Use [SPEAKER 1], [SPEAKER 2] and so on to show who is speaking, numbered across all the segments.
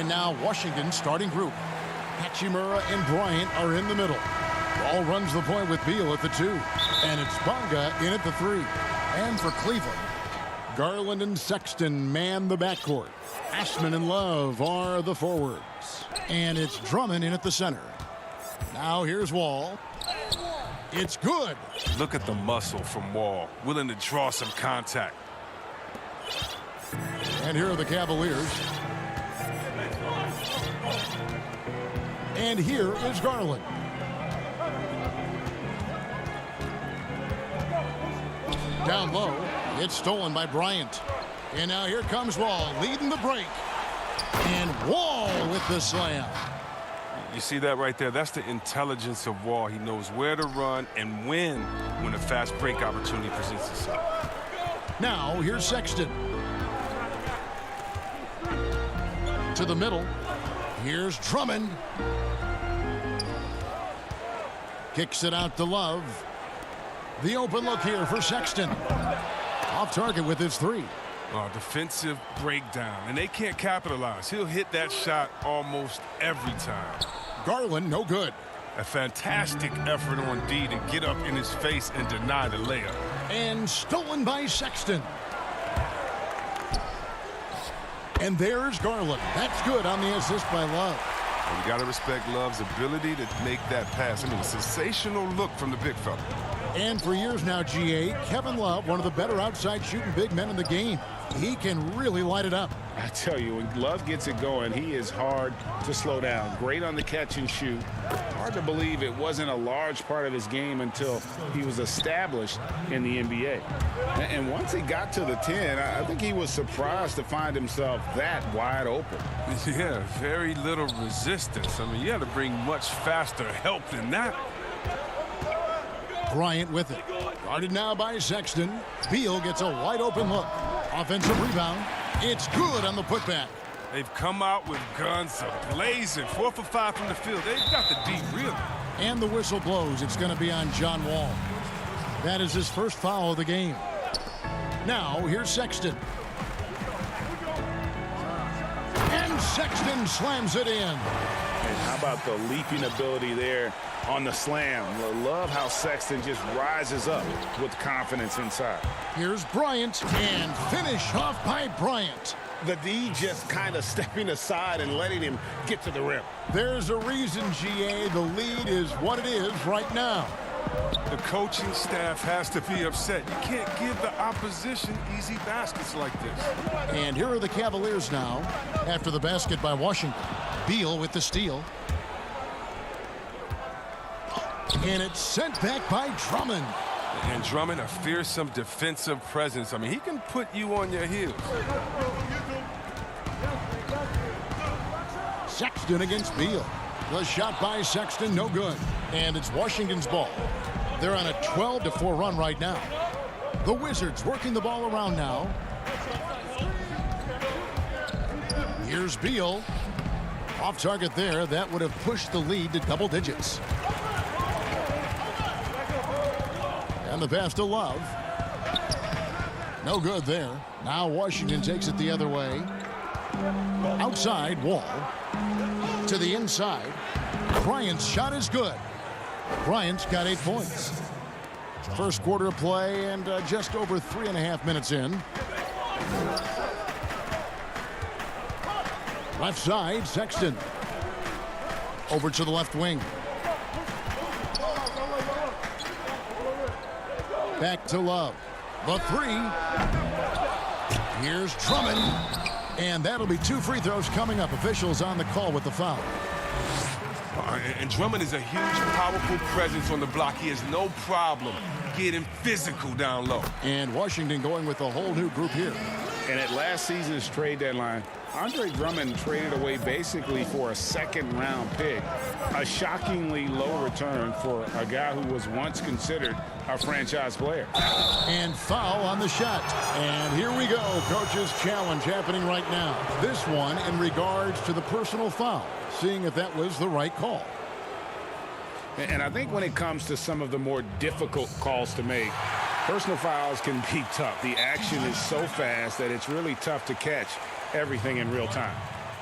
[SPEAKER 1] And now Washington's starting group. Hachimura and Bryant are in the middle. Ball runs the point with Beal at the 2. And it's Bonga in at the 3. And for Cleveland, Garland and Sexton man the backcourt. Ashman and Love are the forwards. And it's Drummond in at the center. Now here's Wall. It's good.
[SPEAKER 2] Look at the muscle from Wall, willing to draw some contact.
[SPEAKER 1] And here are the Cavaliers. And here is Garland. Down low, it's stolen by Bryant. And now here comes Wall, leading the break. And Wall with the slam.
[SPEAKER 2] You see that right there? That's the intelligence of Wall. He knows where to run and when a fast break opportunity presents itself.
[SPEAKER 1] Now here's Sexton. To the middle. Here's Drummond. Kicks it out to Love. The open look here for Sexton. Off target with his 3.
[SPEAKER 2] Oh, defensive breakdown, and they can't capitalize. He'll hit that shot almost every time.
[SPEAKER 1] Garland, no good.
[SPEAKER 2] A fantastic effort on D to get up in his face and deny the layup.
[SPEAKER 1] And stolen by Sexton. And there's Garland. That's good on the assist by Love.
[SPEAKER 2] And you got to respect Love's ability to make that pass. I mean, a sensational look from the big fella.
[SPEAKER 1] And for years now, GA, Kevin Love, one of the better outside shooting big men in the game. He can really light it up.
[SPEAKER 3] I tell you, when Love gets it going, he is hard to slow down. Great on the catch and shoot. Hard to believe it wasn't a large part of his game until he was established in the NBA. And once he got to the 10, I think he was surprised to find himself that wide open.
[SPEAKER 2] Yeah, very little resistance. I mean, you had to bring much faster help than that.
[SPEAKER 1] Bryant with it. Guarded now by Sexton. Beal gets a wide open look. Offensive rebound. It's good on the putback.
[SPEAKER 2] They've come out with guns blazing. 4 for 5 from the field. They've got the deep, really.
[SPEAKER 1] And the whistle blows. It's going to be on John Wall. That is his first foul of the game. Now, here's Sexton. And Sexton slams it in.
[SPEAKER 3] And how about the leaping ability there on the slam? I love how Sexton just rises up with confidence inside.
[SPEAKER 1] Here's Bryant, and finish off by Bryant.
[SPEAKER 3] The D just kind of stepping aside and letting him get to the rim.
[SPEAKER 1] There's a reason, GA. The lead is what it is right now.
[SPEAKER 2] The coaching staff has to be upset. You can't give the opposition easy baskets like this.
[SPEAKER 1] And here are the Cavaliers now after the basket by Washington. Beal with the steal. And it's sent back by Drummond.
[SPEAKER 2] And Drummond, a fearsome defensive presence. I mean, he can put you on your heels.
[SPEAKER 1] Sexton against Beal. The shot by Sexton, no good. And it's Washington's ball. They're on a 12-4 run right now. The Wizards working the ball around now. Here's Beal. Off target there. That would have pushed the lead to double digits. And the pass to Love. No good there. Now Washington takes it the other way. Outside, Wall. To the inside. Bryant's shot is good. Bryant's got 8 points. First quarter of play and just over 3.5 minutes in. Left side, Sexton. Over to the left wing. Back to Love. The 3. Here's Drummond. And that'll be 2 free throws coming up. Officials on the call with the foul.
[SPEAKER 2] And Drummond is a huge, powerful presence on the block. He has no problem getting physical down low.
[SPEAKER 1] And Washington going with a whole new group here.
[SPEAKER 3] And at last season's trade deadline, Andre Drummond traded away basically for a second-round pick. A shockingly low return for a guy who was once considered a franchise player.
[SPEAKER 1] And foul on the shot. And here we go. Coach's challenge happening right now. This one in regards to the personal foul. Seeing if that was the right call.
[SPEAKER 3] And I think when it comes to some of the more difficult calls to make, personal fouls can be tough. The action is so fast that it's really tough to catch everything in real time.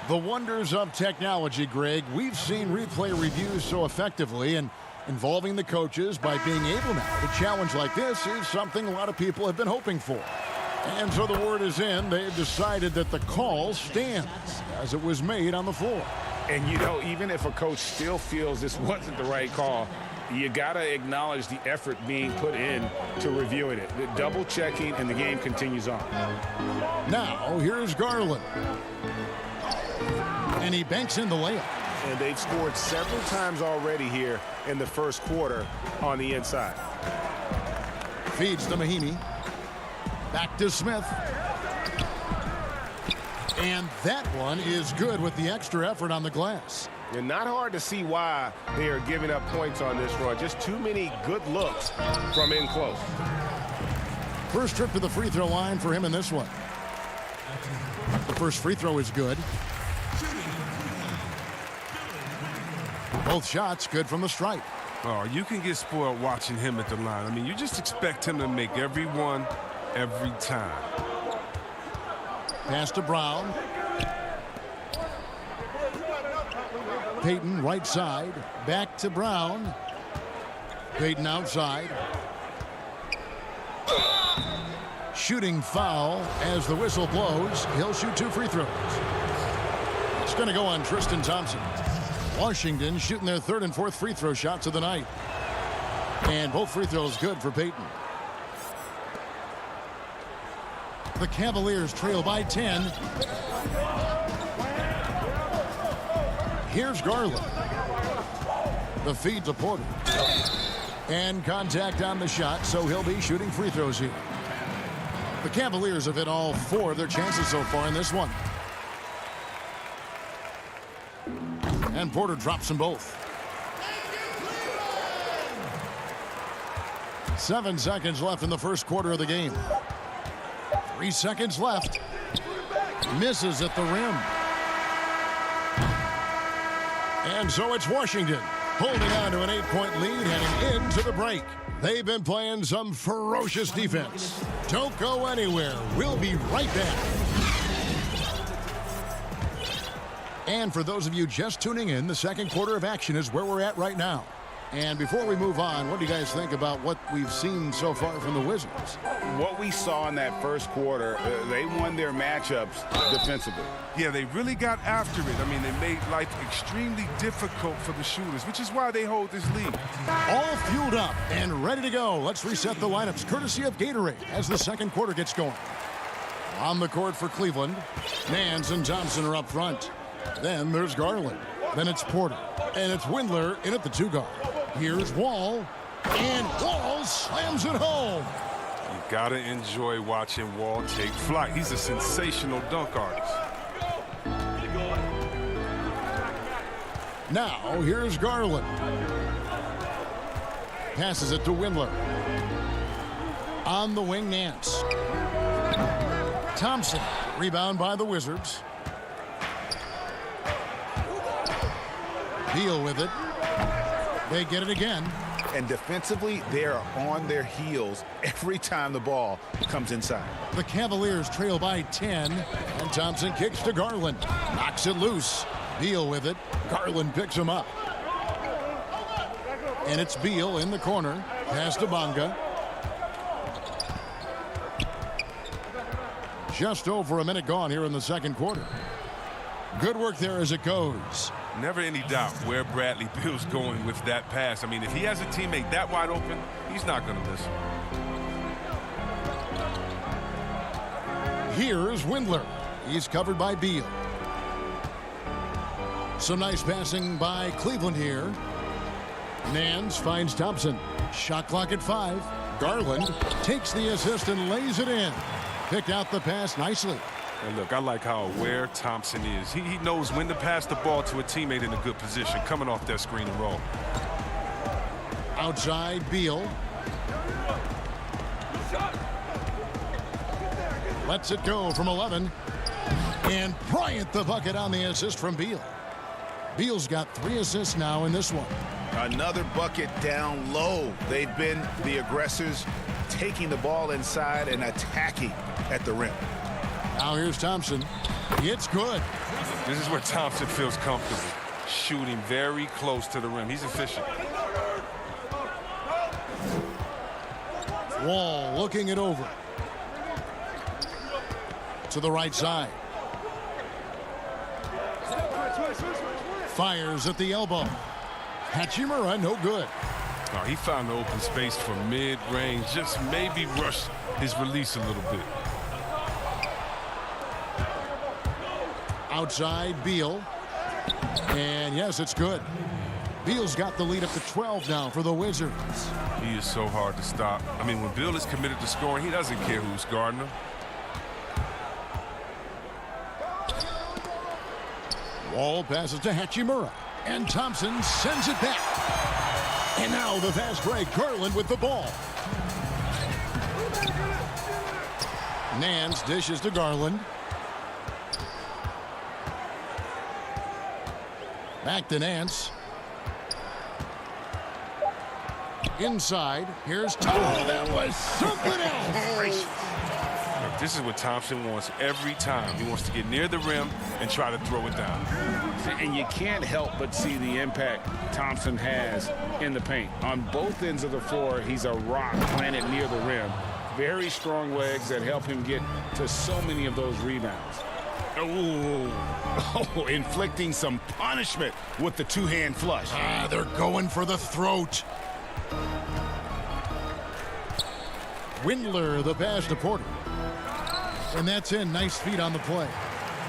[SPEAKER 1] The wonders of technology, Greg. We've seen replay reviews so effectively, and involving the coaches by being able now to challenge like this is something a lot of people have been hoping for. And so the word is in. They've decided that the call stands as it was made on the floor.
[SPEAKER 3] And, you know, even if a coach still feels this wasn't the right call, you got to acknowledge the effort being put in to reviewing it. The double checking, and the game continues on.
[SPEAKER 1] Now, here's Garland. And he banks in the layup.
[SPEAKER 3] And they've scored several times already here in the first quarter on the inside.
[SPEAKER 1] Feeds to Mahinmi. Back to Smith. And that one is good with the extra effort on the glass.
[SPEAKER 4] And not hard to see why they are giving up points on this run. Just too many good looks from in close.
[SPEAKER 1] First trip to the free throw line for him in this one. The first free throw is good. Both shots good from the stripe.
[SPEAKER 2] Oh, you can get spoiled watching him at the line. I mean, you just expect him to make every one, every time.
[SPEAKER 1] Pass to Brown. Payton right side. Back to Brown. Payton outside. Shooting foul as the whistle blows. He'll shoot 2 free throws. It's going to go on Tristan Thompson. Washington shooting their 3rd and 4th free throw shots of the night. And both free throws good for Payton. The Cavaliers trail by 10. Here's Garland. The feed to Porter. And contact on the shot, so he'll be shooting free throws here. The Cavaliers have hit all 4 of their chances so far in this one. And Porter drops them both. 7 seconds left in the first quarter of the game. 3 seconds left. Misses at the rim. And so it's Washington holding on to an 8-point lead heading into the break. They've been playing some ferocious defense. Don't go anywhere. We'll be right back. And for those of you just tuning in, the second quarter of action is where we're at right now. And before we move on, what do you guys think about what we've seen so far from the Wizards?
[SPEAKER 3] What we saw in that first quarter, they won their matchups defensively.
[SPEAKER 2] Yeah, they really got after it. I mean, they made life extremely difficult for the shooters, which is why they hold this lead.
[SPEAKER 1] All fueled up and ready to go. Let's reset the lineups courtesy of Gatorade as the second quarter gets going. On the court for Cleveland, Nance and Thompson are up front. Then there's Garland. Then it's Porter. And it's Windler in at the 2 guard. Here's Wall. And Wall slams it home.
[SPEAKER 2] You gotta enjoy watching Wall take flight. He's a sensational dunk artist.
[SPEAKER 1] Now here's Garland. Passes it to Windler. On the wing, Nance. Thompson. Rebound by the Wizards. Beal with it. They get it again.
[SPEAKER 3] And defensively, they are on their heels every time the ball comes inside.
[SPEAKER 1] The Cavaliers trail by 10. And Thompson kicks to Garland. Knocks it loose. Beal with it. Garland picks him up. And it's Beal in the corner. Pass to Bonga. Just over a minute gone here in the second quarter. Good work there as it goes.
[SPEAKER 2] Never any doubt where Bradley Beal's going with that pass. I mean, if he has a teammate that wide open, he's not going to miss him.
[SPEAKER 1] Here's Windler. He's covered by Beal. Some nice passing by Cleveland here. Nance finds Thompson. Shot clock at 5. Garland takes the assist and lays it in. Picked out the pass nicely.
[SPEAKER 2] And look, I like how aware Thompson is. He knows when to pass the ball to a teammate in a good position, coming off that screen and roll.
[SPEAKER 1] Outside, Beal. Lets it go from 11. And Bryant the bucket on the assist from Beal. Beal's got 3 assists now in this one.
[SPEAKER 3] Another bucket down low. They've been the aggressors, taking the ball inside and attacking at the rim.
[SPEAKER 1] Now here's Thompson. It's good.
[SPEAKER 2] This is where Thompson feels comfortable, shooting very close to the rim. He's efficient.
[SPEAKER 1] Wall looking it over. To the right side. Fires at the elbow. Hachimura, no good.
[SPEAKER 2] Oh, he found the open space for mid-range. Just maybe rush his release a little bit.
[SPEAKER 1] Outside, Beal. And yes, it's good. Beal's got the lead up to 12 now for the Wizards.
[SPEAKER 2] He is so hard to stop. I mean, when Beal is committed to scoring, he doesn't care who's guarding him.
[SPEAKER 1] Wall passes to Hachimura. And Thompson sends it back. And now the fast break. Garland with the ball. Nance dishes to Garland. Back to Nance. Inside. Here's Thompson. Oh, that was something else.
[SPEAKER 2] Look, this is what Thompson wants every time. He wants to get near the rim and try to throw it down.
[SPEAKER 3] And you can't help but see the impact Thompson has in the paint. On both ends of the floor, he's a rock planted near the rim. Very strong legs that help him get to so many of those rebounds. Oh, inflicting some punishment with the two-hand flush.
[SPEAKER 1] They're going for the throat. Windler, the pass to Porter. And that's in. Nice feet on the play.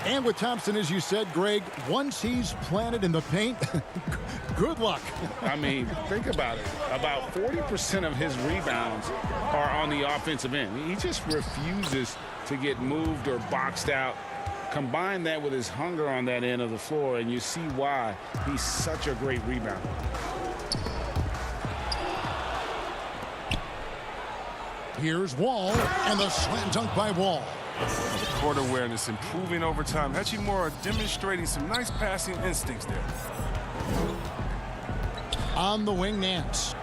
[SPEAKER 1] And with Thompson, as you said, Greg, once he's planted in the paint, good luck.
[SPEAKER 3] I mean, think about it. About 40% of his rebounds are on the offensive end. He just refuses to get moved or boxed out. Combine that with his hunger on that end of the floor, and you see why he's such a great rebounder.
[SPEAKER 1] Here's Wall, and the slam dunk by Wall.
[SPEAKER 2] The court awareness improving over time. Hachimura demonstrating some nice passing instincts there.
[SPEAKER 1] On the wing, Nance.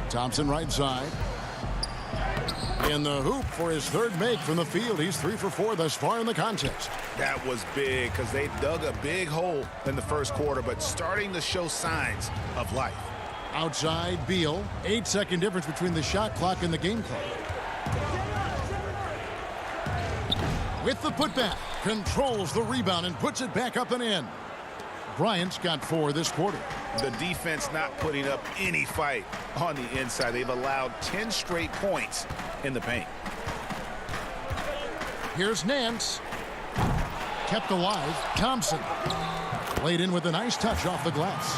[SPEAKER 1] Thompson right side. In the hoop for his third make from the field. He's 3 for 4 thus far in the contest.
[SPEAKER 5] That was big because they dug a big hole in the first quarter, but starting to show signs of life.
[SPEAKER 1] Outside, Beal. 8-second difference between the shot clock and the game clock. With the putback, controls the rebound and puts it back up and in. Bryant's got 4 this quarter.
[SPEAKER 5] The defense not putting up any fight on the inside. They've allowed 10 straight points in the paint.
[SPEAKER 1] Here's Nance. Kept alive. Thompson. Laid in with a nice touch off the glass.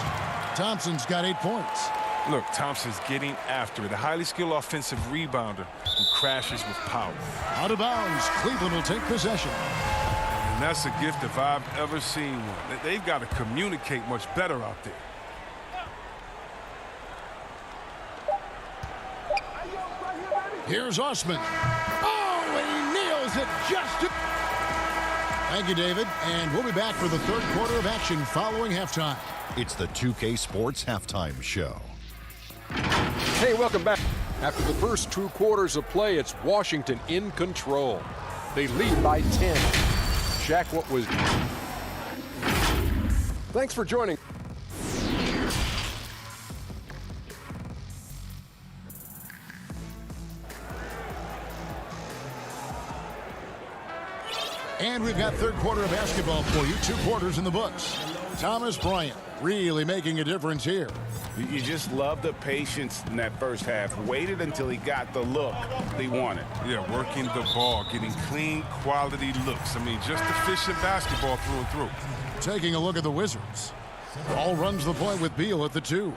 [SPEAKER 1] Thompson's got 8 points.
[SPEAKER 2] Look, Thompson's getting after it. A highly skilled offensive rebounder who crashes with power.
[SPEAKER 1] Out of bounds. Cleveland will take possession.
[SPEAKER 2] And that's a gift if I've ever seen one. They've got to communicate much better out there.
[SPEAKER 1] Here's Osman. Oh, he nails it just to... Thank you, David. And we'll be back for the third quarter of action following halftime.
[SPEAKER 6] It's the 2K Sports Halftime Show.
[SPEAKER 7] Hey, welcome back. After the first 2 quarters of play, it's Washington in control. They lead by 10. Shaq, what was... Thanks for joining.
[SPEAKER 1] And we've got third quarter of basketball for you. 2 quarters in the books. Thomas Bryant really making a difference here.
[SPEAKER 3] You just love the patience in that first half. Waited until he got the look he wanted.
[SPEAKER 2] Yeah, working the ball, getting clean, quality looks. I mean, just efficient basketball through and through.
[SPEAKER 1] Taking a look at the Wizards. Ball runs the point with Beal at the 2.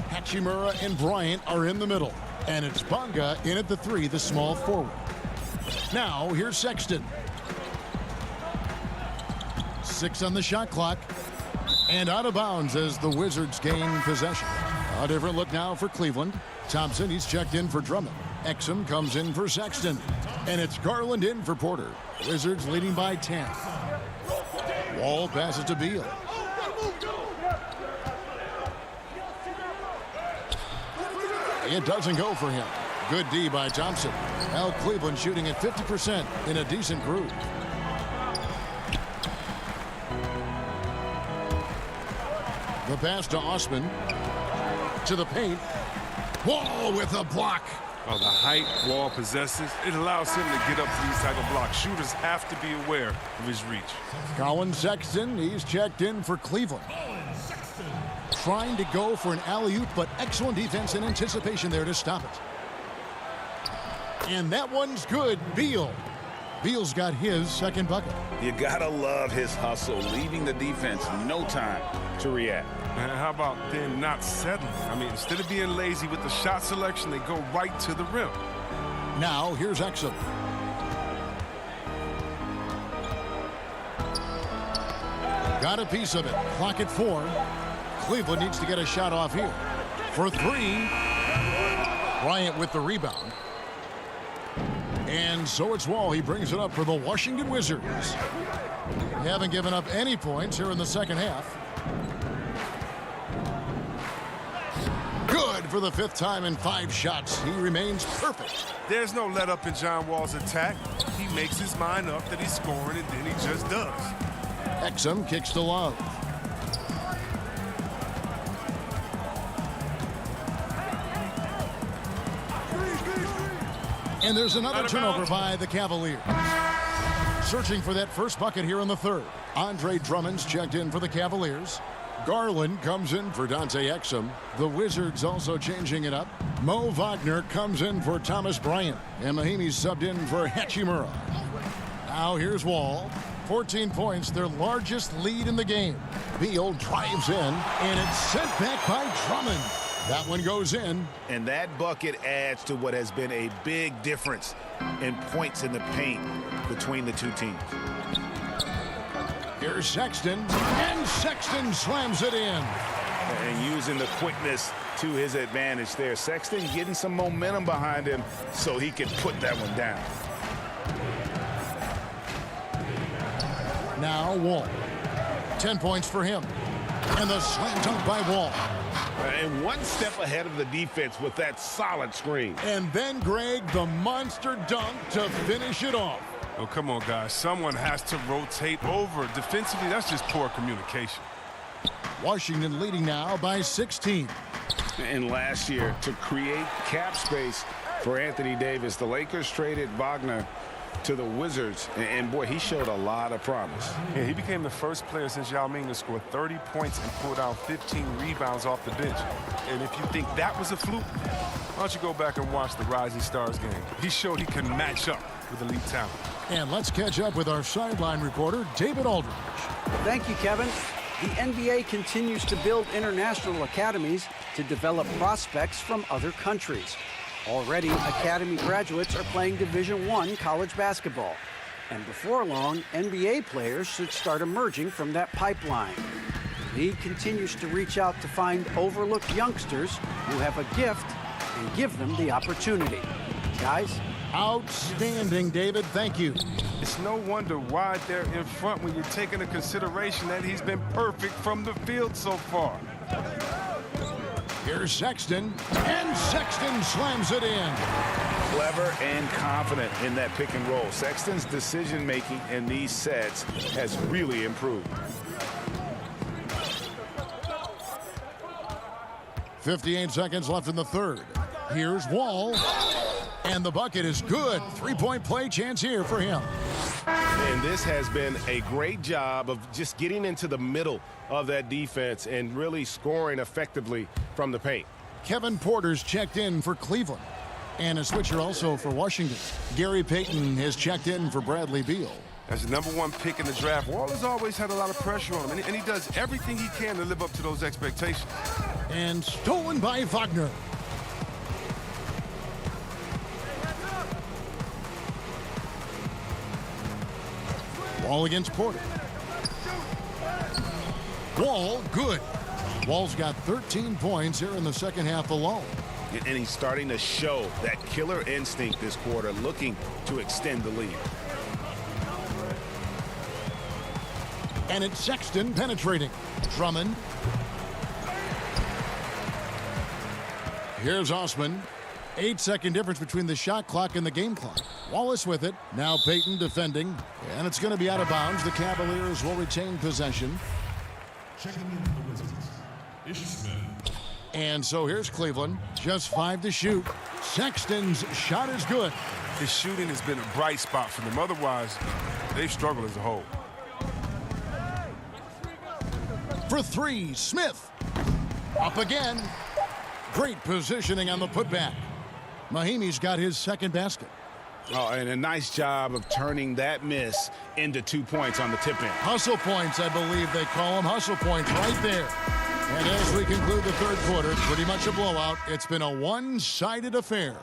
[SPEAKER 1] Hachimura and Bryant are in the middle. And it's Bonga in at the 3, the small forward. Now, here's Sexton. 6 on the shot clock. And out of bounds as the Wizards gain possession. A different look now for Cleveland. Thompson, he's checked in for Drummond. Exum comes in for Sexton. And it's Garland in for Porter. Wizards leading by 10. Wall passes to Beal. It doesn't go for him. Good D by Thompson. Now Cleveland shooting at 50% in a decent group. The pass to Osman. To the paint. Wall with a block.
[SPEAKER 2] Oh, the height Wall possesses, it allows him to get up to these type of blocks. Shooters have to be aware of his reach.
[SPEAKER 1] Colin Sexton, he's checked in for Cleveland. Trying to go for an alley-oop, but excellent defense and anticipation there to stop it. And that one's good. Beal. Beal's got his second bucket.
[SPEAKER 5] You gotta love his hustle, leaving the defense no time to react.
[SPEAKER 2] And how about then not settling? I mean, instead of being lazy with the shot selection, they go right to the rim.
[SPEAKER 1] Now, here's Exum. Got a piece of it. Clock at 4. Cleveland needs to get a shot off here. For 3. Bryant with the rebound. And so it's Wall. He brings it up for the Washington Wizards. They haven't given up any points here in the second half. Good for the 5th time in 5 shots. He remains perfect.
[SPEAKER 2] There's no let up in John Wall's attack. He makes his mind up that he's scoring, and then he just does.
[SPEAKER 1] Exum kicks to Love. And there's another turnover by the Cavaliers. Searching for that first bucket here in the 3rd. Andre Drummond's checked in for the Cavaliers. Garland comes in for Dante Exum. The Wizards also changing it up. Mo Wagner comes in for Thomas Bryant. And Mahimi's subbed in for Hachimura. Now here's Wall. 14 points, their largest lead in the game. Beal drives in, and it's sent back by Drummond. That one goes in.
[SPEAKER 5] And that bucket adds to what has been a big difference in points in the paint between the two teams.
[SPEAKER 1] Here's Sexton, and Sexton slams it in.
[SPEAKER 5] And using the quickness to his advantage there. Sexton getting some momentum behind him so he can put that one down.
[SPEAKER 1] Now Wall. 10 points for him. And the slam dunk by Wall.
[SPEAKER 4] And one step ahead of the defense with that solid screen.
[SPEAKER 1] And then, Greg, the monster dunk to finish it off.
[SPEAKER 2] Oh, come on, guys. Someone has to rotate over. Defensively, that's just poor communication.
[SPEAKER 1] Washington leading now by 16.
[SPEAKER 3] And last year, to create cap space for Anthony Davis, the Lakers traded Wagner to the Wizards, and boy, he showed a lot of promise.
[SPEAKER 2] Yeah, he became the first player since Yao Ming to score 30 points and pull down 15 rebounds off the bench. And if you think that was a fluke, why don't you go back and watch the Rising Stars game? He showed he can match up with elite talent.
[SPEAKER 1] And let's catch up with our sideline reporter, David Aldridge.
[SPEAKER 8] Thank you, Kevin. The NBA continues to build international academies to develop prospects from other countries. Already, academy graduates are playing Division I college basketball. And before long, NBA players should start emerging from that pipeline. The league continues to reach out to find overlooked youngsters who have a gift and give them the opportunity. Guys?
[SPEAKER 1] Outstanding, David. Thank you.
[SPEAKER 2] It's no wonder why they're in front when you're taking into consideration that he's been perfect from the field so far.
[SPEAKER 1] Here's Sexton, and Sexton slams it in.
[SPEAKER 5] Clever and confident in that pick and roll. Sexton's decision-making in these sets has really improved.
[SPEAKER 1] 58 seconds left in the 3rd. Here's Wall, and the bucket is good. 3-point play chance here for him.
[SPEAKER 4] And this has been a great job of just getting into the middle of that defense and really scoring effectively from the paint.
[SPEAKER 1] Kevin Porter's checked in for Cleveland. And a switcher also for Washington. Gary Payton has checked in for Bradley Beal.
[SPEAKER 2] As the #1 pick in the draft, Wall has always had a lot of pressure on him, and he does everything he can to live up to those expectations.
[SPEAKER 1] And stolen by Wagner. Wall against Porter. Wall, good. Wall's got 13 points here in the second half alone.
[SPEAKER 5] And he's starting to show that killer instinct this quarter, looking to extend the lead.
[SPEAKER 1] And it's Sexton penetrating. Drummond. Here's Osman. 8-second difference between the shot clock and the game clock. Wallace with it. Now Payton defending. And it's going to be out of bounds. The Cavaliers will retain possession.
[SPEAKER 9] Checking in for the Wizards. Ishmael.
[SPEAKER 1] And so here's Cleveland. Just 5 to shoot. Sexton's shot is good.
[SPEAKER 2] His shooting has been a bright spot for them. Otherwise, they've struggled as a whole.
[SPEAKER 1] For 3, Smith. Up again. Great positioning on the putback. Mahimi's got his second basket.
[SPEAKER 3] Oh, and a nice job of turning that miss into 2 points on the tip-in.
[SPEAKER 1] Hustle points, I believe they call them. Hustle points right there. And as we conclude the third quarter, pretty much a blowout. It's been a one-sided affair.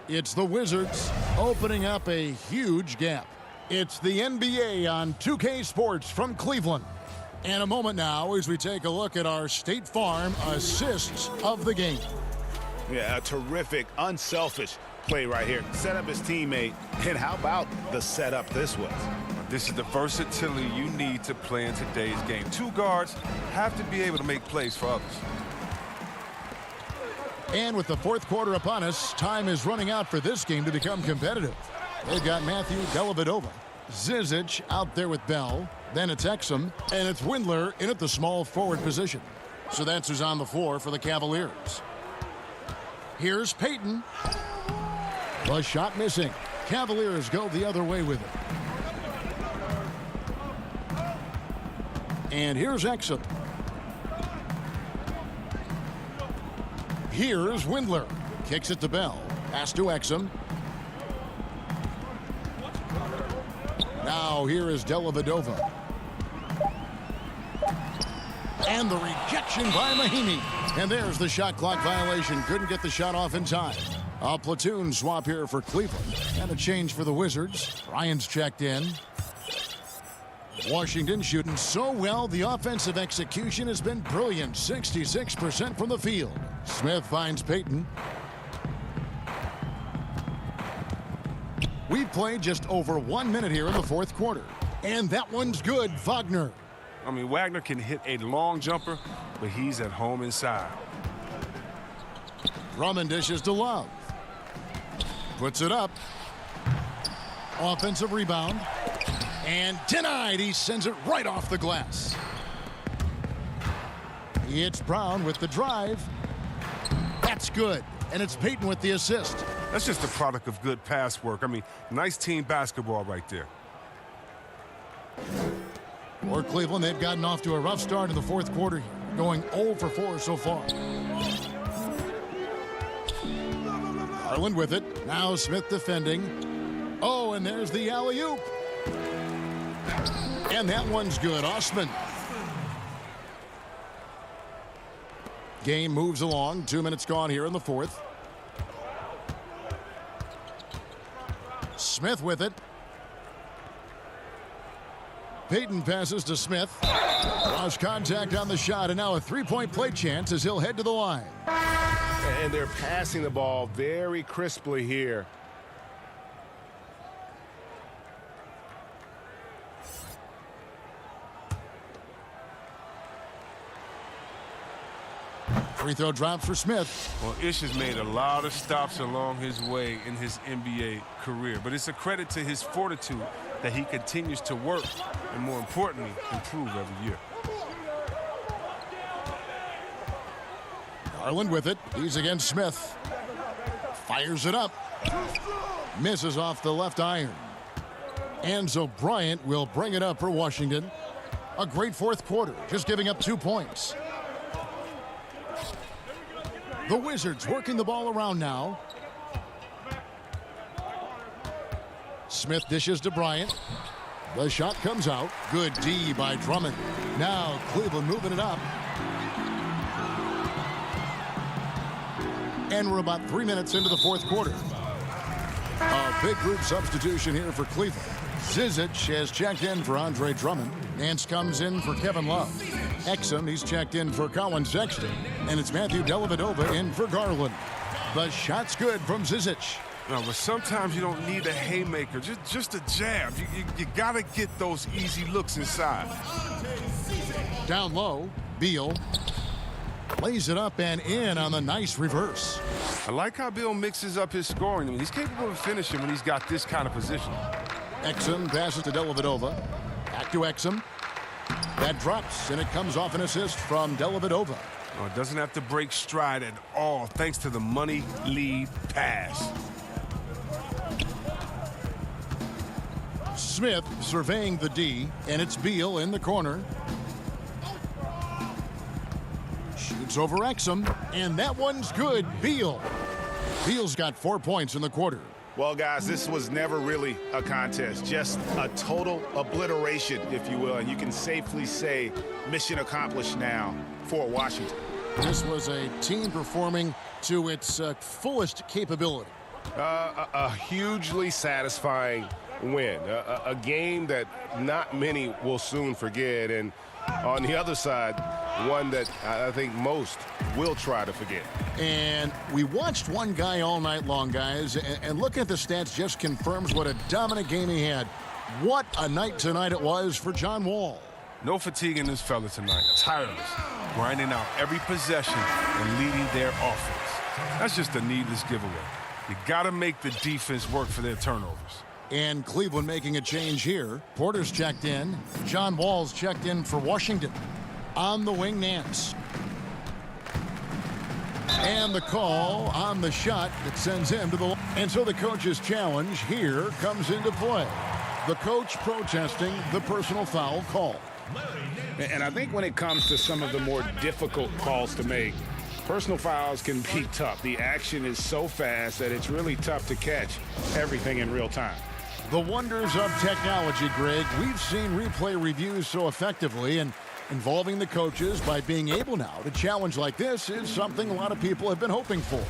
[SPEAKER 1] It's the Wizards opening up a huge gap. It's the NBA on 2K Sports from Cleveland. And a moment now as we take a look at our State Farm assists of the game.
[SPEAKER 5] Yeah, a terrific, unselfish play right here. Set up his teammate, and how about the setup this was?
[SPEAKER 2] This is the versatility you need to play in today's game. 2 guards have to be able to make plays for others.
[SPEAKER 1] And with the fourth quarter upon us, time is running out for this game to become competitive. They've got Matthew Dellavedova. Zizic out there with Bell. Then it's Exum, and it's Windler in at the small forward position. So that's who's on the floor for the Cavaliers. Here's Payton. The shot missing. Cavaliers go the other way with it. And here's Exum. Here's Windler. Kicks it to Bell. Pass to Exum. Now here is Dellavedova. And the rejection by Mahimi. And there's the shot clock violation. Couldn't get the shot off in time. A platoon swap here for Cleveland. And a change for the Wizards. Ryan's checked in. Washington shooting so well. The offensive execution has been brilliant. 66% from the field. Smith finds Payton. We've played just over 1 minute here in the fourth quarter. And that one's good, Wagner.
[SPEAKER 2] I mean, Wagner can hit a long jumper, but he's at home inside.
[SPEAKER 1] Drummond dishes to Love. Puts it up. Offensive rebound. And denied. He sends it right off the glass. It's Brown with the drive. That's good. And it's Payton with the assist.
[SPEAKER 2] That's just a product of good pass work. I mean, nice team basketball right there.
[SPEAKER 1] For Cleveland, they've gotten off to a rough start in the fourth quarter here, going 0 for 4 so far. Garland with it. Now Smith defending. Oh, and there's the alley-oop. And that one's good. Osman. Game moves along. 2 minutes gone here in the fourth. Smith with it. Payton passes to Smith. Lost contact on the shot, and now a three-point play chance as he'll head to the line.
[SPEAKER 3] And they're passing the ball very crisply here.
[SPEAKER 1] Free throw drops for Smith.
[SPEAKER 2] Well, Ish has made a lot of stops along his way in his NBA career, but it's a credit to his fortitude that he continues to work and, more importantly, improve every year.
[SPEAKER 1] Garland with it. He's against Smith. Fires it up. Misses off the left iron. And so Bryant will bring it up for Washington. A great fourth quarter, just giving up 2 points. The Wizards working the ball around now. Smith dishes to Bryant. The shot comes out. Good D by Drummond. Now Cleveland moving it up. And we're about 3 minutes into the fourth quarter. A big group substitution here for Cleveland. Zizic has checked in for Andre Drummond. Nance comes in for Kevin Love. Exum, he's checked in for Colin Sexton. And it's Matthew Dellavedova in for Garland. The shot's good from Zizic.
[SPEAKER 2] No, but sometimes you don't need a haymaker, just a jab. You got to get those easy looks inside.
[SPEAKER 1] Down low, Beal lays it up and in on the nice reverse.
[SPEAKER 2] I like how Bill mixes up his scoring. I mean, he's capable of finishing when he's got this kind of position.
[SPEAKER 1] Exum passes to Dellavedova. Back to Exum. That drops, and it comes off an assist from Dellavedova.
[SPEAKER 2] Oh, it doesn't have to break stride at all thanks to the money lead pass.
[SPEAKER 1] Smith surveying the D, and it's Beal in the corner. Shoots over Exum, and that one's good. Beal. Beal's got 4 points in the quarter.
[SPEAKER 5] Well, guys, this was never really a contest, just a total obliteration, if you will, and you can safely say mission accomplished now for Washington.
[SPEAKER 1] This was a team performing to its fullest capability.
[SPEAKER 4] A hugely satisfying win. A game that not many will soon forget. And on the other side, one that I think most will try to forget.
[SPEAKER 1] And we watched one guy all night long, guys, and looking at the stats just confirms what a dominant game he had. What a night tonight it was for John Wall.
[SPEAKER 2] No fatigue in this fella tonight. Tireless. Grinding out every possession and leading their offense. That's just a needless giveaway. You got to make the defense work for their turnovers.
[SPEAKER 1] And Cleveland making a change here. Porter's checked in. John Wall's checked in for Washington. On the wing, Nance. And the call on the shot that sends him to the line. And so the coach's challenge here comes into play. The coach protesting the personal foul call.
[SPEAKER 3] And I think when it comes to some of the more difficult calls to make, personal fouls can be tough. The action is so fast that it's really tough to catch everything in real time.
[SPEAKER 1] The wonders of technology, Greg. We've seen replay reviews so effectively, and involving the coaches by being able now to challenge like this is something a lot of people have been hoping for.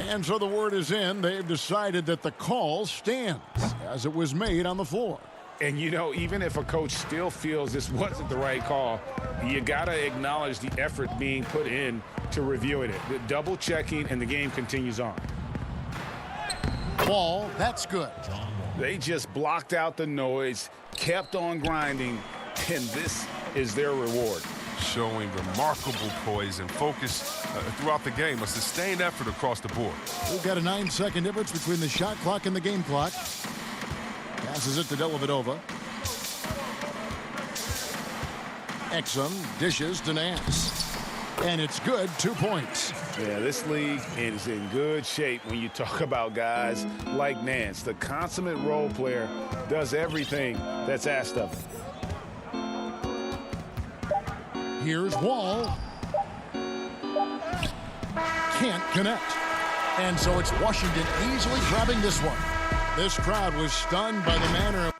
[SPEAKER 1] And so the word is in. They've decided that the call stands as it was made on the floor.
[SPEAKER 3] And, you know, even if a coach still feels this wasn't the right call, you got to acknowledge the effort being put in to reviewing it. The double checking, and the game continues on.
[SPEAKER 1] Ball, that's good.
[SPEAKER 3] They just blocked out the noise, kept on grinding, and this is their reward.
[SPEAKER 2] Showing remarkable poise and focus throughout the game. A sustained effort across the board.
[SPEAKER 1] We've got a 9-second difference between the shot clock and the game clock. Passes it to Dellavedova. Exum dishes to Nance. And it's good, 2 points.
[SPEAKER 3] Yeah, this league is in good shape when you talk about guys like Nance. The consummate role player does everything that's asked of him.
[SPEAKER 1] Here's Wall. Can't connect. And so it's Washington easily grabbing this one. This crowd was stunned by the manner of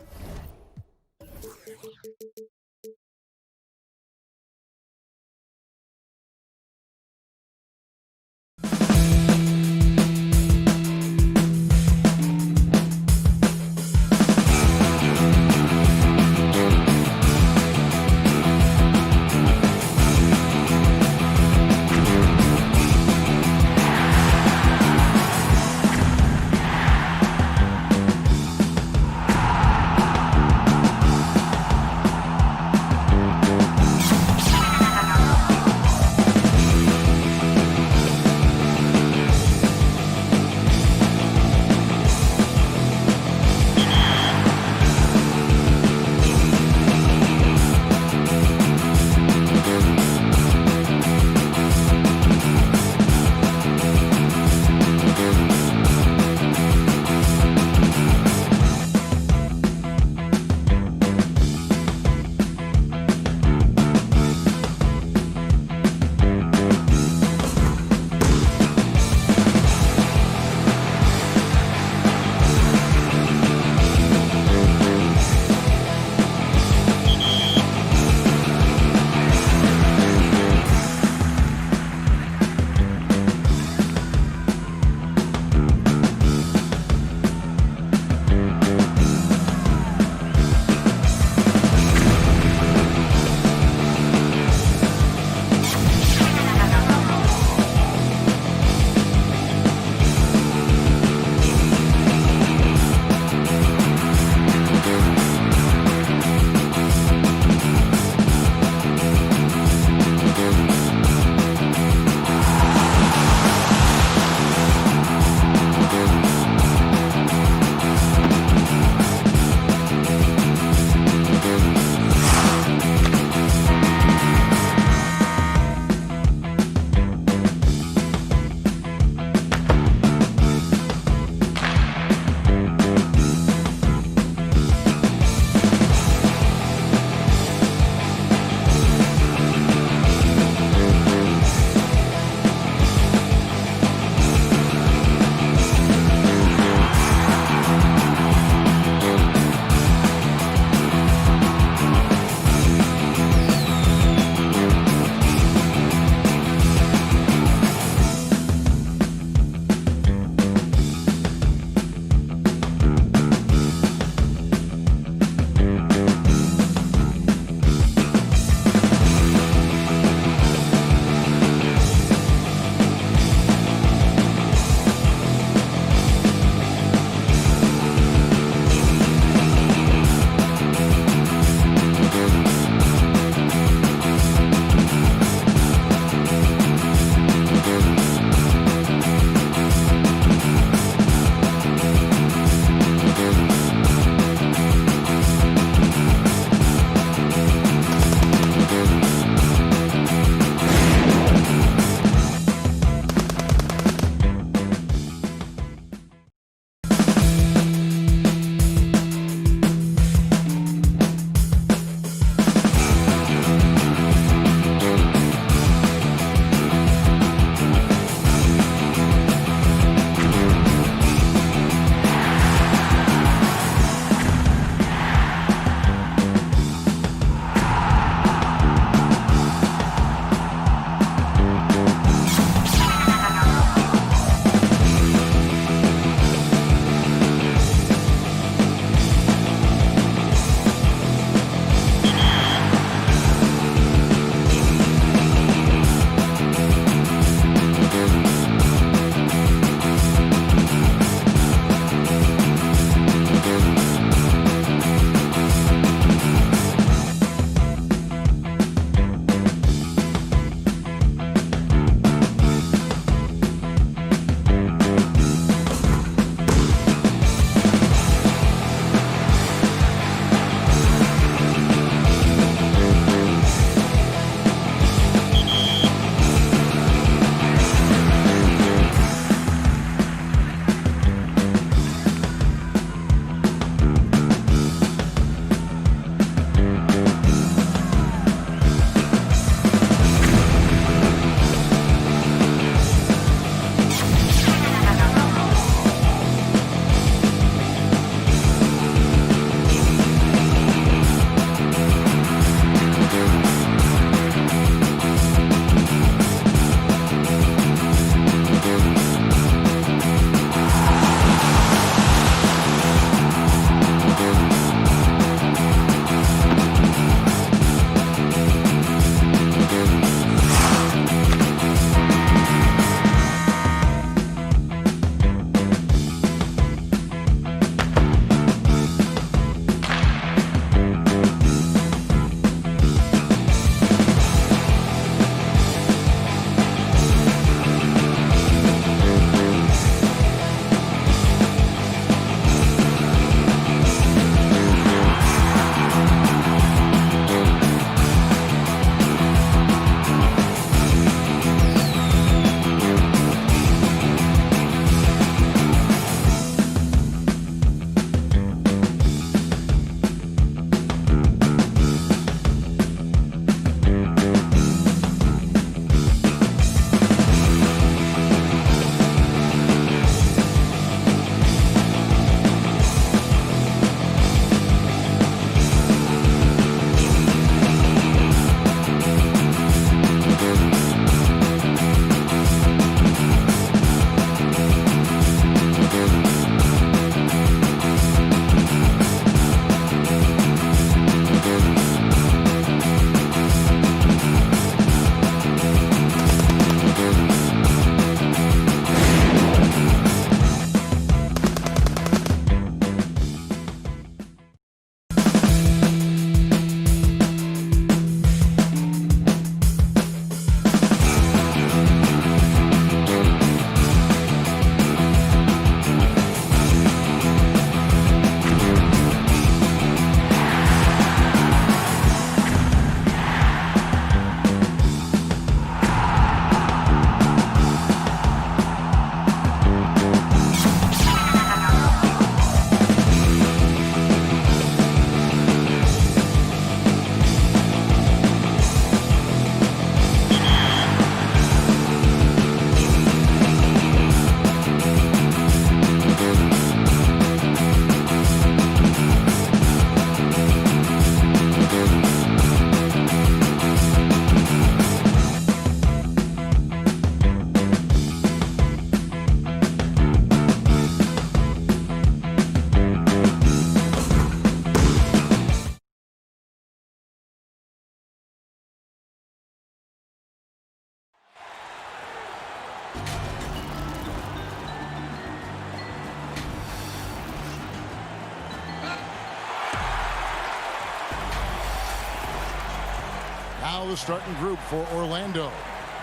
[SPEAKER 1] Now the starting group for Orlando.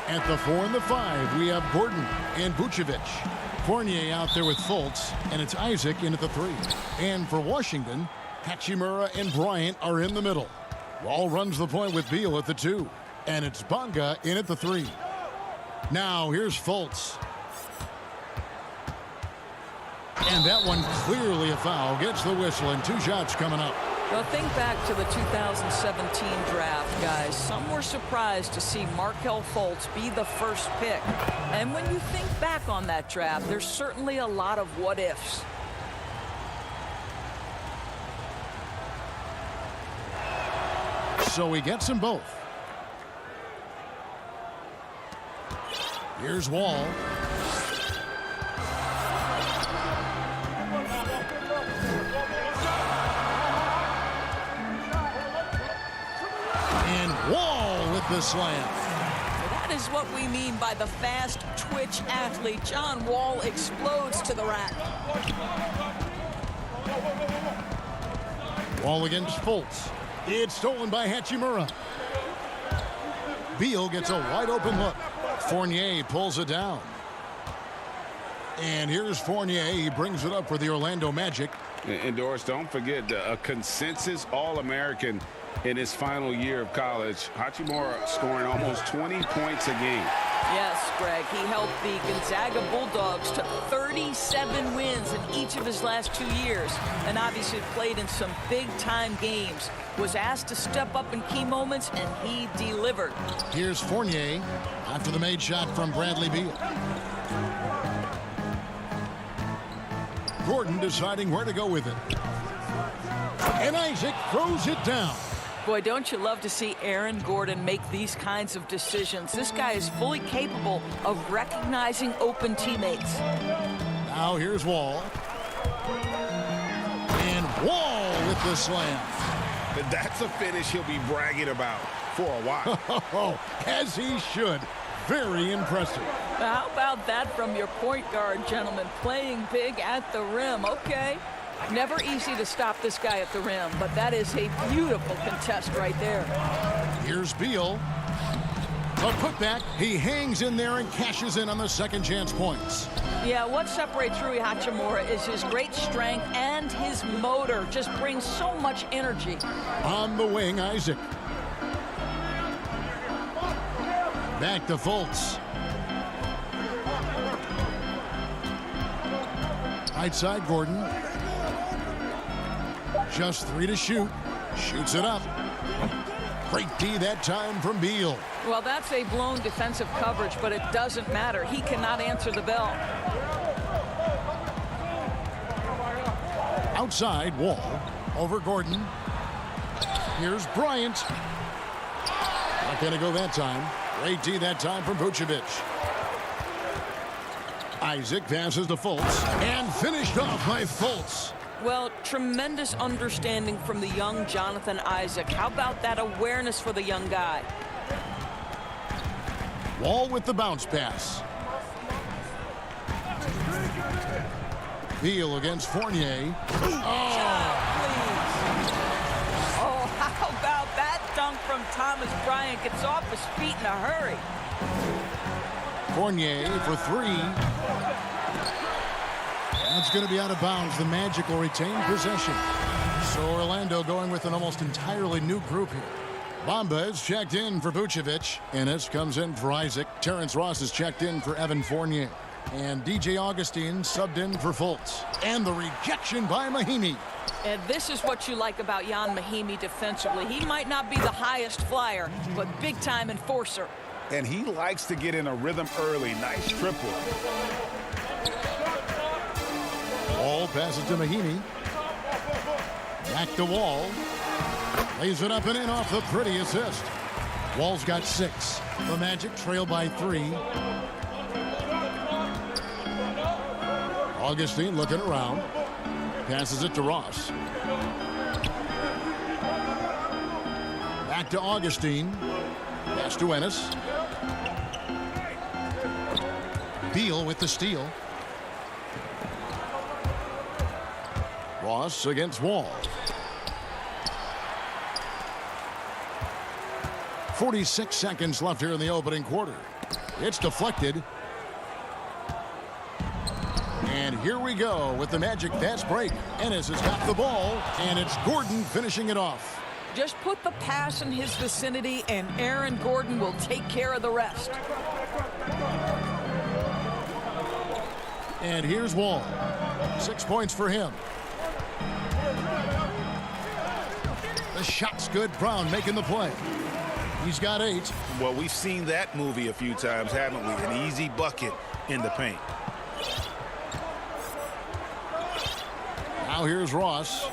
[SPEAKER 1] At the 4 and the 5, we have Gordon and Vucevic. Fournier out there with Fultz, and it's Isaac in at the 3. And for Washington, Hachimura and Bryant are in the middle. Wall runs the point with Beal at the 2. And it's Bonga in at the 3. Now here's Fultz. And that one clearly a foul. Gets the whistle, and 2 shots coming up.
[SPEAKER 10] Well, think back to the 2017 draft, guys. Some were surprised to see Markelle Fultz be the first pick. And when you think back on that draft, there's certainly a lot of what-ifs.
[SPEAKER 1] So he gets them both. Here's Wall. And Wall with the slam.
[SPEAKER 10] That is what we mean by the fast twitch athlete. John Wall explodes to the rack.
[SPEAKER 1] Wall against Fultz. It's stolen by Hachimura. Beal gets a wide open look. Fournier pulls it down. And here's Fournier. He brings it up for the Orlando Magic.
[SPEAKER 3] And Doris, don't forget a consensus All-American in his final year of college. Hachimura scoring almost 20 points a game.
[SPEAKER 10] Yes, Greg. He helped the Gonzaga Bulldogs to 37 wins in each of his last 2 years. And obviously played in some big-time games. Was asked to step up in key moments, and he delivered.
[SPEAKER 1] Here's Fournier after the made shot from Bradley Beal. Gordon deciding where to go with it. And Isaac throws it down.
[SPEAKER 10] Boy, don't you love to see Aaron Gordon make these kinds of decisions. This guy is fully capable of recognizing open teammates.
[SPEAKER 1] Now here's Wall. And Wall with the slam.
[SPEAKER 5] That's a finish he'll be bragging about for a while.
[SPEAKER 1] As he should. Very impressive.
[SPEAKER 10] How about that from your point guard, gentlemen? Playing big at the rim. Okay. Never easy to stop this guy at the rim, but that is a beautiful contest right there.
[SPEAKER 1] Here's Beal. A putback. He hangs in there and cashes in on the second chance points.
[SPEAKER 10] Yeah, what separates Rui Hachimura is his great strength and his motor. Just brings so much energy.
[SPEAKER 1] On the wing, Isaac. Back to Fultz. Right side, Gordon. Just 3 to shoot. Shoots it up. Great D that time from Beal.
[SPEAKER 10] Well, that's a blown defensive coverage, but it doesn't matter. He cannot answer the bell.
[SPEAKER 1] Outside, Wall. Over Gordon. Here's Bryant. Not going to go that time. Great D that time from Vucevic. Isaac passes to Fultz. And finished off by Fultz.
[SPEAKER 10] Well, tremendous understanding from the young Jonathan Isaac. How about that awareness for the young guy?
[SPEAKER 1] Wall with the bounce pass. Beal against Fournier.
[SPEAKER 10] Oh, how about that dunk from Thomas Bryant? Gets off his feet in a hurry.
[SPEAKER 1] Fournier for 3. That's going to be out of bounds. The Magic will retain possession. So Orlando going with an almost entirely new group here. Bamba is checked in for Vucevic. Ennis comes in for Isaac. Terrence Ross is checked in for Evan Fournier. And DJ Augustine subbed in for Fultz. And the rejection by Mahinmi.
[SPEAKER 10] And this is what you like about Jan Mahinmi defensively. He might not be the highest flyer, but big-time enforcer.
[SPEAKER 5] And he likes to get in a rhythm early. Nice triple.
[SPEAKER 1] Wall passes to Mahinmi. Back to Wall. Lays it up and in off the pretty assist. Wall's got 6. The Magic trail by 3. Augustine looking around. Passes it to Ross. Back to Augustine. Pass to Ennis. Beal with the steal. Ross against Wall. 46 seconds left here in the opening quarter. It's deflected. And here we go with the Magic fast break. Ennis has got the ball, and it's Gordon finishing it off.
[SPEAKER 10] Just put the pass in his vicinity, and Aaron Gordon will take care of the rest.
[SPEAKER 1] And here's Wall. 6 points for him. The shot's good. Brown making the play. He's got 8.
[SPEAKER 5] Well, we've seen that movie a few times, haven't we? An easy bucket in the paint.
[SPEAKER 1] Now here's Ross.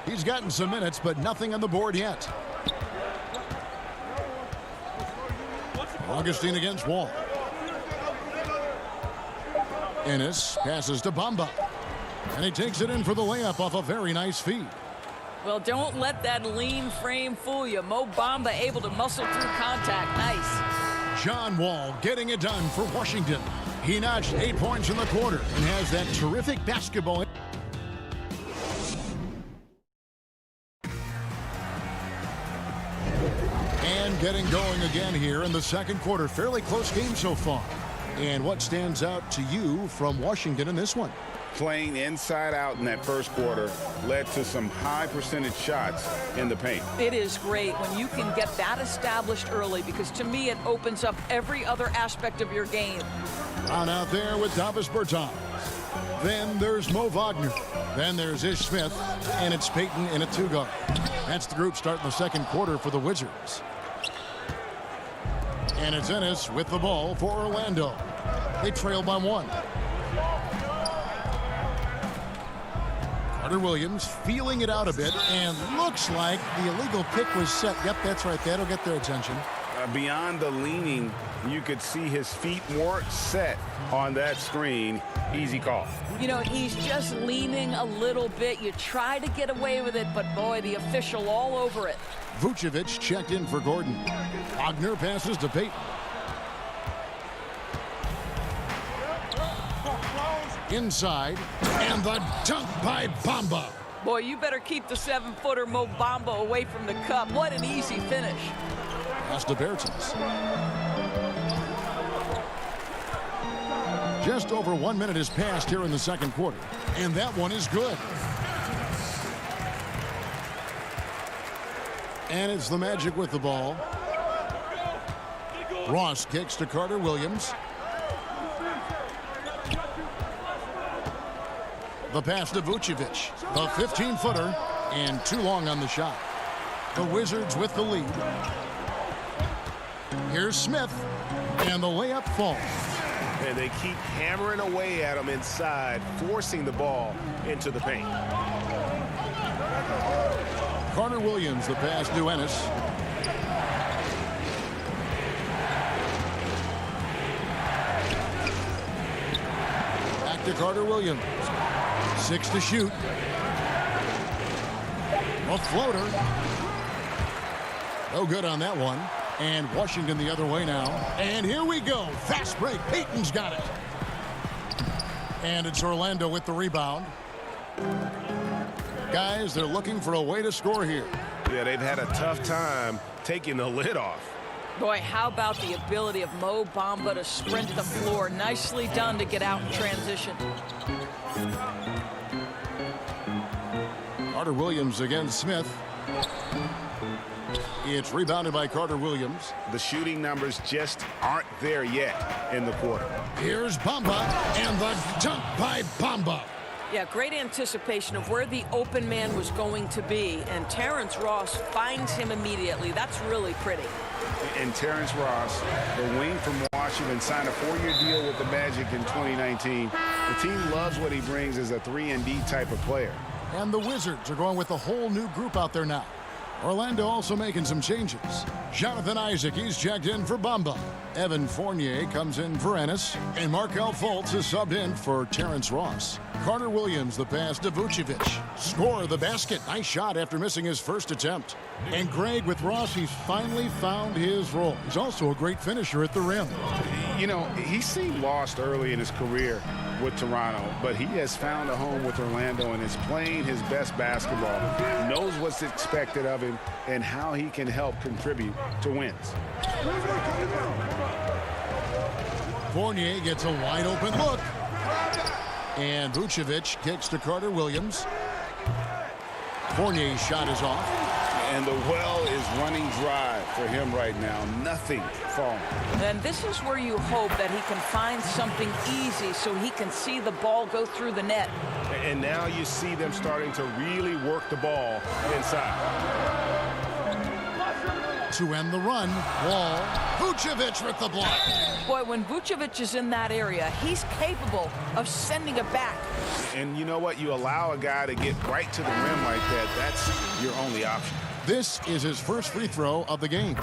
[SPEAKER 1] He's gotten some minutes, but nothing on the board yet. Augustine against Wall. Ennis passes to Bamba. And he takes it in for the layup off a very nice feed.
[SPEAKER 10] Well, don't let that lean frame fool you. Mo Bamba able to muscle through contact. Nice.
[SPEAKER 1] John Wall getting it done for Washington. He notched 8 points in the quarter and has that terrific basketball. And getting going again here in the second quarter. Fairly close game so far. And what stands out to you from Washington in this one?
[SPEAKER 3] Playing inside out in that first quarter led to some high percentage shots in the paint.
[SPEAKER 10] It is great when you can get that established early, because to me it opens up every other aspect of your game.
[SPEAKER 1] On out there with Davis Bertans. Then there's Mo Wagner. Then there's Ish Smith. And it's Payton in a 2-guard. That's the group starting the second quarter for the Wizards. And it's Ennis with the ball for Orlando. They trail by 1. Carter Williams feeling it out a bit, and looks like the illegal pick was set. Yep, that's right. That'll get their attention.
[SPEAKER 3] Beyond the leaning, you could see his feet more set on that screen. Easy call.
[SPEAKER 10] You know, he's just leaning a little bit. You try to get away with it, but boy, the official all over it.
[SPEAKER 1] Vucevic checked in for Gordon. Wagner passes to Payton. Inside, and the dunk by Bamba.
[SPEAKER 10] Boy, you better keep the 7-footer Mo Bamba away from the cup. What an easy finish.
[SPEAKER 1] Pass to Bertans. Just over 1 minute has passed here in the second quarter, and that one is good. And it's the Magic with the ball. Ross kicks to Carter Williams. The pass to Vucevic. The 15-footer, and too long on the shot. The Wizards with the lead. Here's Smith, and the layup falls.
[SPEAKER 4] And they keep hammering away at him inside, forcing the ball into the paint.
[SPEAKER 1] Carter Williams, the pass to Ennis. Back to Carter Williams. 6 to shoot. A floater. No good on that one. And Washington the other way now. And here we go. Fast break. Payton's got it. And it's Orlando with the rebound. Guys, they're looking for a way to score here.
[SPEAKER 4] Yeah, they've had a tough time taking the lid off.
[SPEAKER 10] Boy, how about the ability of Mo Bamba to sprint the floor? Nicely done to get out in transition.
[SPEAKER 1] Carter Williams against Smith. It's rebounded by Carter Williams.
[SPEAKER 3] The shooting numbers just aren't there yet in the quarter.
[SPEAKER 1] Here's Bamba, and the dunk by Bamba.
[SPEAKER 10] Yeah, great anticipation of where the open man was going to be, and Terrence Ross finds him immediately. That's really pretty.
[SPEAKER 3] And Terrence Ross, the wing from Washington, signed a 4-year deal with the Magic in 2019. The team loves what he brings as a 3-and-D type of player.
[SPEAKER 1] And the Wizards are going with a whole new group out there now. Orlando also making some changes. Jonathan Isaac, he's checked in for Bamba. Evan Fournier comes in for Ennis. And Markelle Fultz is subbed in for Terrence Ross. Carter Williams, the pass to Vucevic. Score the basket. Nice shot after missing his first attempt. And Greg, with Ross, he's finally found his role. He's also a great finisher at the rim.
[SPEAKER 3] You know, he seemed lost early in his career. with Toronto, but he has found a home with Orlando and is playing his best basketball, knows what's expected of him and how he can help contribute to wins.
[SPEAKER 1] Fournier gets a wide open look. And Vucevic kicks to Carter Williams. Fournier's shot is off.
[SPEAKER 3] And the well is running dry for him right now. Nothing falling.
[SPEAKER 10] And this is where you hope that he can find something easy so he can see the ball go through the net.
[SPEAKER 4] And now you see them starting to really work the ball inside.
[SPEAKER 1] To end the run, Wall. Vucevic with the block.
[SPEAKER 10] Boy, when Vucevic is in that area, he's capable of sending it back.
[SPEAKER 3] And you know what? You allow a guy to get right to the rim like that. That's your only option.
[SPEAKER 1] This is his first free throw of the game.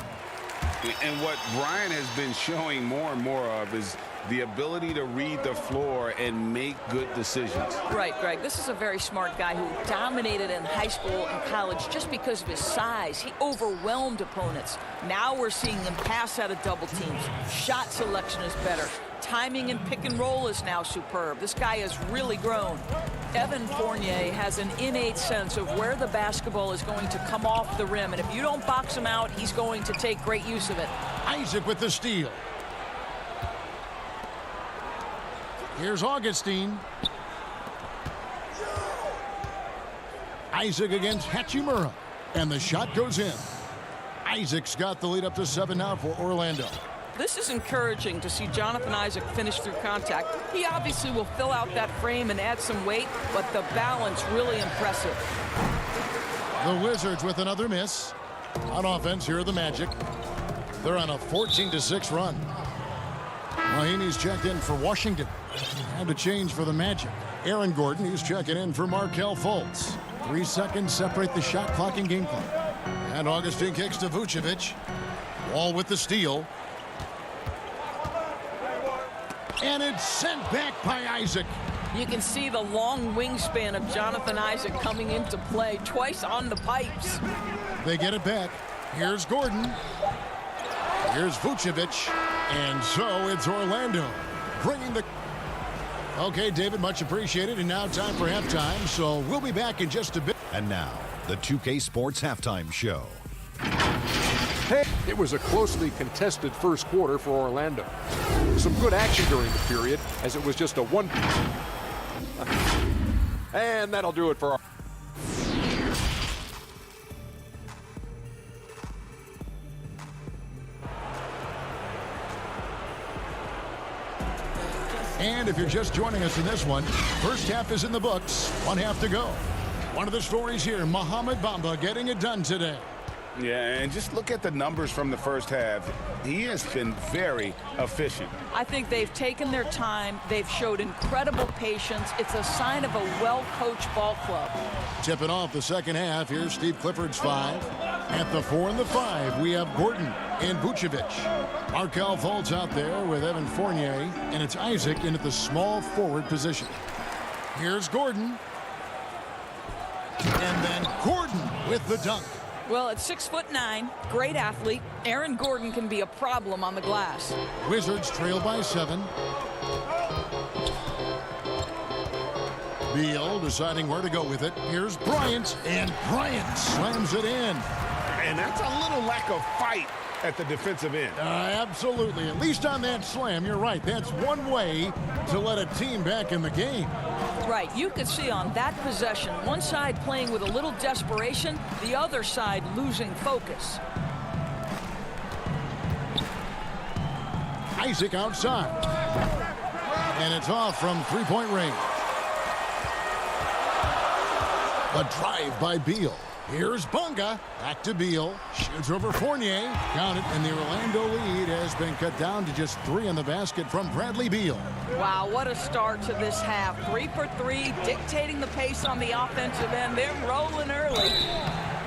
[SPEAKER 3] And what Brian has been showing more and more of is the ability to read the floor and make good decisions.
[SPEAKER 10] Right, Greg. This is a very smart guy who dominated in high school and college just because of his size. He overwhelmed opponents. Now we're seeing him pass out of double teams. Shot selection is better. Timing and pick and roll is now superb. This guy has really grown. Evan Fournier has an innate sense of where the basketball is going to come off the rim. And if you don't box him out, he's going to take great use of it.
[SPEAKER 1] Isaac with the steal. Here's Augustine. Isaac against Hachimura. And the shot goes in. Isaac's got the lead up to 7 now for Orlando.
[SPEAKER 10] This is encouraging to see Jonathan Isaac finish through contact. He obviously will fill out that frame and add some weight, but the balance really impressive.
[SPEAKER 1] The Wizards with another miss. On offense, here are the Magic. They're on a 14-6 run. Mahinmi's checked in for Washington. And a change for the Magic. Aaron Gordon, who's checking in for Markelle Fultz. 3 seconds separate the shot clock and game clock. And Augustine kicks to Vucevic. Wall with the steal. And it's sent back by Isaac.
[SPEAKER 10] You can see the long wingspan of Jonathan Isaac coming into play twice on the pipes.
[SPEAKER 1] They get it back. Here's Gordon. Here's Vucevic. And so it's Orlando bringing the... Okay, David, much appreciated. And now time for halftime. So we'll be back in just a bit.
[SPEAKER 6] And now, the 2K Sports Halftime Show.
[SPEAKER 7] Hey, it was a closely contested first quarter for Orlando. Some good action during the period, as it was just a one. And that'll do it for our...
[SPEAKER 1] And if you're just joining us in this one, first half is in the books. 1 half to go. One of the stories here, Mohamed Bamba getting it done today.
[SPEAKER 3] Yeah, and just look at the numbers from the first half. He has been very efficient.
[SPEAKER 10] I think they've taken their time. They've showed incredible patience. It's a sign of a well-coached ball club.
[SPEAKER 1] Tipping off the second half, here's Steve Clifford's 5. At the 4 and the 5, we have Gordon and Vucevic. Markelle Fultz out there with Evan Fournier, and it's Isaac in at the small forward position. Here's Gordon. And then Gordon with the dunk.
[SPEAKER 10] Well, at 6'9", great athlete, Aaron Gordon can be a problem on the glass.
[SPEAKER 1] Wizards trail by 7. Beal deciding where to go with it. Here's Bryant, and Bryant slams it in.
[SPEAKER 3] And that's a little lack of fight at the defensive end.
[SPEAKER 1] Absolutely. At least on that slam, you're right. That's one way to let a team back in the game.
[SPEAKER 10] Right. You could see on that possession, one side playing with a little desperation, the other side losing focus.
[SPEAKER 1] Isaac outside. And it's off from three-point range. A drive by Beal. Here's Bunga. Back to Beal. Shoots over Fournier. Count it, and the Orlando lead has been cut down to just 3 in the basket from Bradley Beal.
[SPEAKER 10] Wow, what a start to this half. 3 for 3, dictating the pace on the offensive end. They're rolling early.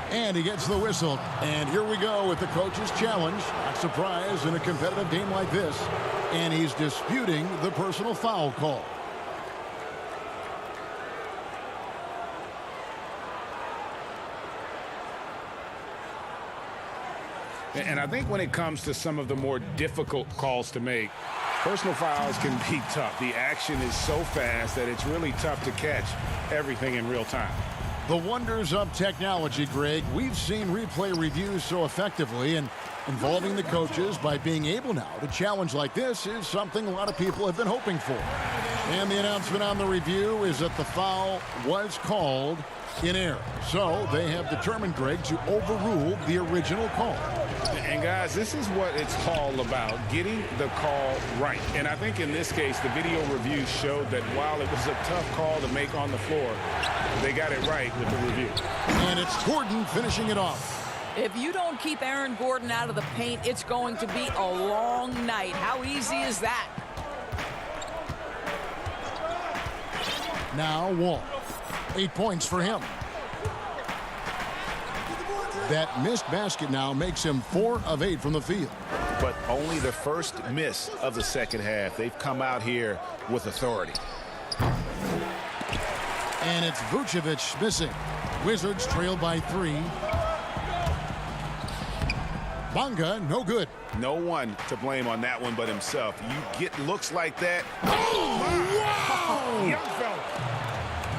[SPEAKER 1] And he gets the whistle. And here we go with the coach's challenge. Not surprised in a competitive game like this. And he's disputing the personal foul call.
[SPEAKER 3] And I think when it comes to some of the more difficult calls to make, personal fouls can be tough. The action is so fast that it's really tough to catch everything in real time.
[SPEAKER 1] The wonders of technology, Greg. We've seen replay reviews so effectively, and involving the coaches by being able now to challenge like this is something a lot of people have been hoping for. And the announcement on the review is that the foul was called in error. So they have determined, Greg, to overrule the original call.
[SPEAKER 3] And guys, this is what it's all about, getting the call right. And I think in this case, the video review showed that while it was a tough call to make on the floor, they got it right with the review.
[SPEAKER 1] And it's Gordon finishing it off.
[SPEAKER 10] If you don't keep Aaron Gordon out of the paint, it's going to be a long night. How easy is that?
[SPEAKER 1] Now Wall. 8 points for him. That missed basket now makes him 4 of 8 from the field.
[SPEAKER 5] But only the first miss of the second half. They've come out here with authority.
[SPEAKER 1] And it's Vucevic missing. Wizards trail by 3. Bonga, no good.
[SPEAKER 5] No one to blame on that one but himself. You get looks like that.
[SPEAKER 1] Oh, wow!
[SPEAKER 3] Young fella.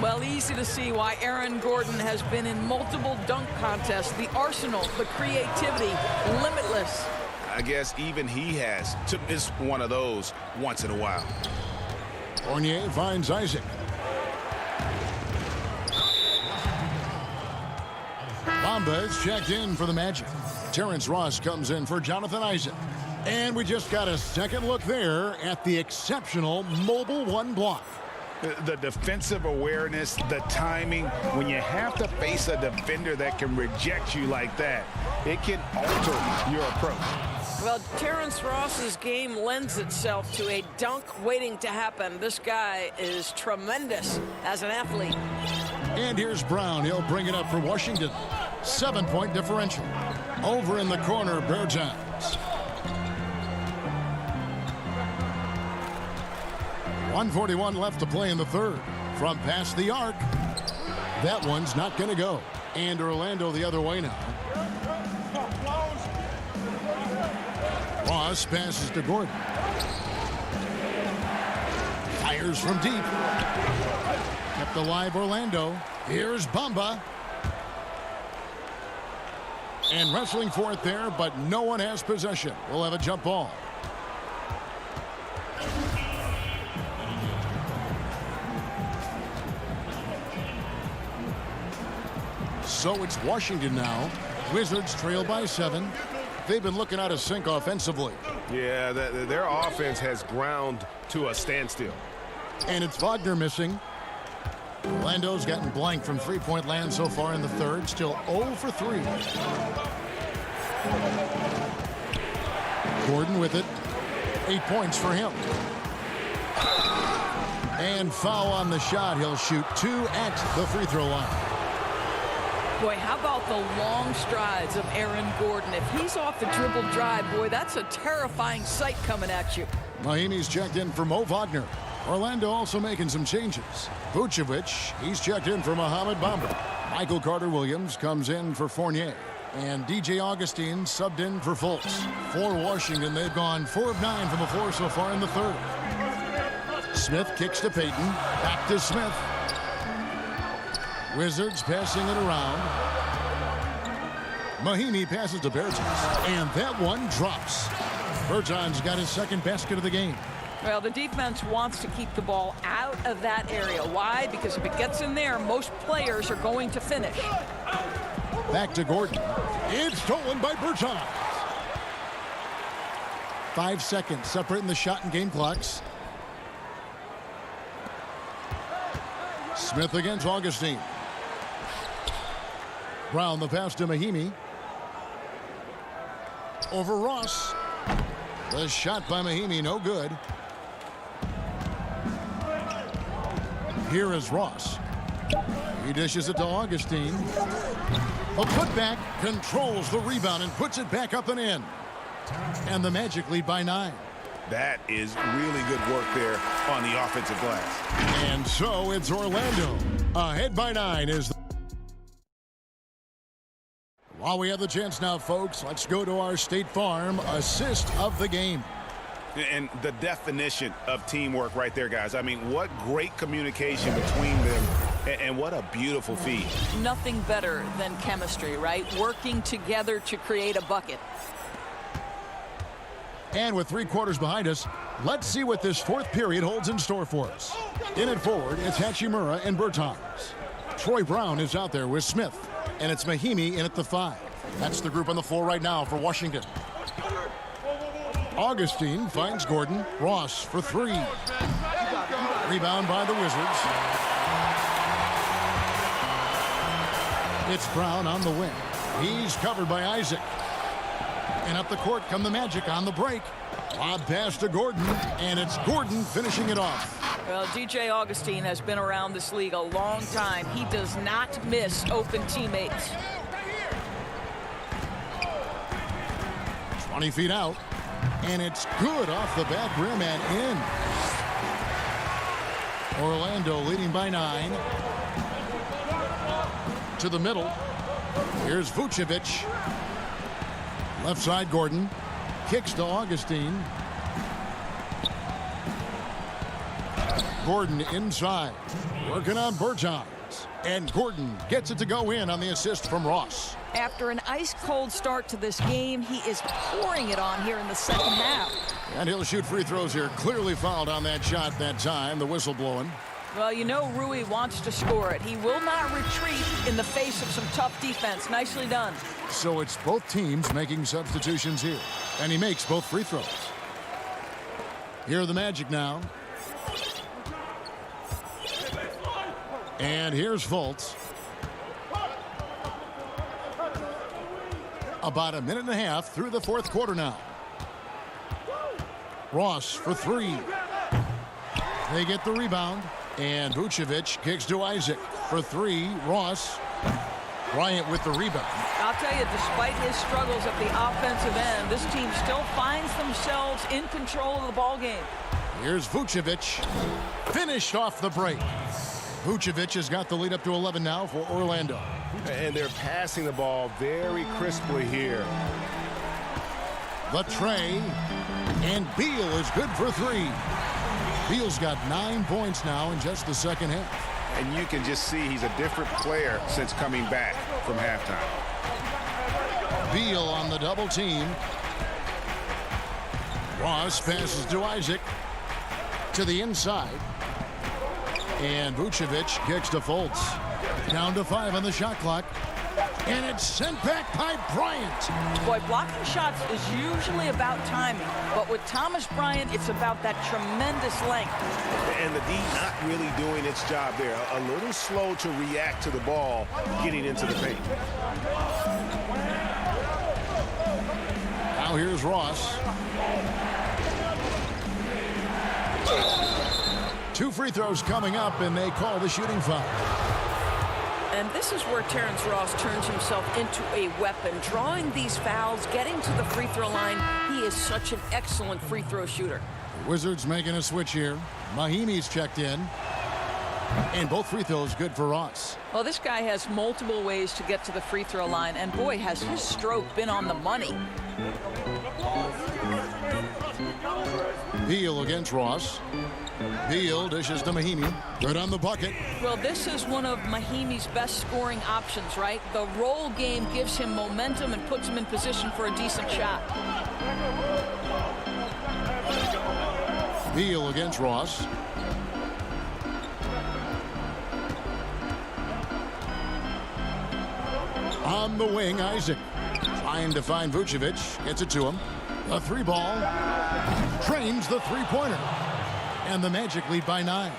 [SPEAKER 10] Well, easy to see why Aaron Gordon has been in multiple dunk contests. The arsenal, the creativity, limitless.
[SPEAKER 5] I guess even he has to miss one of those once in a while.
[SPEAKER 1] Fournier finds Isaac. Bamba is checked in for the Magic. Terrence Ross comes in for Jonathan Isaac. And we just got a second look there at the exceptional mobile 1 block.
[SPEAKER 5] The defensive awareness, the timing, when you have to face a defender that can reject you like that, it can alter your approach.
[SPEAKER 10] Well, Terrence Ross's game lends itself to a dunk waiting to happen. This guy is tremendous as an athlete.
[SPEAKER 1] And here's Brown. He'll bring it up for Washington. 7-point differential. Over in the corner, Bertans. 1:41 left to play in the third. From past the arc. That one's not going to go. And Orlando the other way now. Ross passes to Gordon. Fires from deep. Kept alive Orlando. Here's Bamba. And wrestling for it there, but no one has possession. We'll have a jump ball. So it's Washington now. Wizards trail by 7. They've been looking out of sync offensively.
[SPEAKER 4] Yeah, their offense has ground to a standstill.
[SPEAKER 1] And it's Wagner missing. Orlando's gotten blank from three-point land so far in the third. Still 0 for 3. Gordon with it. 8 points for him. And foul on the shot. He'll shoot 2 at the free throw line.
[SPEAKER 10] Boy, how about the long strides of Aaron Gordon? If he's off the dribble drive, boy, that's a terrifying sight coming at you.
[SPEAKER 1] Miami's checked in for Mo Wagner. Orlando also making some changes. Vucevic, he's checked in for Mohamed Bamba. Michael Carter-Williams comes in for Fournier. And DJ Augustine subbed in for Fultz. For Washington, they've gone 4 of 9 from the floor so far in the third. Smith kicks to Payton. Back to Smith. Wizards passing it around. Mahinmi passes to Bertans. And that one drops. Bertans got his second basket of the game.
[SPEAKER 10] Well, the defense wants to keep the ball out of that area. Why? Because if it gets in there, most players are going to finish.
[SPEAKER 1] Back to Gordon. It's stolen by Bertans. 5 seconds separating the shot and game clocks. Smith against Augustine. Brown the pass to Mahinmi. Over Ross. The shot by Mahinmi, no good. Here is Ross. He dishes it to Augustine. A putback, controls the rebound and puts it back up and in. And the Magic lead by 9.
[SPEAKER 5] That is really good work there on the offensive glass.
[SPEAKER 1] And so it's Orlando. Ahead by 9 is... While we have the chance now, folks, let's go to our State Farm assist of the game.
[SPEAKER 5] And the definition of teamwork right there, guys. I mean, what great communication between them, and what a beautiful feed.
[SPEAKER 10] Nothing better than chemistry, right? Working together to create a bucket.
[SPEAKER 1] And with 3 quarters behind us, let's see what this 4th period holds in store for us. In at forward, it's Hachimura and Bertans. Troy Brown is out there with Smith, and it's Mahimi in at the 5. That's the group on the floor right now for Washington. Augustine finds Gordon. Ross for 3. Rebound by the Wizards. It's Brown on the wing. He's covered by Isaac. And up the court come the Magic on the break. Lob pass to Gordon, and it's Gordon finishing it off.
[SPEAKER 10] Well, DJ Augustine has been around this league a long time. He does not miss open teammates.
[SPEAKER 1] 20 feet out, and it's good off the back rim and in. Orlando leading by 9. To the middle. Here's Vucevic. Left side, Gordon. Kicks to Augustine. Gordon inside. Working on Bertans. And Gordon gets it to go in on the assist from Ross.
[SPEAKER 10] After an ice-cold start to this game, he is pouring it on here in the second half.
[SPEAKER 1] And he'll shoot free throws here. Clearly fouled on that shot that time. The whistle blowing.
[SPEAKER 10] Well, you know Rui wants to score it. He will not retreat in the face of some tough defense. Nicely done.
[SPEAKER 1] So it's both teams making substitutions here. And he makes both free throws. Here are the Magic now. And here's Fultz. About a minute and a half through the 4th quarter now. Ross for 3. They get the rebound. And Vucevic kicks to Isaac for 3. Ross. Bryant with the rebound.
[SPEAKER 10] I'll tell you, despite his struggles at the offensive end, this team still finds themselves in control of the ball game.
[SPEAKER 1] Here's Vucevic. Finished off the break. Vucevic has got the lead up to 11 now for Orlando.
[SPEAKER 4] And they're passing the ball very crisply here.
[SPEAKER 1] The tray. And Beal is good for 3. Beal's got 9 points now in just the second half.
[SPEAKER 5] And you can just see he's a different player since coming back from halftime.
[SPEAKER 1] Beal on the double team. Ross passes to Isaac. To the inside. And Vucevic kicks to Fultz. Down to 5 on the shot clock. And it's sent back by Bryant.
[SPEAKER 10] Boy, blocking shots is usually about timing. But with Thomas Bryant, it's about that tremendous length.
[SPEAKER 5] And the D not really doing its job there. A little slow to react to the ball getting into the paint.
[SPEAKER 1] Now here's Ross. 2 free throws coming up, and they call the shooting foul.
[SPEAKER 10] And this is where Terrence Ross turns himself into a weapon. Drawing these fouls, getting to the free throw line, he is such an excellent free throw shooter.
[SPEAKER 1] The Wizards making a switch here. Mahimi's checked in. And both free throws good for Ross.
[SPEAKER 10] Well, this guy has multiple ways to get to the free throw line, and boy, has his stroke been on the money.
[SPEAKER 1] Beal against Ross. Beal dishes to Mahimi. Good on the bucket.
[SPEAKER 10] Well, this is one of Mahimi's best scoring options, right? The roll game gives him momentum and puts him in position for a decent shot.
[SPEAKER 1] Beal against Ross. On the wing, Isaac. Trying to find Vucevic. Gets it to him. A 3 ball. Trains the 3-pointer. And the Magic lead by 9.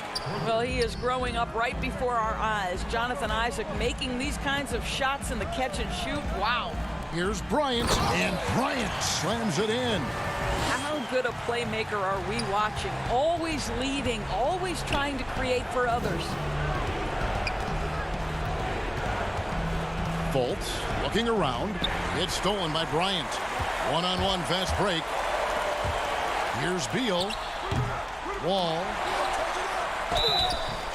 [SPEAKER 10] Well, he is growing up right before our eyes. Jonathan Isaac making these kinds of shots in the catch and shoot. Wow.
[SPEAKER 1] Here's Bryant, and Bryant slams it in.
[SPEAKER 10] How good a playmaker are we watching? Always leading, always trying to create for others.
[SPEAKER 1] Fultz looking around. It's stolen by Bryant. One-on-one fast break. Here's Beal. Wall.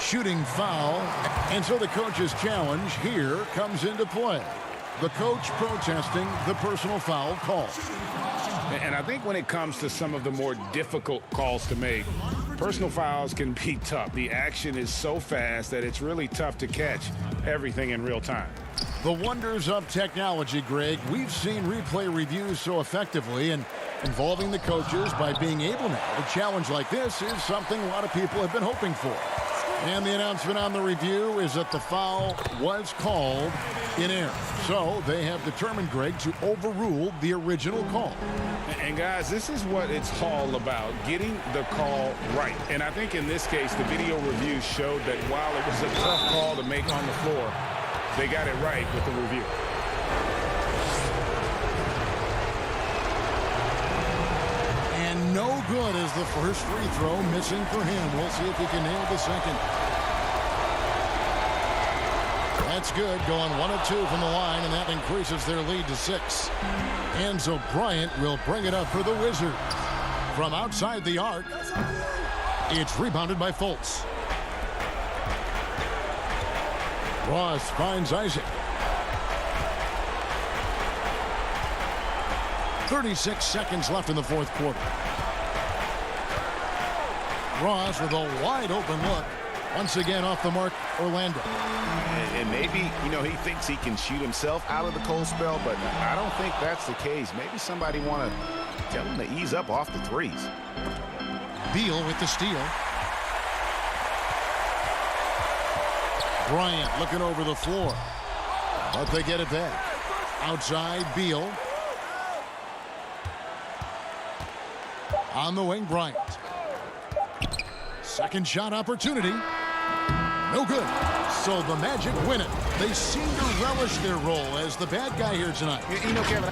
[SPEAKER 1] Shooting foul. And so the coach's challenge here comes into play. The coach protesting the personal foul call.
[SPEAKER 3] And I think when it comes to some of the more difficult calls to make, personal fouls can be tough. The action is so fast that it's really tough to catch everything in real time.
[SPEAKER 1] The wonders of technology, Greg. We've seen replay reviews so effectively, and involving the coaches by being able now to challenge like this is something a lot of people have been hoping for. And the announcement on the review is that the foul was called in error. So they have determined, Greg, to overrule the original call.
[SPEAKER 3] And guys, this is what it's all about, getting the call right. And I think in this case, the video review showed that while it was a tough call to make on the floor, they got it right with the review.
[SPEAKER 1] And no good as the first free throw missing for him. We'll see if he can nail the second. That's good, going 1 of 2 from the line, and that increases their lead to 6. Enzo Bryant will bring it up for the Wizards. From outside the arc, it's rebounded by Fultz. Ross finds Isaac. 36 seconds left in the fourth quarter. Ross with a wide open look. Once again off the mark, Orlando.
[SPEAKER 5] And maybe, he thinks he can shoot himself out of the cold spell, but I don't think that's the case. Maybe somebody want to tell him to ease up off the threes.
[SPEAKER 1] Beal with the steal. Bryant looking over the floor. But they get it back. Outside, Beal. On the wing, Bryant. Second shot opportunity. No good. So the Magic win it. They seem to relish their role as the bad guy here tonight.
[SPEAKER 5] Kevin.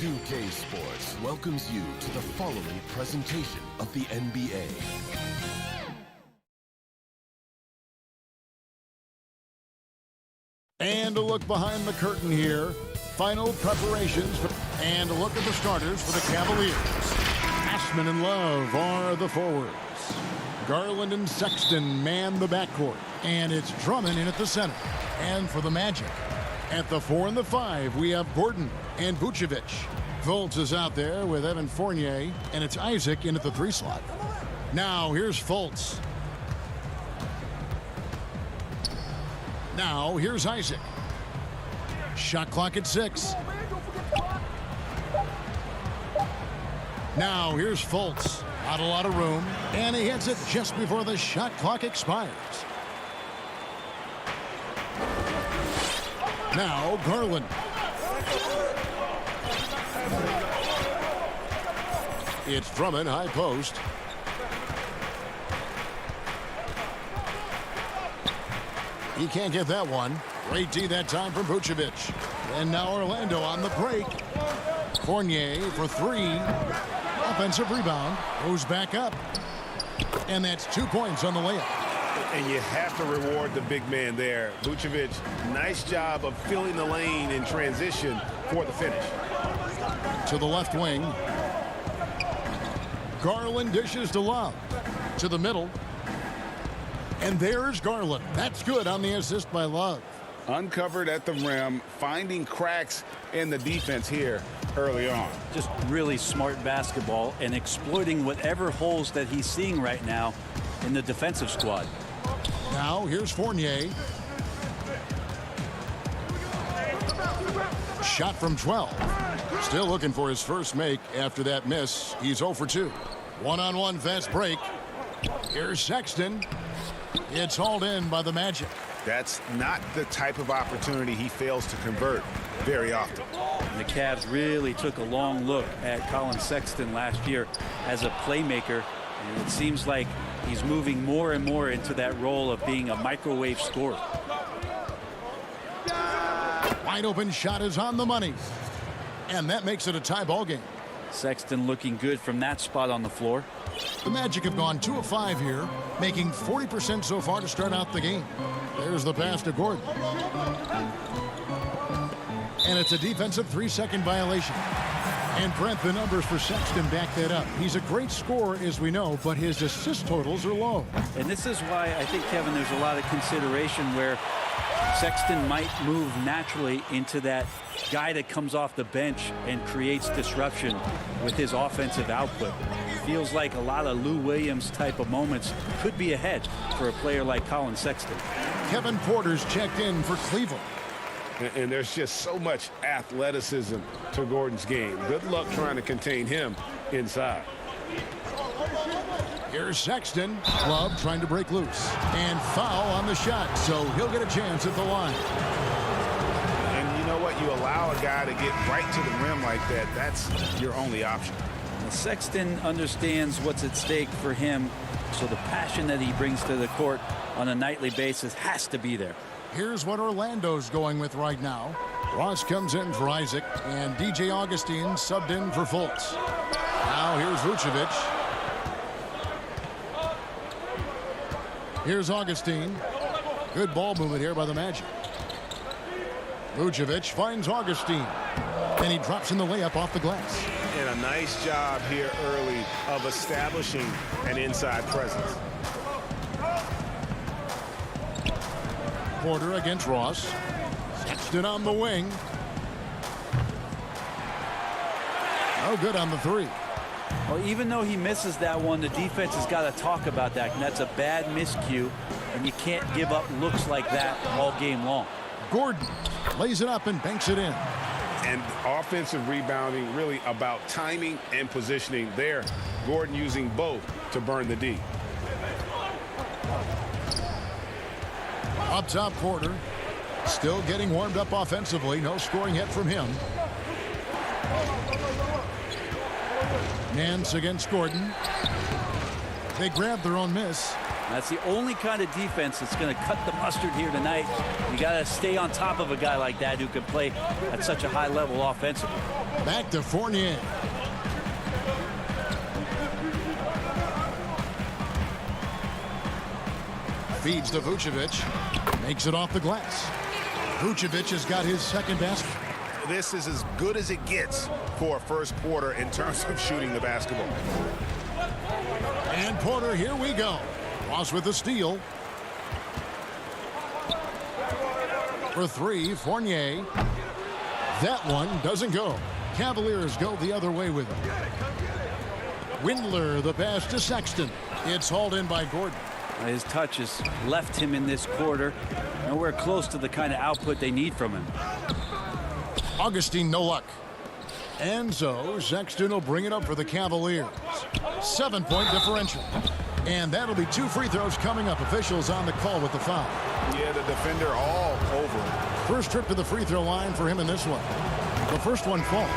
[SPEAKER 11] 2K Sports welcomes you to the following presentation of the NBA.
[SPEAKER 1] And a look behind the curtain here. Final preparations and a look at the starters for the Cavaliers. Ashman and Love are the forwards. Garland and Sexton man the backcourt. And it's Drummond in at the center. And for the Magic, at the 4 and the 5, we have Gordon and Vucevic. Fultz is out there with Evan Fournier, and it's Isaac in at the 3 slot. Now here's Fultz. Now here's Isaac. Shot clock at 6. Now here's Fultz. Not a lot of room, and he hits it just before the shot clock expires. Now Garland. It's Drummond, high post. He can't get that one. Great D that time from Vucevic. And now Orlando on the break. Fournier for 3. Offensive rebound. Goes back up. And that's 2 points on the layup.
[SPEAKER 3] And you have to reward the big man there. Vucevic, nice job of filling the lane in transition for the finish.
[SPEAKER 1] To the left wing. Garland dishes to Love. To the middle. And there's Garland. That's good on the assist by Love.
[SPEAKER 3] Uncovered at the rim, finding cracks in the defense here early on.
[SPEAKER 8] Just really smart basketball and exploiting whatever holes that he's seeing right now in the defensive squad.
[SPEAKER 1] Now here's Fournier. Shot from 12. Still looking for his first make after that miss. He's 0 for 2. One-on-one fast break. Here's Sexton. It's hauled in by the Magic.
[SPEAKER 3] That's not the type of opportunity he fails to convert very often.
[SPEAKER 8] The Cavs really took a long look at Colin Sexton last year as a playmaker, and it seems like he's moving more and more into that role of being a microwave scorer.
[SPEAKER 1] Wide open shot is on the money, and that makes it a tie ball game.
[SPEAKER 8] Sexton looking good from that spot on the floor.
[SPEAKER 1] The Magic have gone 2 of 5 here, making 40% so far to start out the game. There's the pass to Gordon. And it's a defensive 3-second violation. And Brent, the numbers for Sexton back that up. He's a great scorer, as we know, but his assist totals are low.
[SPEAKER 8] And this is why I think, Kevin, there's a lot of consideration where Sexton might move naturally into that guy that comes off the bench and creates disruption with his offensive output. Feels like a lot of Lou Williams type of moments could be ahead for a player like Colin Sexton.
[SPEAKER 1] Kevin Porter's checked in for Cleveland.
[SPEAKER 3] And there's just so much athleticism to Gordon's game. Good luck trying to contain him inside.
[SPEAKER 1] Here's Sexton. Love trying to break loose. And foul on the shot, so he'll get a chance at the line.
[SPEAKER 3] And you know what? You allow a guy to get right to the rim like that. That's your only option.
[SPEAKER 8] Sexton understands what's at stake for him, so the passion that he brings to the court on a nightly basis has to be there.
[SPEAKER 1] Here's what Orlando's going with right now. Ross comes in for Isaac, and DJ Augustine subbed in for Fultz. Now here's Vucevic. Here's Augustine. Good ball movement here by the Magic. Vucevic finds Augustine, and he drops in the layup off the glass.
[SPEAKER 3] And a nice job here early of establishing an inside presence.
[SPEAKER 1] Porter against Ross. Sexton on the wing. No good on the 3.
[SPEAKER 8] Well, even though he misses that one, the defense has got to talk about that. And that's a bad miscue, and you can't give up looks like that all game long.
[SPEAKER 1] Gordon lays it up and banks it in.
[SPEAKER 3] And offensive rebounding really about timing and positioning there. Gordon using both to burn the D.
[SPEAKER 1] Up top, Porter. Still getting warmed up offensively. No scoring yet from him. Nance against Gordon. They grab their own miss.
[SPEAKER 8] That's the only kind of defense that's going to cut the mustard here tonight. You got to stay on top of a guy like that who can play at such a high level offensively.
[SPEAKER 1] Back to Fournier. Feeds to Vucevic. Makes it off the glass. Vucevic has got his second basket.
[SPEAKER 5] This is as good as it gets for a first quarter in terms of shooting the basketball.
[SPEAKER 1] And Porter, here we go. Ross with the steal. For three, Fournier. That one doesn't go. Cavaliers go the other way with it. Windler, the pass to Sexton. It's hauled in by Gordon.
[SPEAKER 8] His touch has left him in this quarter. Nowhere close to the kind of output they need from him.
[SPEAKER 1] Augustine, no luck. And so Sexton will bring it up for the Cavaliers. 7-point differential. And that'll be 2 free throws coming up. Officials on the call with the foul.
[SPEAKER 5] Yeah, the defender all over him.
[SPEAKER 1] First trip to the free throw line for him in this one. The first one falls.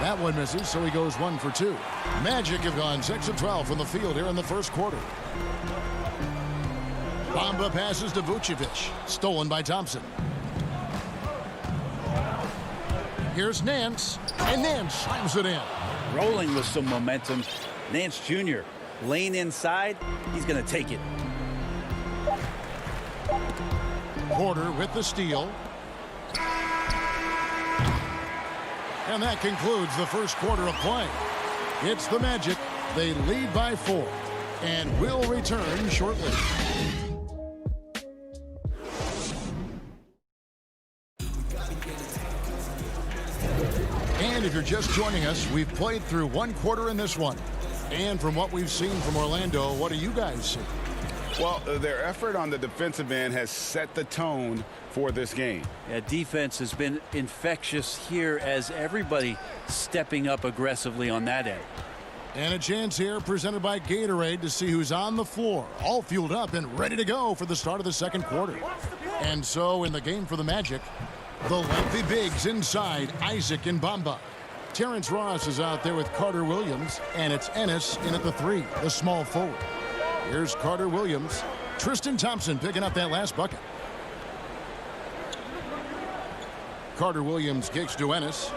[SPEAKER 1] That one misses, so he goes 1 for 2. Magic have gone 6 of 12 from the field here in the first quarter. Bamba passes to Vucevic. Stolen by Thompson. Here's Nance. And Nance slams it in.
[SPEAKER 8] Rolling with some momentum. Nance Jr. lane inside. He's going to take it.
[SPEAKER 1] Porter with the steal. And that concludes the first quarter of play. It's the Magic. They lead by 4 and will return shortly. And if you're just joining us, we've played through 1 quarter in this one. And from what we've seen from Orlando, what do you guys see?
[SPEAKER 3] Well, their effort on the defensive end has set the tone for this game.
[SPEAKER 8] Yeah, defense has been infectious here as everybody stepping up aggressively on that end.
[SPEAKER 1] And a chance here presented by Gatorade to see who's on the floor, all fueled up and ready to go for the start of the second quarter. And so in the game for the Magic, the lengthy bigs inside, Isaac and Bamba. Terrence Ross is out there with Carter Williams, and it's Ennis in at the 3, the small forward. Here's Carter Williams. Tristan Thompson picking up that last bucket. Carter Williams kicks to Ennis.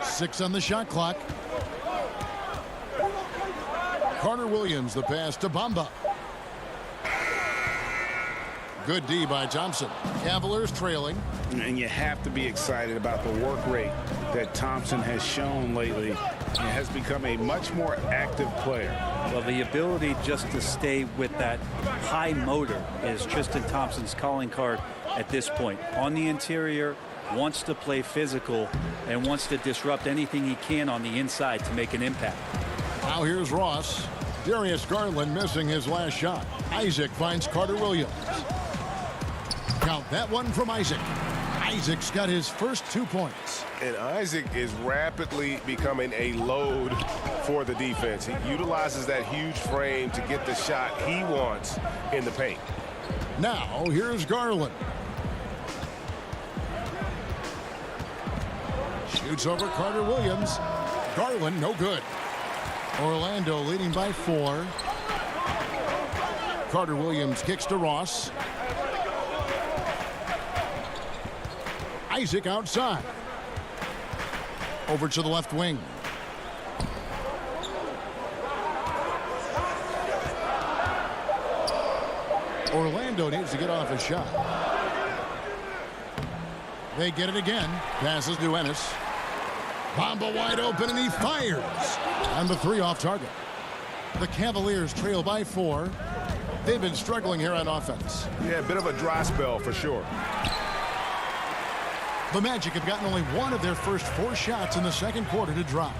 [SPEAKER 1] 6 on the shot clock. Carter Williams, the pass to Bamba. Good D by Thompson. Cavaliers trailing.
[SPEAKER 3] And you have to be excited about the work rate that Thompson has shown lately. He has become a much more active player.
[SPEAKER 8] Well, the ability just to stay with that high motor is Tristan Thompson's calling card at this point. On the interior, wants to play physical and wants to disrupt anything he can on the inside to make an impact.
[SPEAKER 1] Now here's Ross. Darius Garland missing his last shot. Isaac finds Carter Williams. Count that one from Isaac. Isaac's got his first 2 points.
[SPEAKER 4] And Isaac is rapidly becoming a load for the defense. He utilizes that huge frame to get the shot he wants in the paint.
[SPEAKER 1] Now here's Garland. Shoots over Carter Williams. Garland no good. Orlando leading by 4. Carter Williams kicks to Ross. Isaac outside. Over to the left wing. Orlando needs to get off a shot. They get it again. Passes to Ennis. Bamba wide open and he fires. And the 3 off target. The Cavaliers trail by 4. They've been struggling here on offense.
[SPEAKER 4] Yeah, a bit of a dry spell for sure.
[SPEAKER 1] The Magic have gotten only 1 of their first 4 shots in the second quarter to drop.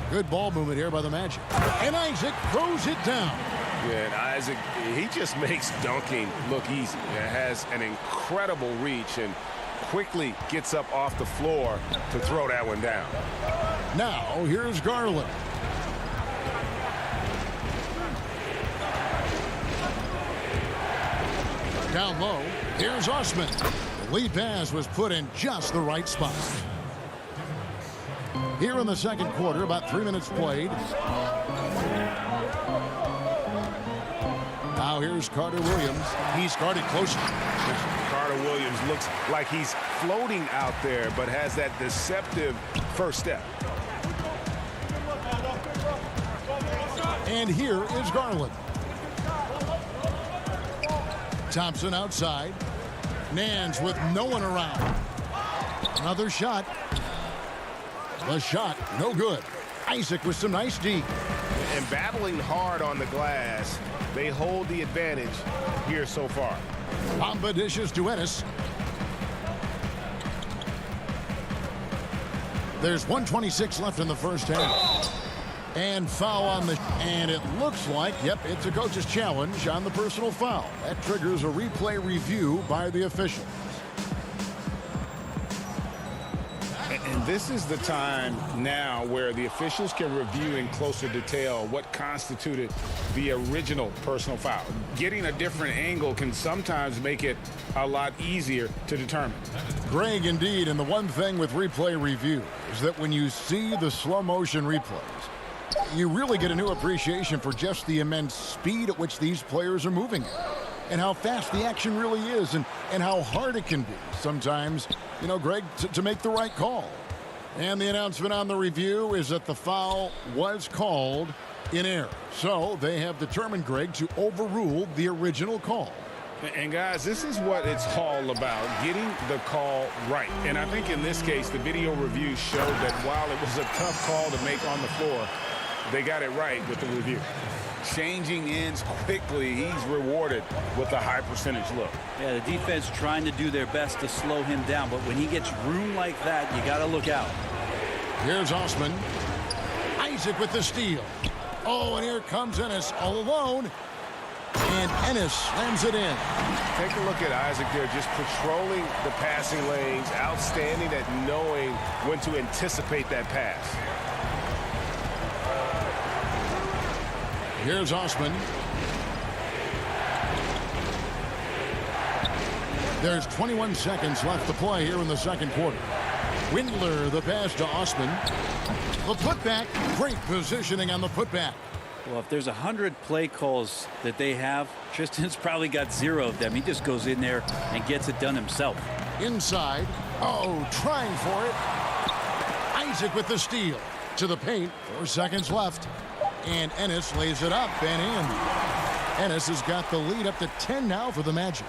[SPEAKER 1] Good ball movement here by the Magic. And Isaac throws it down.
[SPEAKER 4] Yeah, and Isaac, he just makes dunking look easy. It has an incredible reach and quickly gets up off the floor to throw that one down.
[SPEAKER 1] Now here's Garland. Down low, here's Osman. The lead pass was put in just the right spot. Here in the second quarter, about 3 minutes played. Now here's Carter Williams. He's guarded closely.
[SPEAKER 3] Carter Williams looks like he's floating out there, but has that deceptive first step.
[SPEAKER 1] And here is Garland. Thompson outside. Nance with no one around. Another shot. The shot, no good. Isaac with some nice D.
[SPEAKER 3] And battling hard on the glass, they hold the advantage here so far.
[SPEAKER 1] Bamba dishes to Ennis. There's 1:26 left in the first half. And foul on the... And it looks like, yep, it's a coach's challenge on the personal foul. That triggers a replay review by the official.
[SPEAKER 3] And this is the time now where the officials can review in closer detail what constituted the original personal foul. Getting a different angle can sometimes make it a lot easier to determine.
[SPEAKER 1] Greg, indeed, and the one thing with replay review is that when you see the slow motion replays, you really get a new appreciation for just the immense speed at which these players are moving and how fast the action really is and how hard it can be sometimes, you know, Greg, to make the right call. And the announcement on the review is that the foul was called in error. So they have determined, Greg, to overrule the original call.
[SPEAKER 3] And guys, this is what it's all about, getting the call right. And I think in this case, the video review showed that while it was a tough call to make on the floor, they got it right with the review. Changing ends quickly, he's rewarded with a high percentage look.
[SPEAKER 8] Yeah, the defense trying to do their best to slow him down, but when he gets room like that, you got to look out.
[SPEAKER 1] Here's Osman. Isaac with the steal. Oh, and here comes Ennis all alone. And Ennis slams it in.
[SPEAKER 3] Take a look at Isaac there, just patrolling the passing lanes, outstanding at knowing when to anticipate that pass.
[SPEAKER 1] Here's Osman. There's 21 seconds left to play here in the second quarter. Windler, the pass to Osman. The putback, great positioning on the putback.
[SPEAKER 8] Well, if there's 100 play calls that they have, Tristan's probably got 0 of them. He just goes in there and gets it done himself.
[SPEAKER 1] Inside. Oh, trying for it. Isaac with the steal. To the paint. 4 seconds left. And Ennis lays it up and in. Ennis has got the lead up to 10 now for the Magic.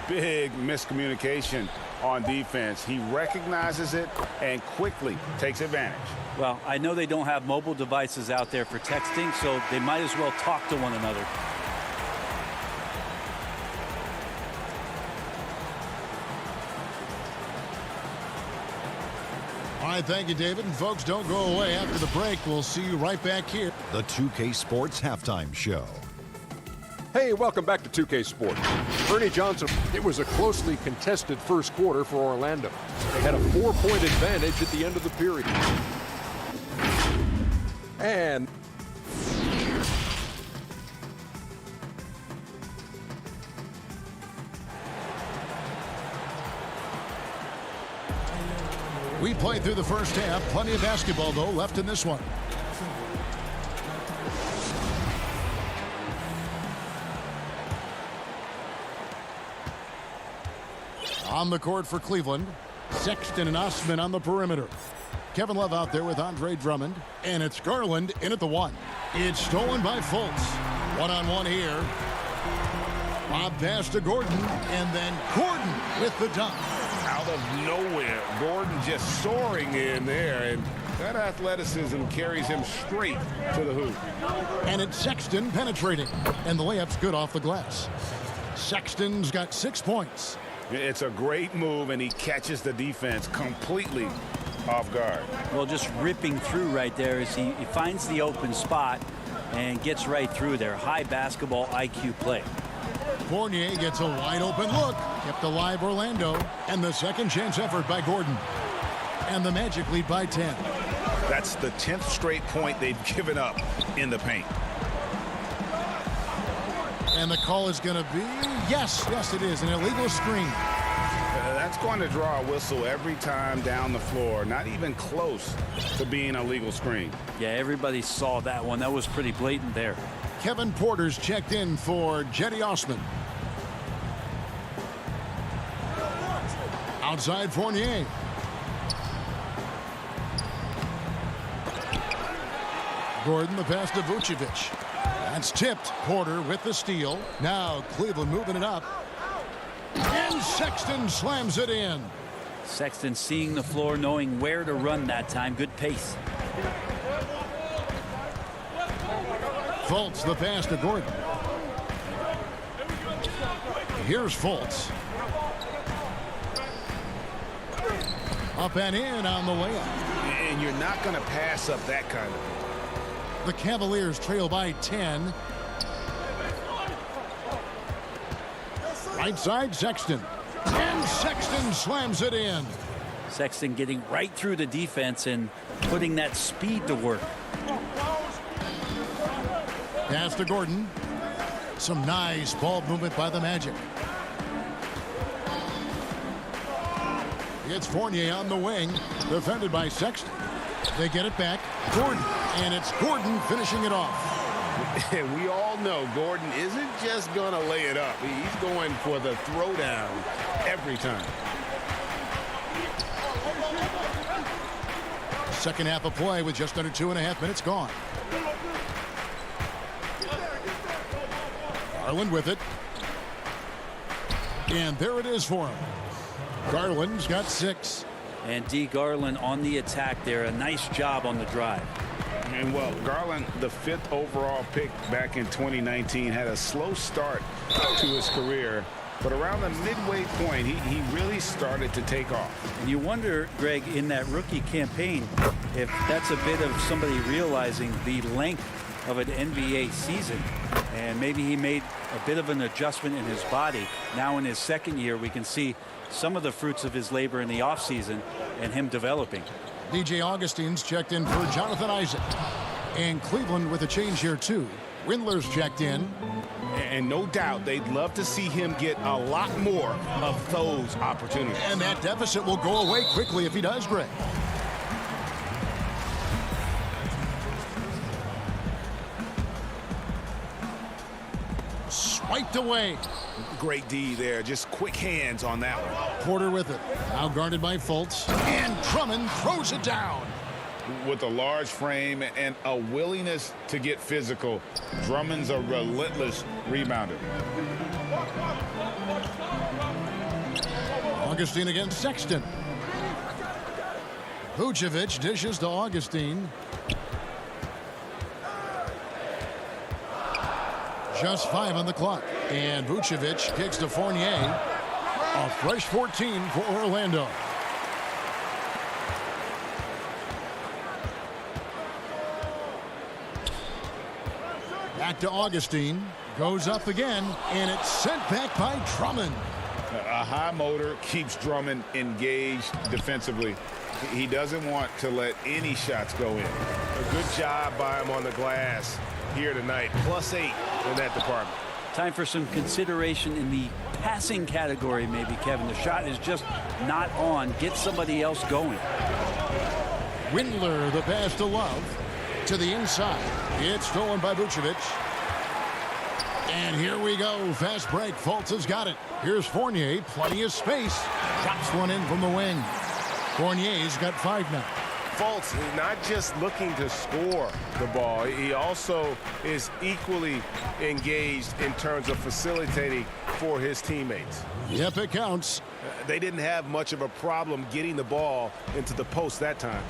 [SPEAKER 3] Big miscommunication on defense. He recognizes it and quickly takes advantage.
[SPEAKER 8] Well, I know they don't have mobile devices out there for texting, so they might as well talk to one another.
[SPEAKER 1] All right, thank you, David. And folks, don't go away. After the break, we'll see you right back here.
[SPEAKER 6] The 2K Sports Halftime Show.
[SPEAKER 7] Hey, welcome back to 2K Sports. Ernie Johnson, it was a closely contested first quarter for Orlando. They had a 4-point advantage at the end of the period. And
[SPEAKER 1] we played through the first half. Plenty of basketball, though, left in this one. On the court for Cleveland, Sexton and Osman on the perimeter. Kevin Love out there with Andre Drummond. And it's Garland in at the 1. It's stolen by Fultz. One-on-one here. Lob pass to Gordon. And then Gordon with the dunk.
[SPEAKER 3] Out of nowhere, Gordon just soaring in there. And that athleticism carries him straight to the hoop.
[SPEAKER 1] And it's Sexton penetrating. And the layup's good off the glass. Sexton's got 6 points.
[SPEAKER 3] It's a great move, and he catches the defense completely off guard.
[SPEAKER 8] Well, just ripping through right there as he finds the open spot and gets right through there. High basketball IQ play.
[SPEAKER 1] Fournier gets a wide open look. Kept alive Orlando. And the second chance effort by Gordon. And the Magic lead by 10.
[SPEAKER 5] That's the 10th straight point they've given up in the paint.
[SPEAKER 1] And the call is going to be, yes, it is, an illegal screen.
[SPEAKER 3] That's going to draw a whistle every time down the floor. Not even close to being a legal screen.
[SPEAKER 12] Yeah, everybody saw that one. That was pretty blatant there.
[SPEAKER 1] Kevin Porter's checked in for Jetty Osman. Outside Fournier. Gordon the pass to Vucevic. That's tipped. Porter with the steal. Now Cleveland moving it up. And Sexton slams it in.
[SPEAKER 12] Sexton seeing the floor, knowing where to run that time. Good pace.
[SPEAKER 1] Fultz the pass to Gordon. Here's Fultz. Up and in on the layup.
[SPEAKER 3] And you're not going to pass up that kind of thing.
[SPEAKER 1] The Cavaliers trail by 10. Right side, Sexton. And Sexton slams it in.
[SPEAKER 12] Sexton getting right through the defense and putting that speed to work.
[SPEAKER 1] Pass to Gordon. Some nice ball movement by the Magic. It's Fournier on the wing, defended by Sexton. They get it back. Gordon, and it's Gordon finishing it off.
[SPEAKER 3] And we all know Gordon isn't just going to lay it up. He's going for the throwdown every time.
[SPEAKER 1] Second half of play with just under 2.5 minutes gone. Garland with it. And there it is for him. Garland's got 6.
[SPEAKER 12] And D. Garland on the attack there. A nice job on the drive.
[SPEAKER 3] And, well, Garland, the 5th overall pick back in 2019, had a slow start to his career. But around the midway point, he really started to take off.
[SPEAKER 12] And you wonder, Greg, in that rookie campaign, if that's a bit of somebody realizing the length of an NBA season. And maybe he made a bit of an adjustment in his body. Now in his second year, we can see some of the fruits of his labor in the offseason and him developing.
[SPEAKER 1] DJ Augustine's checked in for Jonathan Isaac. And Cleveland with a change here, too. Windler's checked in.
[SPEAKER 3] And no doubt they'd love to see him get a lot more of those opportunities.
[SPEAKER 1] And that deficit will go away quickly if he does, Greg. Swiped away.
[SPEAKER 5] Great D there. Just quick hands on that one.
[SPEAKER 1] Porter with it. Now guarded by Fultz. And Drummond throws it down.
[SPEAKER 3] With a large frame and a willingness to get physical, Drummond's a relentless rebounder.
[SPEAKER 1] Augustine against Sexton. Vucevic dishes to Augustine. Just 5 on the clock. And Vucevic kicks to Fournier. A fresh 14 for Orlando. Back to Augustine. Goes up again. And it's sent back by Drummond.
[SPEAKER 3] A high motor keeps Drummond engaged defensively. He doesn't want to let any shots go in.
[SPEAKER 4] A good job by him on the glass here tonight. +8 in that department.
[SPEAKER 12] Time for some consideration in the passing category, maybe, Kevin. The shot is just not on. Get somebody else going.
[SPEAKER 1] Windler, the pass to Love. To the inside. It's stolen by Vucevic. And here we go. Fast break. Fultz has got it. Here's Fournier. Plenty of space. Drops one in from the wing. Fournier's got 5 now.
[SPEAKER 4] Fultz is not just looking to score the ball. He also is equally engaged in terms of facilitating for his teammates.
[SPEAKER 1] Yep, it counts.
[SPEAKER 4] They didn't have much of a problem getting the ball into the post that time.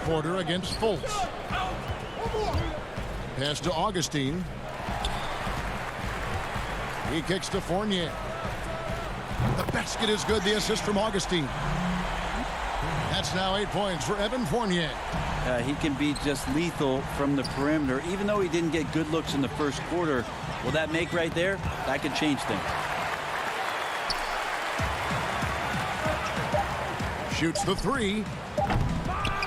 [SPEAKER 1] Porter against Fultz. Pass to Augustine. He kicks to Fournier. The basket is good. The assist from Augustine. That's now 8 points for Evan Fournier.
[SPEAKER 12] He can be just lethal from the perimeter. Even though he didn't get good looks in the first quarter, will that make right there? That could change things.
[SPEAKER 1] Shoots the 3.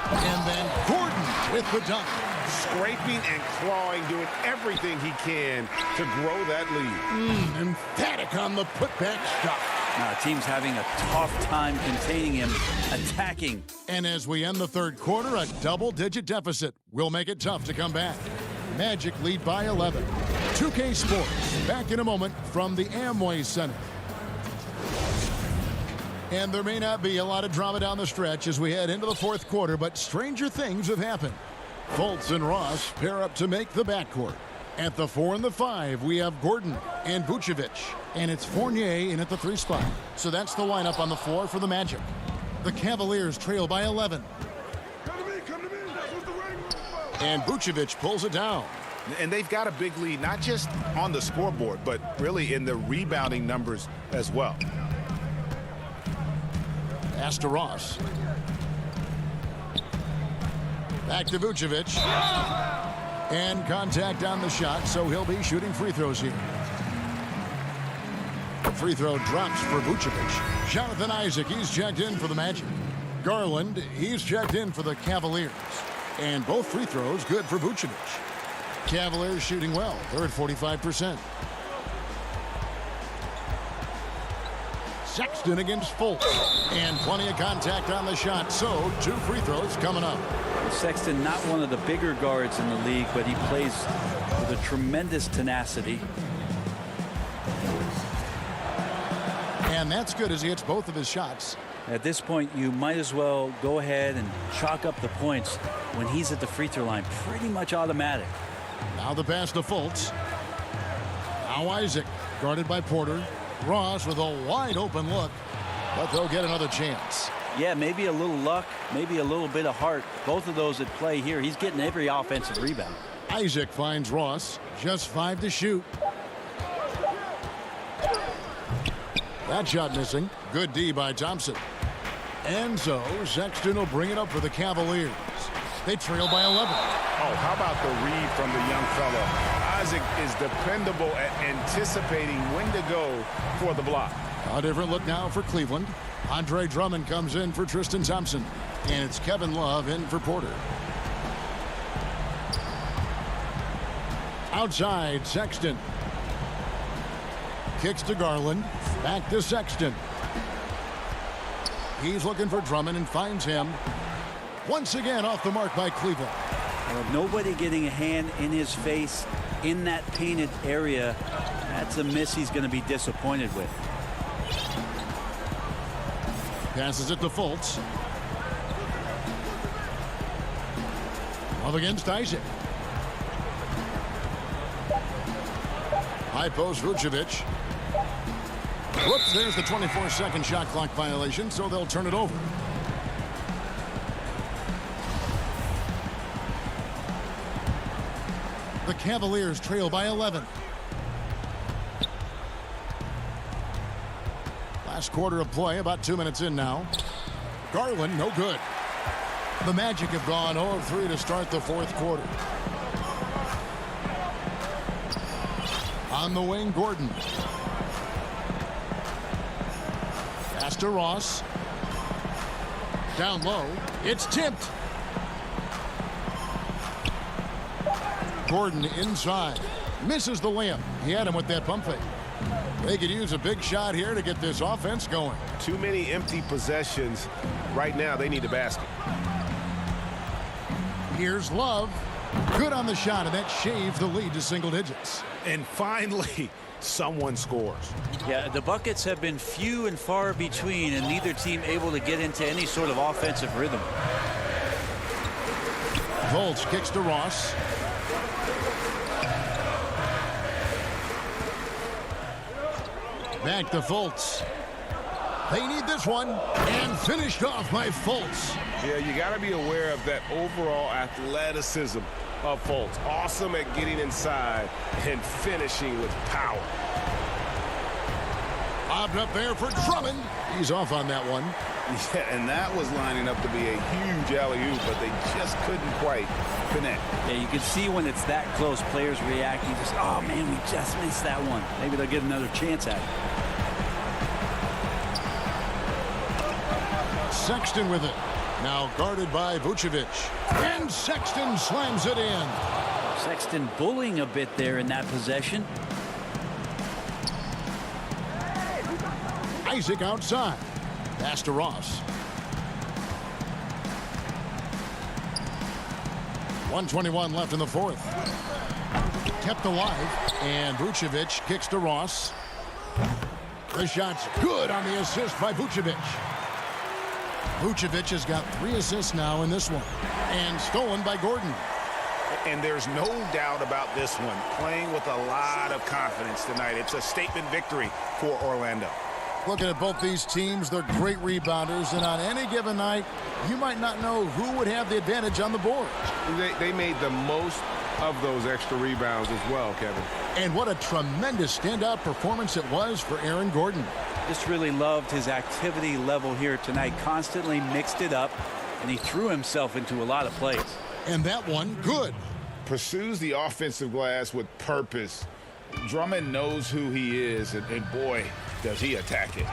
[SPEAKER 1] And then Gordon with the dunk.
[SPEAKER 3] scraping and clawing, doing everything he can to grow that lead.
[SPEAKER 1] Emphatic on the putback stop.
[SPEAKER 12] Now, the team's having a tough time containing him, attacking.
[SPEAKER 1] And as we end the third quarter, a double-digit deficit will make it tough to come back. Magic lead by 11. 2K Sports, back in a moment from the Amway Center. And there may not be a lot of drama down the stretch as we head into the fourth quarter, but stranger things have happened. Fultz and Ross pair up to make the backcourt. At the 4 and the 5, we have Gordon and Vucevic. And it's Fournier in at the 3 spot. So that's the lineup on the floor for the Magic. The Cavaliers trail by 11. And Vucevic pulls it down.
[SPEAKER 5] And they've got a big lead, not just on the scoreboard, but really in the rebounding numbers as well.
[SPEAKER 1] Pass to Ross. Back to Vucevic. And contact on the shot, so he'll be shooting free throws here. Free throw drops for Vucevic. Jonathan Isaac, he's checked in for the Magic. Garland, he's checked in for the Cavaliers. And both free throws good for Vucevic. Cavaliers shooting well. They're at 45%. Sexton against Fultz. And plenty of contact on the shot, so 2 free throws coming up.
[SPEAKER 12] Sexton, not one of the bigger guards in the league, but he plays with a tremendous tenacity.
[SPEAKER 1] And that's good as he hits both of his shots.
[SPEAKER 12] At this point, you might as well go ahead and chalk up the points when he's at the free throw line. Pretty much automatic.
[SPEAKER 1] Now the pass to Fultz. Now Isaac, guarded by Porter. Ross with a wide open look, but they'll get another chance.
[SPEAKER 12] Yeah, maybe a little luck, maybe a little bit of heart. Both of those at play here. He's getting every offensive rebound.
[SPEAKER 1] Isaac finds Ross. Just 5 to shoot. That shot missing. Good D by Thompson. And so Sexton will bring it up for the Cavaliers. They trail by 11.
[SPEAKER 3] Oh, how about the read from the young fellow? Isaac is dependable at anticipating when to go for the block.
[SPEAKER 1] A different look now for Cleveland. Andre Drummond comes in for Tristan Thompson. And it's Kevin Love in for Porter. Outside, Sexton. Kicks to Garland. Back to Sexton. He's looking for Drummond and finds him. Once again off the mark by Cleveland.
[SPEAKER 12] Nobody getting a hand in his face in that painted area. That's a miss he's going to be disappointed with.
[SPEAKER 1] Passes it to Fultz. Love against Isaac. High post Vucevic. Whoops, there's the 24-second shot clock violation, so they'll turn it over. The Cavaliers trail by 11. Last quarter of play, about 2 minutes in now. Garland, no good. The Magic have gone 0 of 3 to start the fourth quarter. On the wing, Gordon. Pass to Ross. Down low. It's tipped. Gordon inside. Misses the layup. He had him with that pump fake. They could use a big shot here to get this offense going.
[SPEAKER 4] Too many empty possessions. Right now, they need a basket.
[SPEAKER 1] Here's Love. Good on the shot, and that shaves the lead to single digits.
[SPEAKER 5] And finally, someone scores.
[SPEAKER 12] Yeah, the buckets have been few and far between, and neither team able to get into any sort of offensive rhythm.
[SPEAKER 1] Fultz kicks to Ross. Back to Fultz. They need this one. And finished off by Fultz.
[SPEAKER 4] Yeah, you got to be aware of that overall athleticism of Fultz. Awesome at getting inside and finishing with power.
[SPEAKER 1] Lobbed up there for Drummond. He's off on that one.
[SPEAKER 3] Yeah, and that was lining up to be a huge alley-oop, but they just couldn't quite connect.
[SPEAKER 12] Yeah, you can see when it's that close, players reacting. Just, oh, man, we just missed that one. Maybe they'll get another chance at it.
[SPEAKER 1] Sexton with it. Now guarded by Vucevic. And Sexton slams it in.
[SPEAKER 12] Sexton bullying a bit there in that possession.
[SPEAKER 1] Isaac outside. Pass to Ross. 1:21 left in the fourth. Kept alive. And Vucevic kicks to Ross. The shot's good on the assist by Vucevic. Vucevic has got 3 assists now in this one. And stolen by Gordon.
[SPEAKER 5] And there's no doubt about this one. Playing with a lot of confidence tonight. It's a statement victory for Orlando.
[SPEAKER 1] Looking at both these teams, they're great rebounders. And on any given night, you might not know who would have the advantage on the board.
[SPEAKER 4] They made the most of those extra rebounds as well, Kevin.
[SPEAKER 1] And what a tremendous standout performance it was for Aaron Gordon.
[SPEAKER 12] Just really loved his activity level here tonight. Constantly mixed it up, and he threw himself into a lot of plays.
[SPEAKER 1] And that one, good.
[SPEAKER 3] Pursues the offensive glass with purpose. Drummond knows who he is, and boy, does he attack it.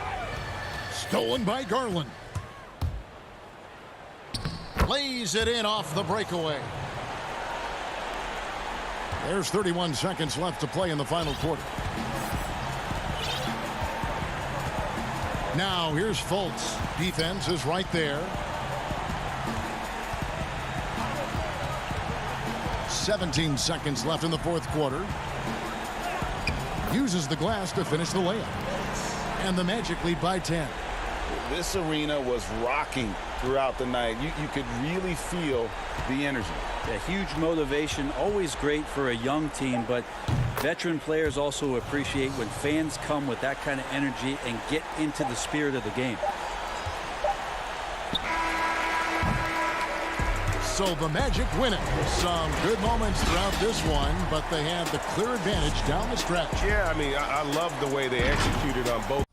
[SPEAKER 1] Stolen by Garland. Lays it in off the breakaway. There's 31 seconds left to play in the final quarter. Now here's Fultz. Defense is right there. 17 seconds left in the fourth quarter. Uses the glass to finish the layup. And the Magic lead by 10.
[SPEAKER 3] This arena was rocking throughout the night. You could really feel the energy.
[SPEAKER 12] A huge motivation, always great for a young team, but veteran players also appreciate when fans come with that kind of energy and get into the spirit of the game.
[SPEAKER 1] So the Magic win it. Some good moments throughout this one, but they have the clear advantage down the stretch.
[SPEAKER 4] Yeah, I mean, I love the way they executed on both.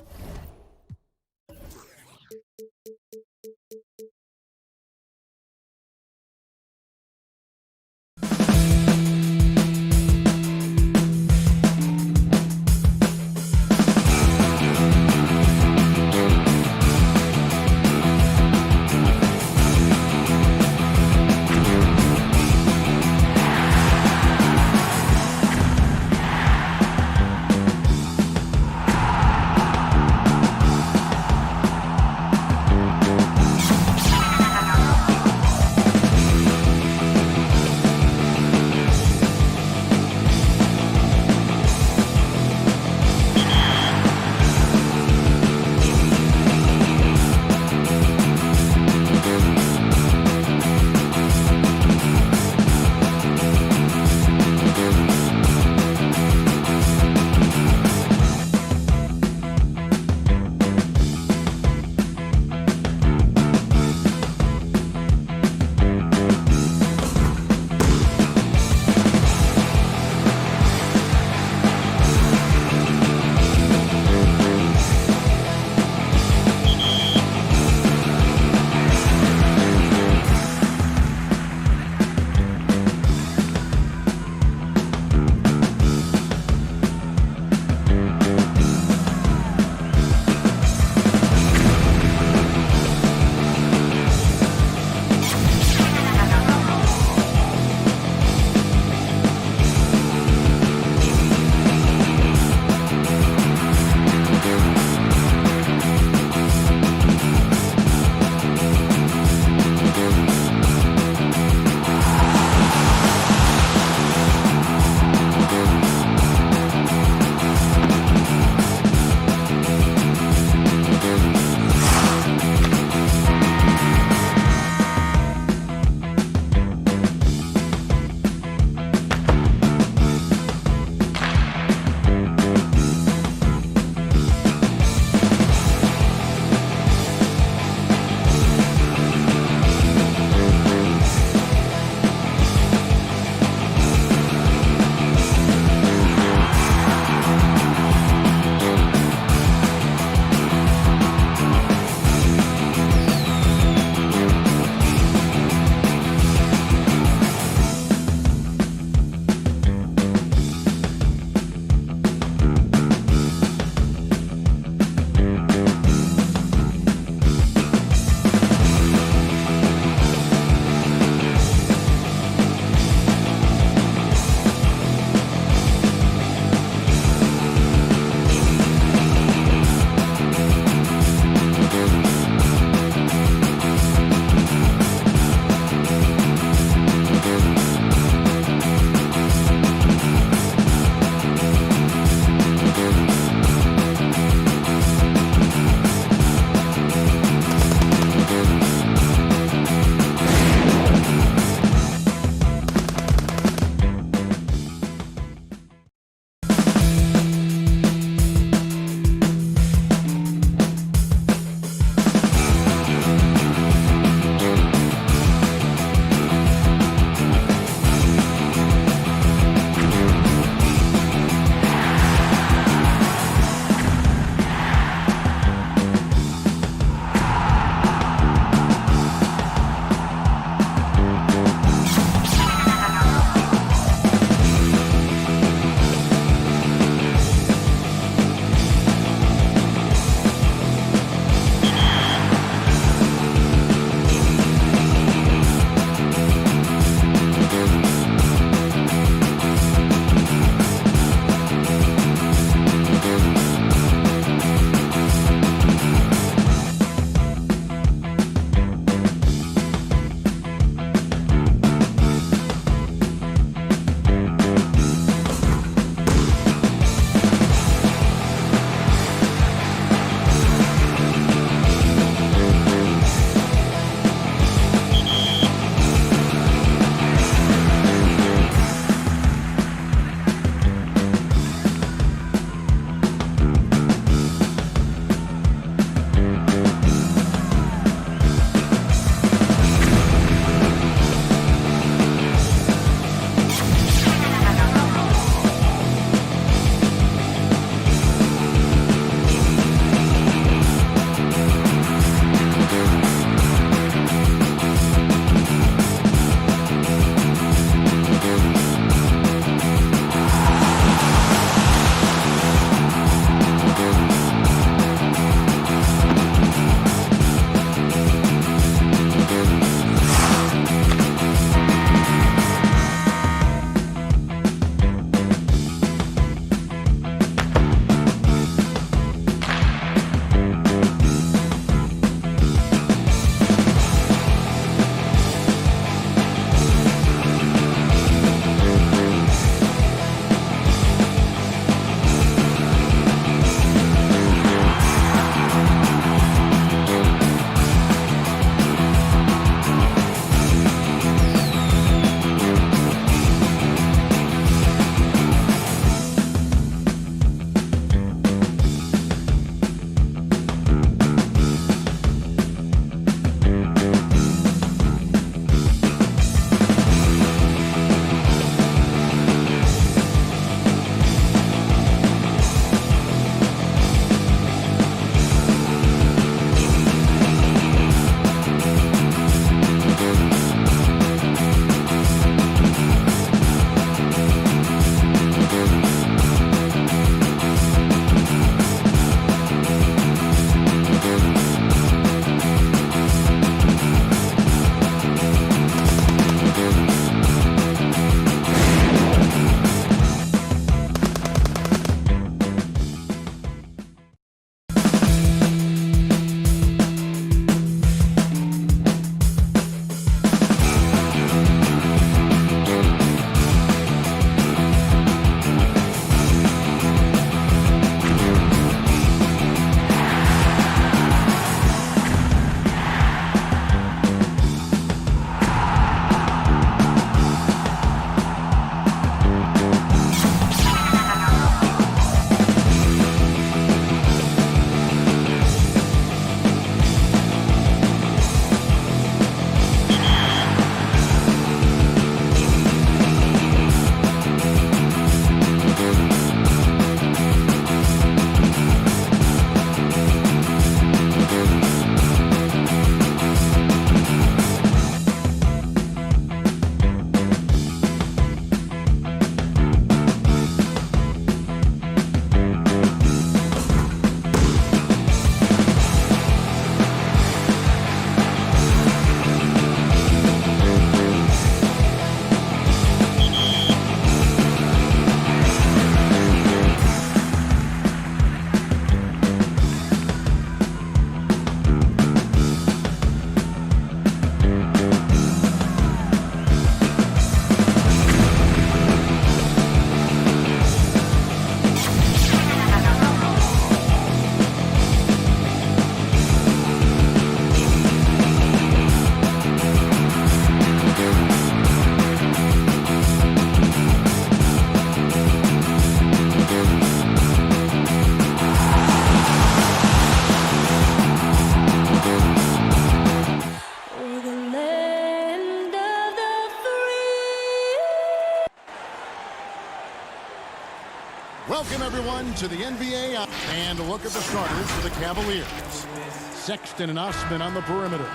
[SPEAKER 1] Welcome, everyone, to the NBA. And a look at the starters for the Cavaliers. Sexton and Osman on the perimeter.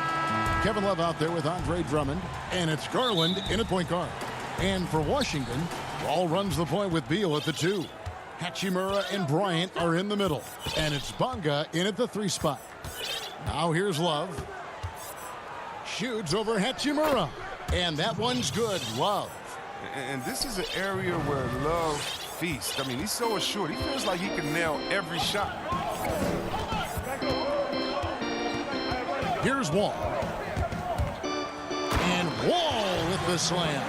[SPEAKER 1] Kevin Love out there with Andre Drummond. And it's Garland in at point guard. And for Washington, Ball runs the point with Beal at the 2. Hachimura and Bryant are in the middle. And it's Bonga in at the 3 spot. Now here's Love. Shoots over Hachimura. And that one's good. Love.
[SPEAKER 2] And this is an area where Love feasts. I mean, he's so assured. He feels like he can nail every shot.
[SPEAKER 1] Here's Wall. And Wall with the slam.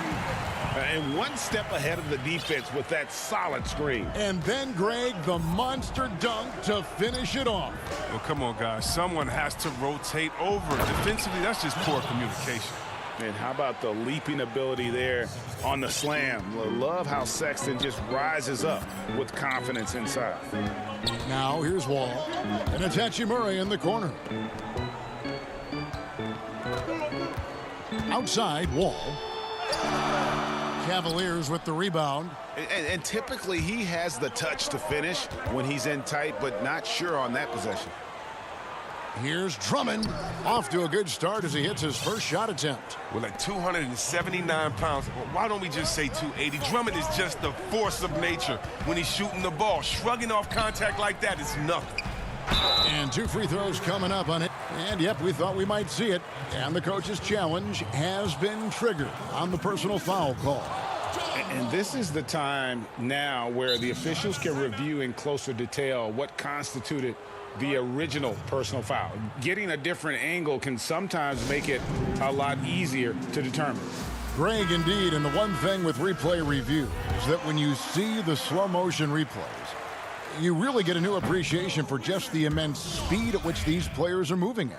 [SPEAKER 3] And one step ahead of the defense with that solid screen.
[SPEAKER 1] And then, Greg, the monster dunk to finish it off.
[SPEAKER 2] Well, come on, guys. Someone has to rotate over. Defensively, that's just poor communication.
[SPEAKER 3] And how about the leaping ability there on the slam? Love how Sexton just rises up with confidence inside.
[SPEAKER 1] Now here's Wall. And it's Hachimura in the corner. Outside, Wall. Cavaliers with the rebound.
[SPEAKER 5] And typically he has the touch to finish when he's in tight, but not sure on that possession.
[SPEAKER 1] Here's Drummond. Off to a good start as he hits his first shot attempt.
[SPEAKER 2] Well, at 279 pounds, why don't we just say 280? Drummond is just the force of nature when he's shooting the ball. Shrugging off contact like that is nothing.
[SPEAKER 1] And 2 free throws coming up on it. And, yep, we thought we might see it. And the coach's challenge has been triggered on the personal foul call.
[SPEAKER 3] And this is the time now where the officials can review in closer detail what constituted the original personal foul. Getting a different angle can sometimes make it a lot easier to determine.
[SPEAKER 1] Greg, indeed, and the one thing with replay review is that when you see the slow motion replays, you really get a new appreciation for just the immense speed at which these players are moving at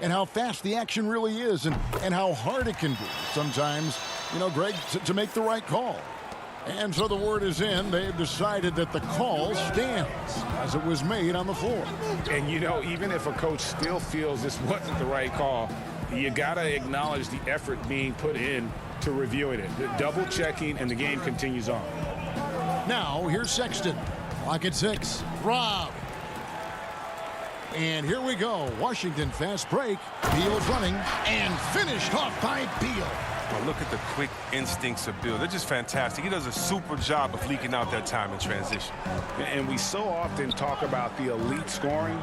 [SPEAKER 1] and how fast the action really is and how hard it can be sometimes, you know, Greg, to make the right call. And so the word is in. They've decided that the call stands as it was made on the floor.
[SPEAKER 3] And, you know, even if a coach still feels this wasn't the right call, you got to acknowledge the effort being put in to reviewing it. The double checking, and the game continues on.
[SPEAKER 1] Now, here's Sexton. Clock at 6. Rob. And here we go. Washington fast break. Beal's running and finished off by Beal.
[SPEAKER 2] Well, look at the quick instincts of Beal. They're just fantastic. He does a super job of leaking out that time in transition.
[SPEAKER 3] And we so often talk about the elite scoring,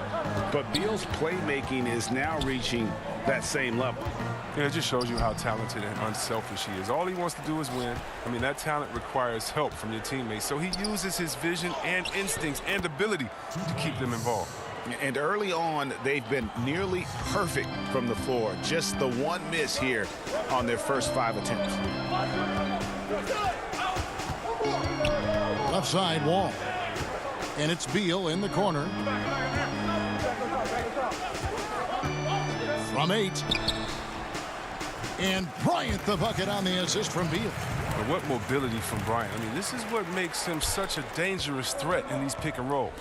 [SPEAKER 3] but Beal's playmaking is now reaching that same level.
[SPEAKER 2] Yeah, it just shows you how talented and unselfish he is. All he wants to do is win. I mean, that talent requires help from your teammates. So he uses his vision and instincts and ability to keep them involved.
[SPEAKER 5] And early on, they've been nearly perfect from the floor. Just the one miss here on their first 5 attempts.
[SPEAKER 1] Left side, Wall. And it's Beal in the corner. From 8. And Bryant the bucket on the assist from Beal.
[SPEAKER 2] But what mobility from Bryant. I mean, this is what makes him such a dangerous threat in these pick and rolls.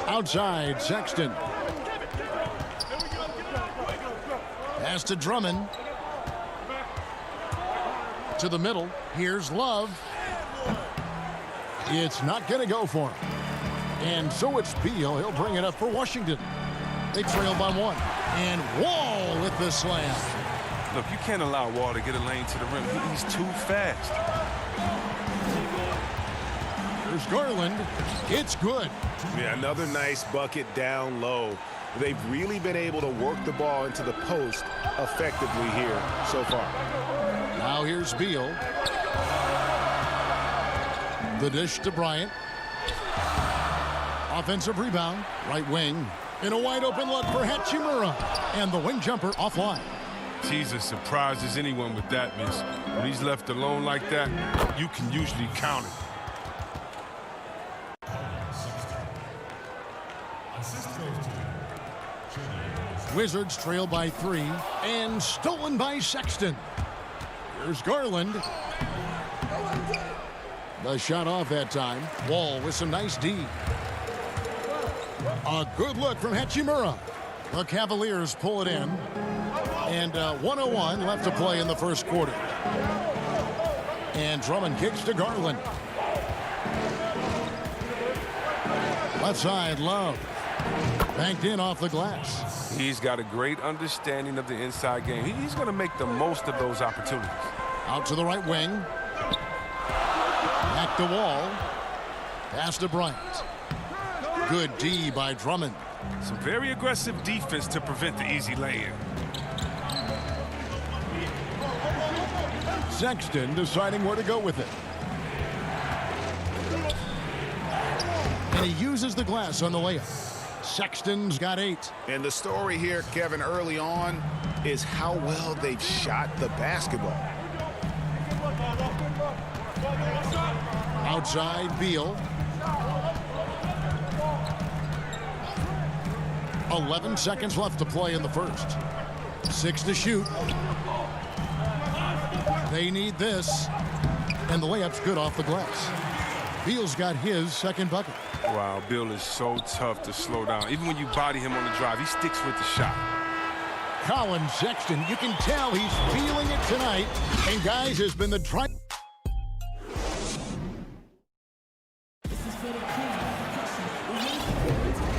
[SPEAKER 1] Outside, Sexton. Pass to Drummond. To the middle. Here's Love. It's not going to go for him. And so it's Beal. He'll bring it up for Washington. They trail by 1. And Wall with the slam.
[SPEAKER 2] Look, you can't allow Wall to get a lane to the rim. He's too fast.
[SPEAKER 1] There's Garland. It's good.
[SPEAKER 5] Yeah, another nice bucket down low. They've really been able to work the ball into the post effectively here so far.
[SPEAKER 1] Now here's Beal. The dish to Bryant. Offensive rebound. Right wing. In a wide open look for Hachimura. And the wing jumper offline.
[SPEAKER 2] Jesus surprises anyone with that miss. When he's left alone like that, you can usually count it.
[SPEAKER 1] Wizards trail by 3 and stolen by Sexton. Here's Garland. The shot off that time. Wall with some nice D. A good look from Hachimura. The Cavaliers pull it in. And 1:01 left to play in the first quarter. And Drummond kicks to Garland. Left side, Love. Banked in off the glass.
[SPEAKER 2] He's got a great understanding of the inside game. He's going to make the most of those opportunities.
[SPEAKER 1] Out to the right wing. Back the wall. Pass to Bryant. Good D by Drummond.
[SPEAKER 2] Some very aggressive defense to prevent the easy lay-in.
[SPEAKER 1] Sexton deciding where to go with it. And he uses the glass on the layup. Sexton's got 8.
[SPEAKER 5] And the story here, Kevin, early on is how well they've shot the basketball.
[SPEAKER 1] Outside, Beal. 11 seconds left to play in the first. 6 to shoot. They need this. And the layup's good off the glass. Beal's got his second bucket.
[SPEAKER 2] Wow, Beal is so tough to slow down. Even when you body him on the drive, he sticks with the shot.
[SPEAKER 1] Colin Sexton, you can tell he's feeling it tonight. And guys, has been the try.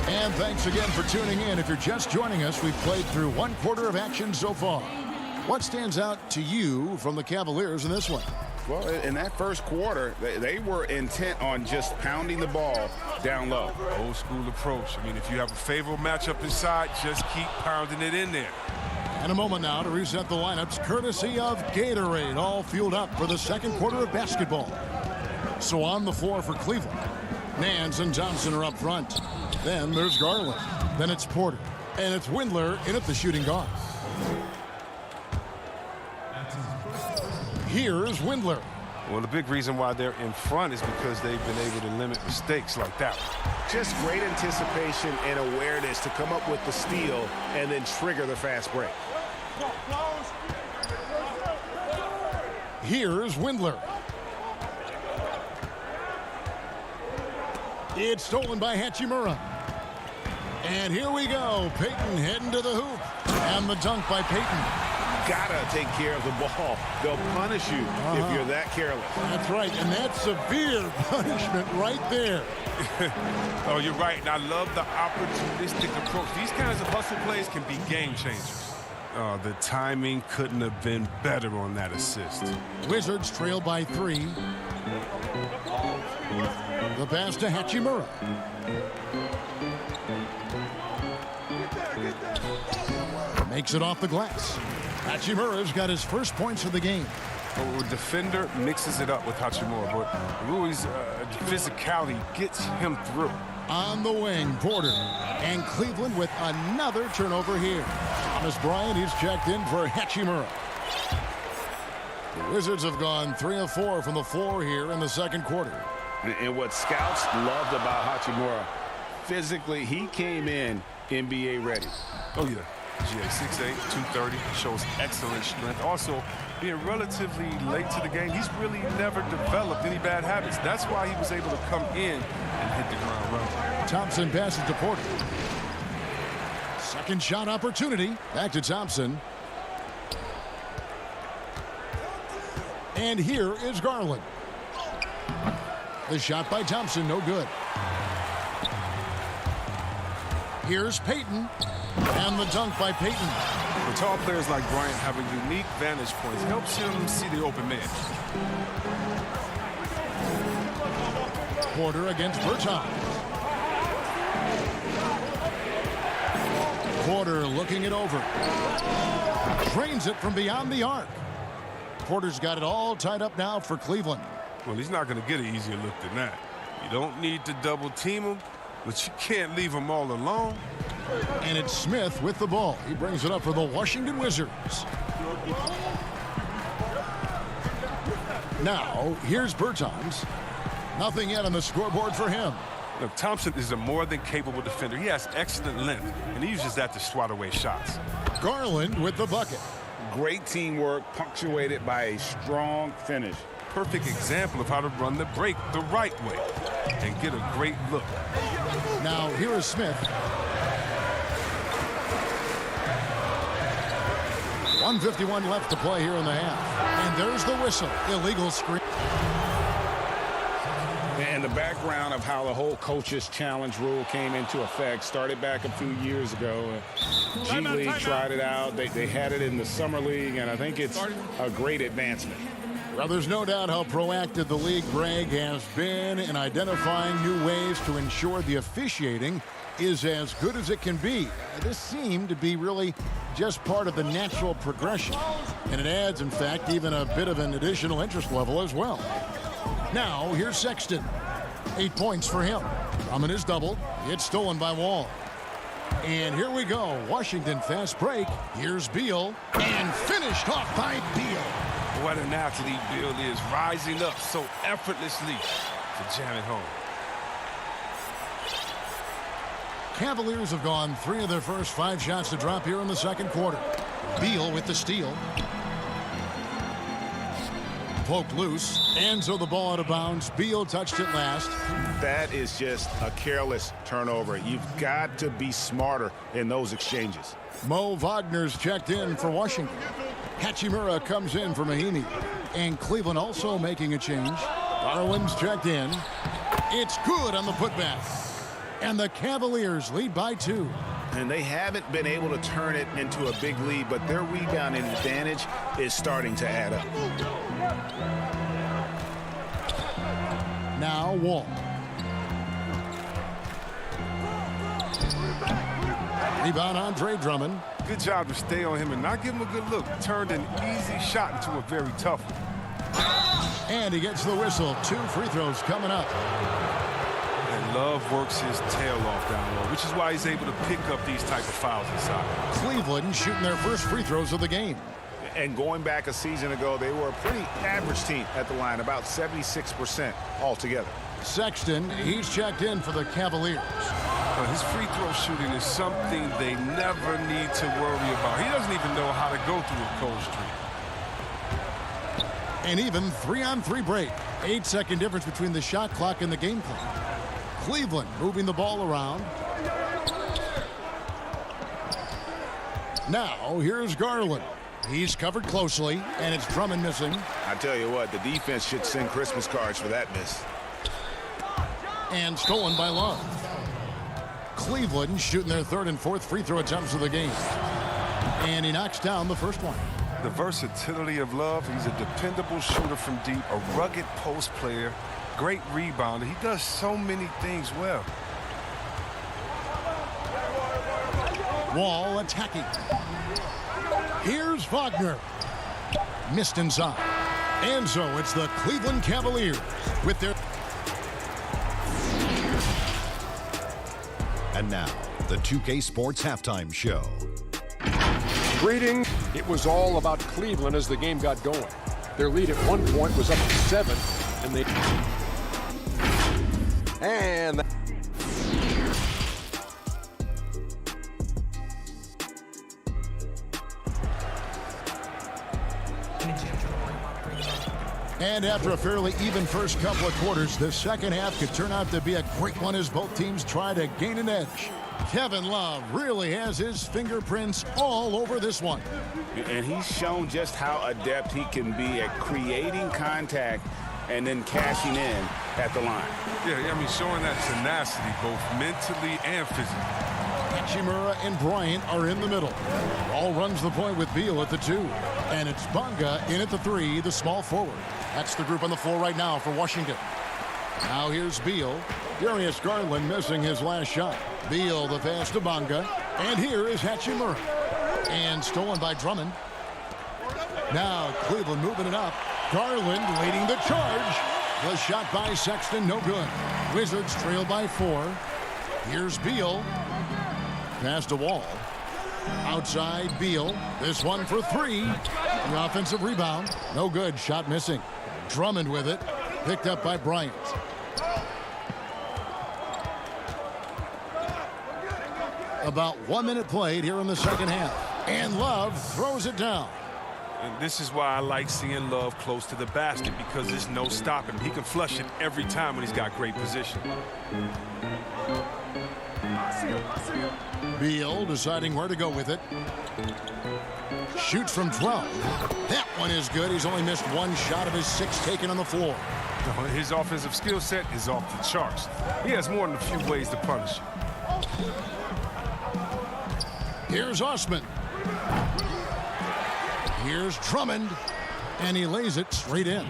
[SPEAKER 1] And thanks again for tuning in. If you're just joining us, we've played through 1 quarter of action so far. What stands out to you from the Cavaliers in this one?
[SPEAKER 3] Well, in that first quarter, they were intent on just pounding the ball down low.
[SPEAKER 2] Old school approach. I mean, if you have a favorable matchup inside, just keep pounding it in there.
[SPEAKER 1] And a moment now to reset the lineups, courtesy of Gatorade, all fueled up for the second quarter of basketball. So on the floor for Cleveland, Nance and Thompson are up front. Then there's Garland. Then it's Porter. And it's Windler in at the shooting guard. Here's Windler.
[SPEAKER 2] Well, the big reason why they're in front is because they've been able to limit mistakes like that.
[SPEAKER 3] Just great anticipation and awareness to come up with the steal and then trigger the fast break.
[SPEAKER 1] Here's Windler. It's stolen by Hachimura. And here we go. Payton heading to the hoop. And the dunk by Payton.
[SPEAKER 3] Gotta take care of the ball. They'll punish you if you're that careless.
[SPEAKER 1] That's right, and that's severe punishment right there.
[SPEAKER 2] Oh, you're right, and I love the opportunistic approach. These kinds of hustle plays can be game changers. Oh, the timing couldn't have been better on that assist.
[SPEAKER 1] Wizards trail by 3. The pass to Hachimura. Makes it off the glass. Hachimura's got his first points of the game.
[SPEAKER 2] A defender mixes it up with Hachimura, but Rui's physicality gets him through.
[SPEAKER 1] On the wing, Porter. And Cleveland with another turnover here. Thomas Bryant, he's checked in for Hachimura. The Wizards have gone 3 of 4 from the floor here in the second quarter.
[SPEAKER 3] And what scouts loved about Hachimura, physically, he came in NBA ready.
[SPEAKER 2] Oh, yeah. GA 6'8", 230, shows excellent strength. Also, being relatively late to the game, he's really never developed any bad habits. That's why he was able to come in and hit the ground running.
[SPEAKER 1] Thompson passes to Porter. Second shot opportunity. Back to Thompson. And here is Garland. The shot by Thompson, no good. Here's Payton. And the dunk by Payton.
[SPEAKER 2] For tall players like Bryant have a unique vantage point. It helps him see the open man.
[SPEAKER 1] Porter against Bertans. Porter looking it over. Drains it from beyond the arc. Porter's got it all tied up now for Cleveland.
[SPEAKER 2] Well, he's not going to get an easier look than that. You don't need to double team him, but you can't leave him all alone.
[SPEAKER 1] And it's Smith with the ball. He brings it up for the Washington Wizards. Now, here's Bertans. Nothing yet on the scoreboard for him.
[SPEAKER 2] Look, Thompson is a more than capable defender. He has excellent length, and he uses that to swat away shots.
[SPEAKER 1] Garland with the bucket.
[SPEAKER 3] Great teamwork punctuated by a strong finish.
[SPEAKER 2] Perfect example of how to run the break the right way and get a great look.
[SPEAKER 1] Now, here is Smith. 1:51 left to play here in the half. And there's the whistle. Illegal screen.
[SPEAKER 3] And the background of how the whole coach's challenge rule came into effect started back a few years ago. G League tried it out. They had it in the Summer League, and I think it's a great advancement.
[SPEAKER 1] Well, there's no doubt how proactive the league, Greg, has been in identifying new ways to ensure the officiating is as good as it can be. This seemed to be really just part of the natural progression. And it adds, in fact, even a bit of an additional interest level as well. Now, here's Sexton. 8 points for him. Drummond is doubled. It's stolen by Wall. And here we go. Washington fast break. Here's Beal. And finished off by Beal.
[SPEAKER 2] What an athlete Beal is, rising up so effortlessly to jam it home.
[SPEAKER 1] Cavaliers have gone 3 of their first 5 shots to drop here in the second quarter. Beal with the steal. Poked loose, and so the ball out of bounds. Beal touched it last.
[SPEAKER 3] That is just a careless turnover. You've got to be smarter in those exchanges.
[SPEAKER 1] Mo Wagner's checked in for Washington. Hachimura comes in for Mahinmi. And Cleveland also making a change. Garland's checked in. It's good on the putback. And the Cavaliers lead by 2.
[SPEAKER 3] And they haven't been able to turn it into a big lead, but their rebounding advantage is starting to add up.
[SPEAKER 1] Now Wall. Rebound Andre Drummond.
[SPEAKER 2] Good job to stay on him and not give him a good look. Turned an easy shot into a very tough one.
[SPEAKER 1] And he gets the whistle. 2 free throws coming up.
[SPEAKER 2] And Love works his tail off down low, which is why he's able to pick up these type of fouls inside.
[SPEAKER 1] Cleveland shooting their first free throws of the game.
[SPEAKER 3] And going back a season ago, they were a pretty average team at the line, about 76% altogether.
[SPEAKER 1] Sexton, he's checked in for the Cavaliers.
[SPEAKER 2] His free throw shooting is something they never need to worry about. He doesn't even know how to go through a cold streak.
[SPEAKER 1] And even 3-on-3 break. 8-second difference between the shot clock and the game clock. Cleveland moving the ball around. Now here's Garland. He's covered closely, and it's Drummond missing.
[SPEAKER 3] I tell you what, the defense should send Christmas cards for that miss.
[SPEAKER 1] And stolen by Love. Cleveland shooting their 3rd and 4th free throw attempts of the game. And he knocks down the first one.
[SPEAKER 2] The versatility of Love, he's a dependable shooter from deep, a rugged post player, great rebounder. He does so many things well.
[SPEAKER 1] Wall attacking. Here's Wagner. Missed inside. And so it's the Cleveland Cavaliers with their...
[SPEAKER 6] And now, the 2K Sports Halftime Show.
[SPEAKER 7] Greetings. It was all about Cleveland as the game got going. Their lead at one point was up to 7, and they... And...
[SPEAKER 1] And after a fairly even first couple of quarters, the second half could turn out to be a great one as both teams try to gain an edge. Kevin Love really has his fingerprints all over this one.
[SPEAKER 3] And he's shown just how adept he can be at creating contact and then cashing in at the line.
[SPEAKER 2] Yeah, I mean, showing that tenacity both mentally and physically.
[SPEAKER 1] Hachimura and Bryant are in the middle. Ball runs the point with Beal at the 2. And it's Bonga in at the 3, the small forward. That's the group on the floor right now for Washington. Now here's Beal. Darius Garland missing his last shot. Beal the pass to Bonga. And here is Hachimura. And stolen by Drummond. Now Cleveland moving it up. Garland leading the charge. The shot by Sexton, no good. Wizards trail by 4. Here's Beal. Pass to Wall. Outside Beal. This one for 3. The offensive rebound. No good. Shot missing. Drummond with it. Picked up by Bryant. About 1 minute played here in the second half. And Love throws it down.
[SPEAKER 2] And this is why I like seeing Love close to the basket, because there's no stopping him. He can flush it every time when he's got great position.
[SPEAKER 1] Beal deciding where to go with it. Shoots from 12. That one is good. He's only missed one shot of his 6 taken on the floor.
[SPEAKER 2] His offensive skill set is off the charts. He has more than a few ways to punish you.
[SPEAKER 1] Here's Osman. Here's Drummond. And he lays it straight in.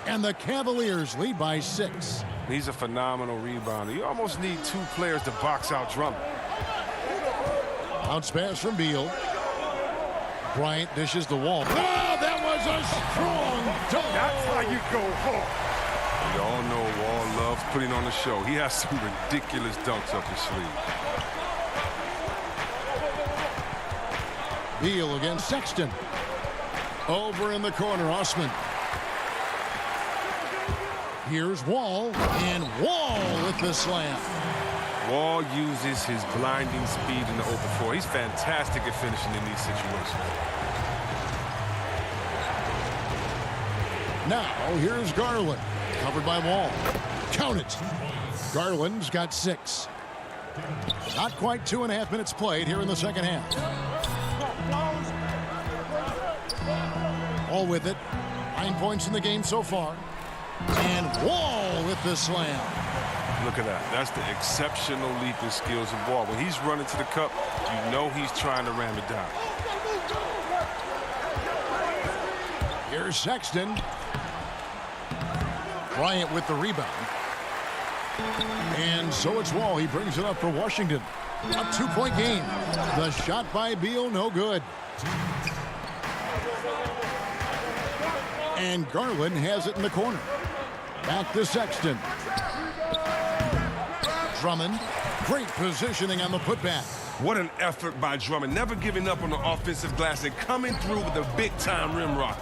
[SPEAKER 1] And the Cavaliers lead by 6.
[SPEAKER 2] He's a phenomenal rebounder. You almost need 2 players to box out Drummond.
[SPEAKER 1] Bounce pass from Beal. Bryant dishes the wall. Oh, that was a strong dunk.
[SPEAKER 2] That's how you go home. We all know Wall loves putting on the show. He has some ridiculous dunks up his sleeve.
[SPEAKER 1] Beal against Sexton. Over in the corner, Osman. Here's Wall, and Wall with the slam.
[SPEAKER 2] Wall uses his blinding speed in the open floor. He's fantastic at finishing in these situations.
[SPEAKER 1] Now, here's Garland. Covered by Wall. Count it. Garland's got 6. Not quite 2.5 minutes played here in the second half. All with it. 9 points in the game so far. And Wall with the slam.
[SPEAKER 2] Look at that. That's the exceptional leap in skills of Wall. When he's running to the cup, you know he's trying to ram it down.
[SPEAKER 1] Here's Sexton. Bryant with the rebound. And so it's Wall. He brings it up for Washington. A 2-point game. The shot by Beal, no good. And Garland has it in the corner. Back to Sexton. Drummond, great positioning on the putback.
[SPEAKER 2] What an effort by Drummond. Never giving up on the offensive glass and coming through with a big-time rim rock.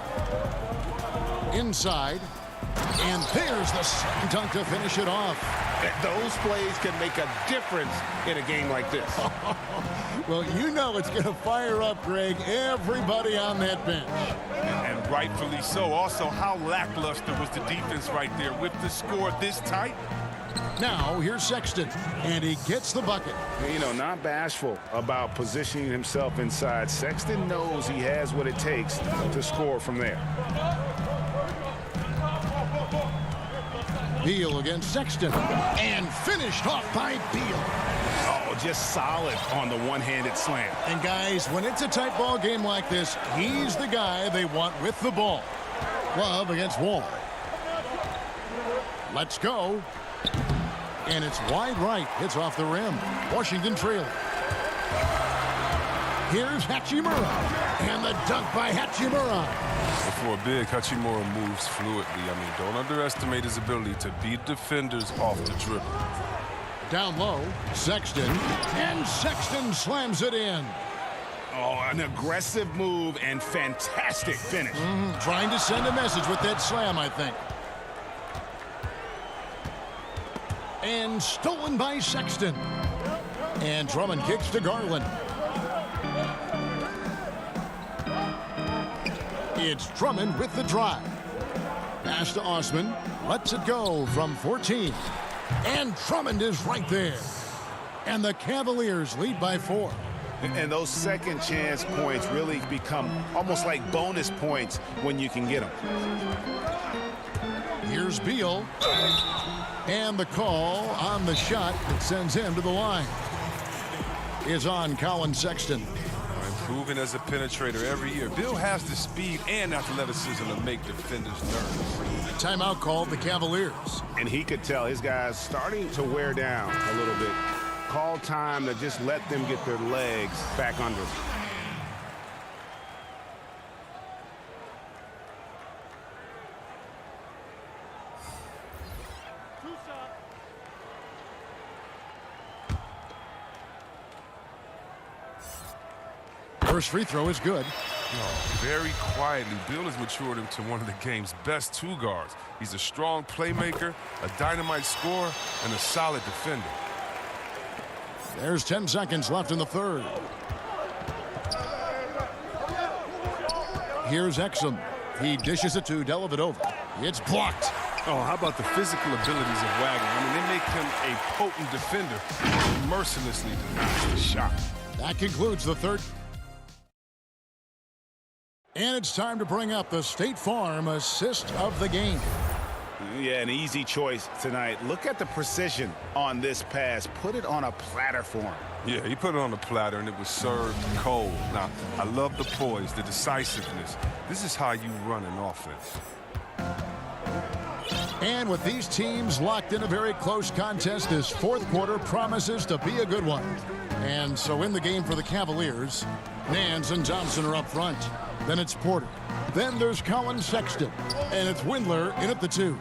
[SPEAKER 1] Inside. And there's the slam dunk to finish it off.
[SPEAKER 3] Those plays can make a difference in a game like this.
[SPEAKER 1] Well, you know it's going to fire up, Greg, everybody on that bench.
[SPEAKER 2] And rightfully so. Also, how lackluster was the defense right there with the score this tight?
[SPEAKER 1] Now, here's Sexton, and he gets the bucket.
[SPEAKER 3] You know, not bashful about positioning himself inside. Sexton knows he has what it takes to score from there.
[SPEAKER 1] Beal against Sexton, and finished off by Beal.
[SPEAKER 3] Oh, just solid on the one-handed slam.
[SPEAKER 1] And guys, when it's a tight ball game like this, he's the guy they want with the ball. Love against Wall. Let's go. And it's wide right. Hits off the rim. Washington trailing. Here's Hachimura. And the dunk by Hachimura.
[SPEAKER 2] For a big, Hachimura moves fluidly. I mean, don't underestimate his ability to beat defenders off the dribble.
[SPEAKER 1] Down low, Sexton. And Sexton slams it in.
[SPEAKER 3] Oh, an aggressive move and fantastic finish.
[SPEAKER 1] Trying to send a message with that slam, I think. And stolen by Sexton. And Drummond kicks to Garland. It's Drummond with the drive. Pass to Osman. Lets it go from 14. And Drummond is right there. And the Cavaliers lead by 4.
[SPEAKER 3] And those second chance points really become almost like bonus points when you can get them.
[SPEAKER 1] Here's Beal. And the call on the shot that sends him to the line is on Colin Sexton.
[SPEAKER 2] Improving as a penetrator every year. Bill has the speed and athleticism to make defenders nervous.
[SPEAKER 1] Timeout called the Cavaliers.
[SPEAKER 3] And he could tell his guys starting to wear down a little bit. Call time to just let them get their legs back under them.
[SPEAKER 1] First free throw is good.
[SPEAKER 2] Very quietly, Bill has matured into one of the game's best 2 guards. He's a strong playmaker, a dynamite scorer, and a solid defender.
[SPEAKER 1] There's 10 seconds left in the third. Here's Exum. He dishes it to Dellavedova. It's blocked.
[SPEAKER 2] Oh, how about the physical abilities of Wagner? I mean, they make him a potent defender. He mercilessly denies the shot.
[SPEAKER 1] That concludes the third. And it's time to bring up the State Farm assist of the game.
[SPEAKER 5] Yeah, an easy choice tonight. Look at the precision on this pass. Put it on a platter for him.
[SPEAKER 2] Yeah, he put it on a platter, and it was served cold. Now, I love the poise, the decisiveness. This is how you run an offense.
[SPEAKER 1] And with these teams locked in a very close contest, this fourth quarter promises to be a good one. And so in the game for the Cavaliers, Nance and Thompson are up front. Then it's Porter. Then there's Colin Sexton. And it's Windler in at the 2.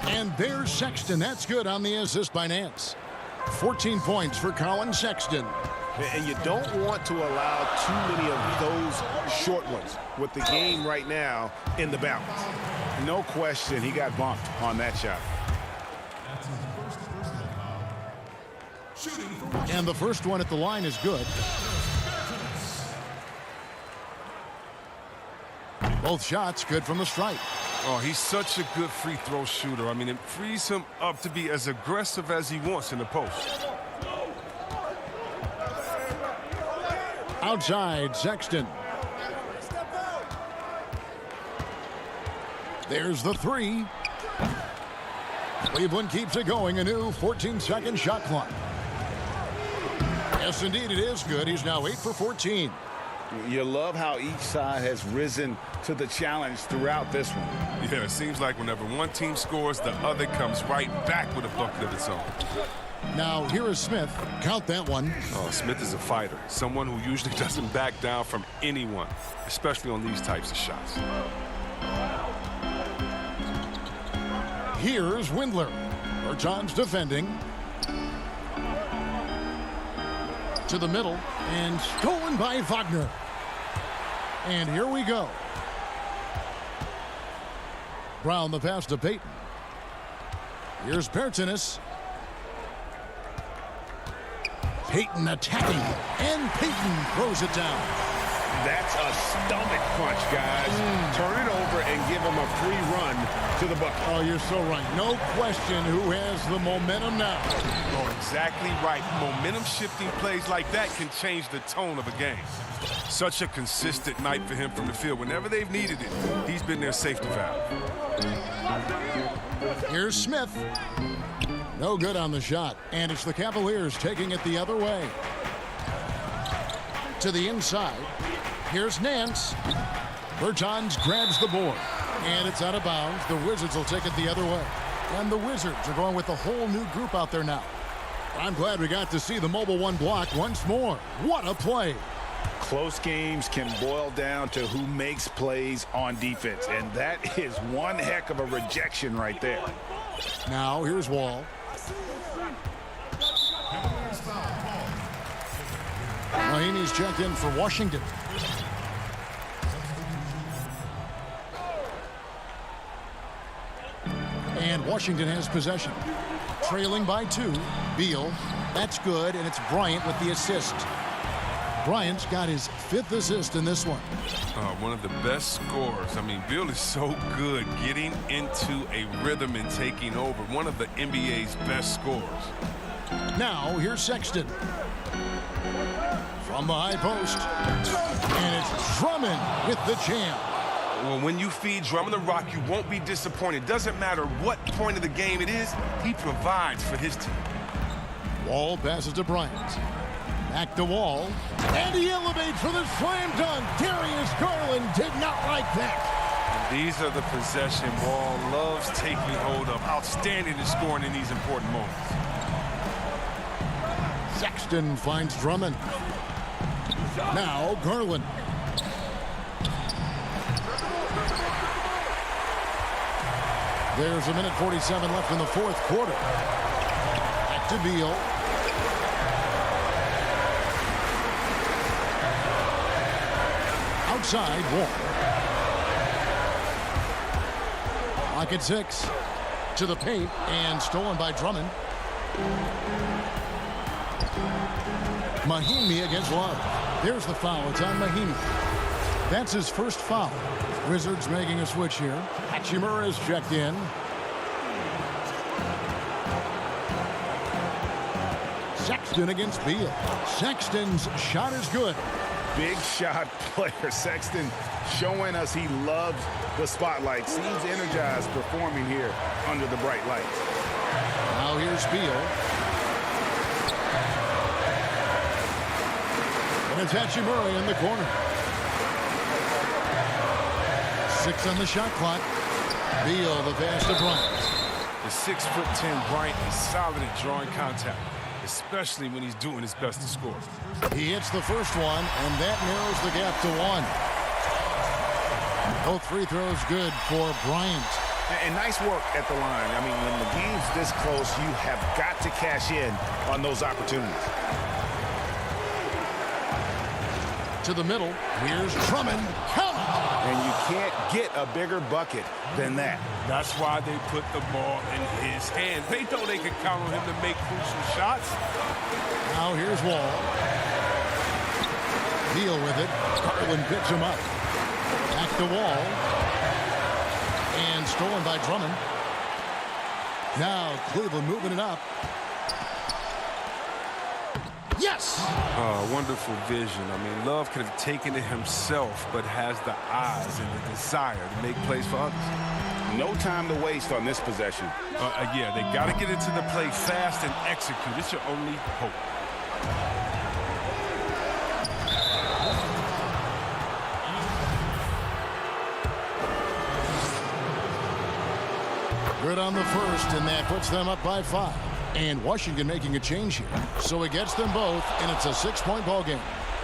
[SPEAKER 1] And there's Sexton. That's good on the assist by Nance. 14 points for Colin Sexton.
[SPEAKER 5] And you don't want to allow too many of those short ones with the game right now in the balance. No question he got bumped on that shot.
[SPEAKER 1] And the first one at the line is good. Both shots good from the stripe.
[SPEAKER 2] Oh, he's such a good free throw shooter. I mean, it frees him up to be as aggressive as he wants in the post.
[SPEAKER 1] Outside, Sexton. There's the 3. Cleveland keeps it going. A new 14-second shot clock. Yes, indeed, it is good. He's now 8 for 14.
[SPEAKER 5] You love how each side has risen to the challenge throughout this one.
[SPEAKER 2] Yeah, it seems like whenever one team scores, the other comes right back with a bucket of its own.
[SPEAKER 1] Now, here is Smith. Count that one.
[SPEAKER 2] Oh, Smith is a fighter. Someone who usually doesn't back down from anyone, especially on these types of shots.
[SPEAKER 1] Here's Windler. Bertans defending. To the middle. And stolen by Wagner. And here we go. Brown the pass to Payton. Here's Bertans. Payton attacking, and Payton throws it down.
[SPEAKER 5] That's a stomach punch, guys. Turn it over and give him a free run to the bucket.
[SPEAKER 1] Oh, you're so right. No question who has the momentum now.
[SPEAKER 2] Oh, exactly right. Momentum-shifting plays like that can change the tone of a game. Such a consistent night for him from the field. Whenever they've needed it, he's been their safety valve.
[SPEAKER 1] Here's Smith. No good on the shot. And it's the Cavaliers taking it the other way. To the inside. Here's Nance. Bertans grabs the board. And it's out of bounds. The Wizards will take it the other way. And the Wizards are going with a whole new group out there now. I'm glad we got to see the mobile one block once more. What a play.
[SPEAKER 5] Close games can boil down to who makes plays on defense. And that is one heck of a rejection right there.
[SPEAKER 1] Now here's Wall. Mahinmi's checked in for Washington. And Washington has possession. Trailing by 2. Beal. That's good, and it's Bryant with the assist. Bryant's got his 5th assist in this one.
[SPEAKER 2] One of the best scorers. I mean, Beal is so good getting into a rhythm and taking over. One of the NBA's best scorers.
[SPEAKER 1] Now, here's Sexton. From the high post. And it's Drummond with the jam.
[SPEAKER 2] Well, when you feed Drummond the rock, you won't be disappointed. Doesn't matter what point of the game it is, he provides for his team.
[SPEAKER 1] Wall passes to Bryant. Back to Wall. And he elevates for the slam dunk. Darius Garland did not like that.
[SPEAKER 2] And these are the possession Wall loves taking hold of. Outstanding in scoring in these important moments.
[SPEAKER 1] Sexton finds Drummond. Now Garland. There's 1:47 left in the fourth quarter. Back to Beal. Outside, Wall. Lock at 6. To the paint, and stolen by Drummond. Mahinmi against Love. There's the foul. It's on Mahinmi. That's his first foul. Wizards making a switch here. Hachimura is checked in. Sexton against Beal. Sexton's shot is good.
[SPEAKER 5] big shot player. Sexton showing us he loves the spotlight. Seems energized performing here under the bright lights.
[SPEAKER 1] Now here's Beal. And it's Hachimura in the corner. 6 on the shot clock. Beal, the pass to Bryant.
[SPEAKER 2] The 6'10" Bryant is solid at drawing contact, especially when he's doing his best to score.
[SPEAKER 1] He hits the first one, and that narrows the gap to 1. Both free throws good for Bryant.
[SPEAKER 5] And nice work at the line. I mean, when the game's this close, you have got to cash in on those opportunities.
[SPEAKER 1] To the middle, here's Drummond. Count!
[SPEAKER 5] And you can't get a bigger bucket than that.
[SPEAKER 2] That's why they put the ball in his hands. They know they can count on him to make crucial shots.
[SPEAKER 1] Now here's Wall. Deal with it. Garland picks him up. Back to Wall. And stolen by Drummond. Now Cleveland moving it up. Yes!
[SPEAKER 2] Wonderful vision. I mean, Love could have taken it himself, but has the eyes and the desire to make plays for others.
[SPEAKER 5] No time to waste on this possession.
[SPEAKER 2] Yeah, they got to get into the play fast and execute. It's your only hope.
[SPEAKER 1] Good on the first, and that puts them up by 5. And Washington making a change here. So it gets them both, and it's a 6-point ball game.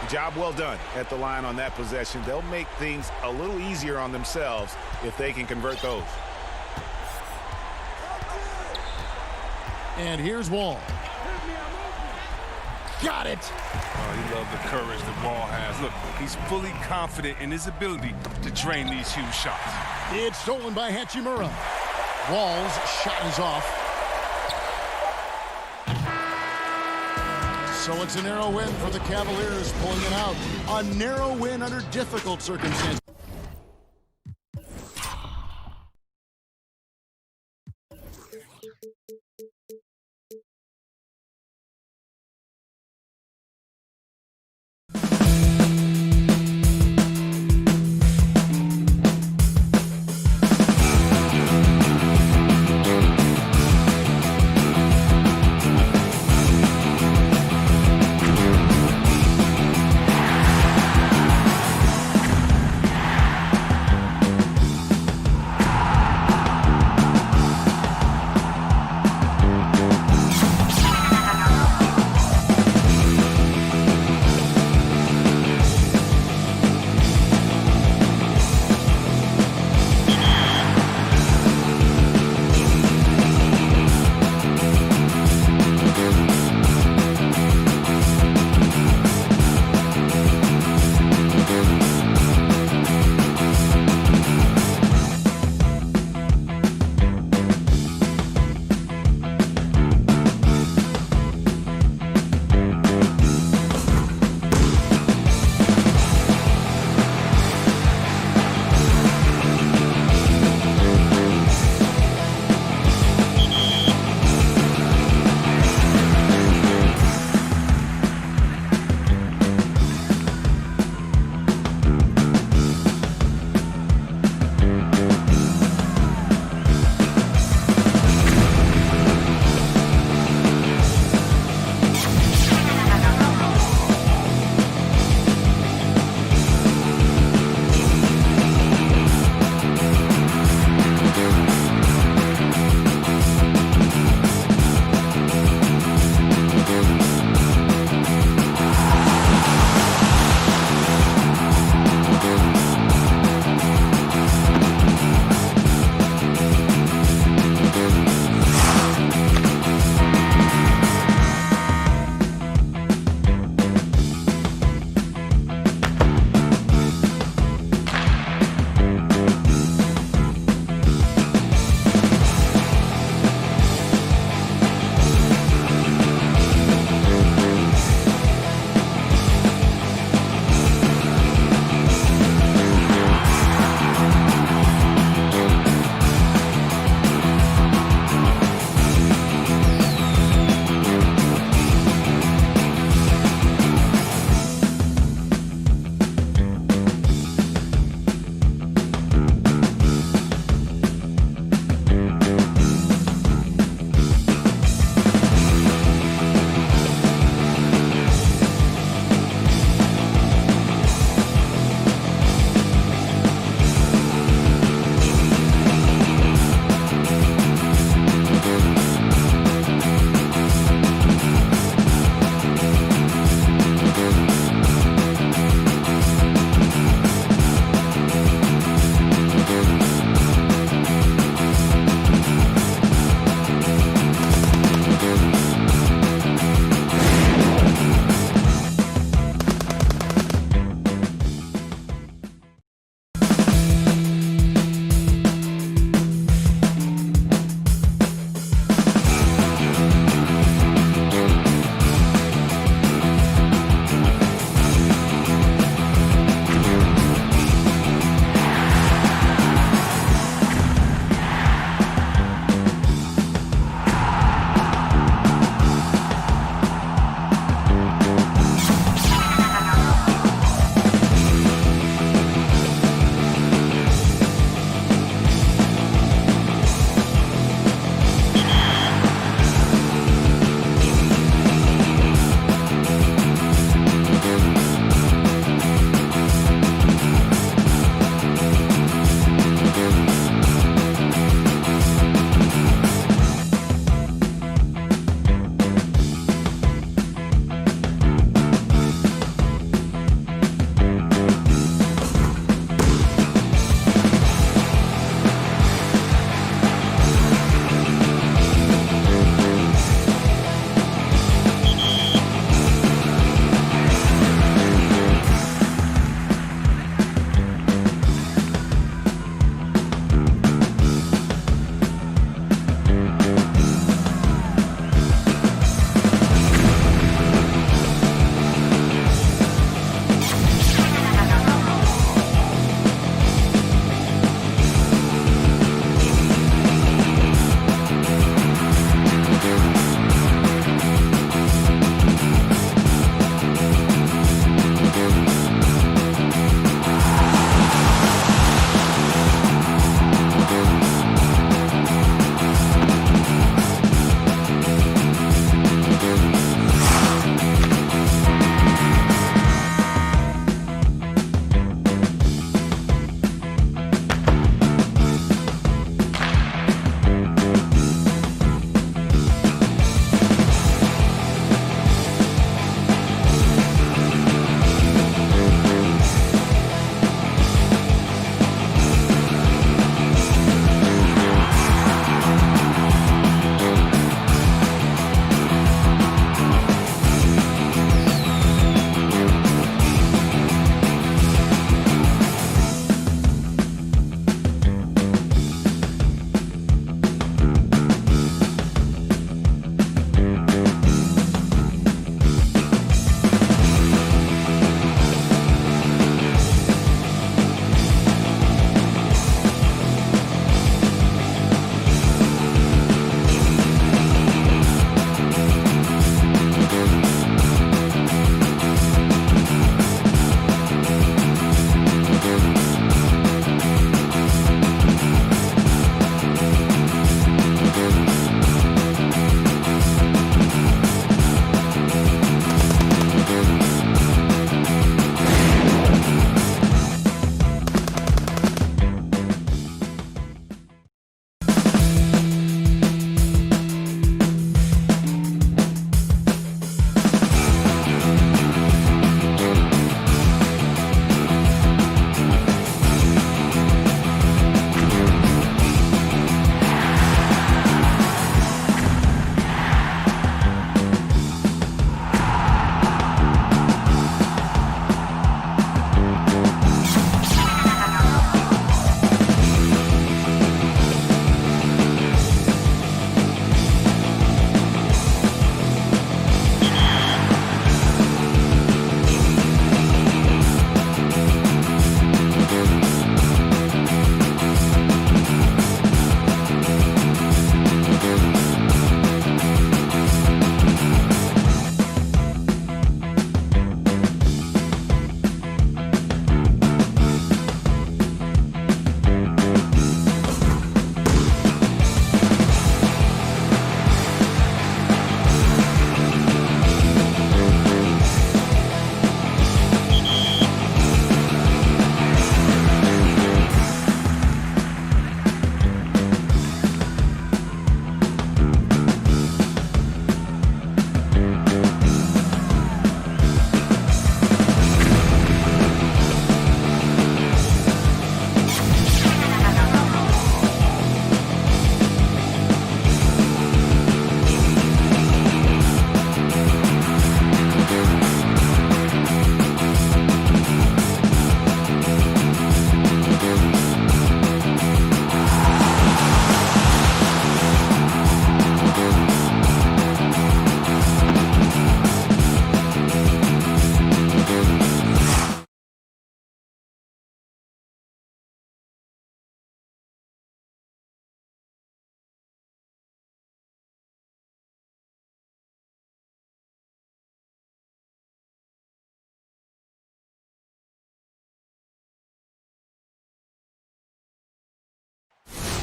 [SPEAKER 5] Job well done at the line on that possession. They'll make things a little easier on themselves if they can convert those.
[SPEAKER 1] And here's Wall. Got it.
[SPEAKER 2] Oh, he loved the courage that Wall has. Look, he's fully confident in his ability to drain these huge shots.
[SPEAKER 1] It's stolen by Hachimura. Wall's shot is off. So it's a narrow win for the Cavaliers, pulling it out. A narrow win under difficult circumstances.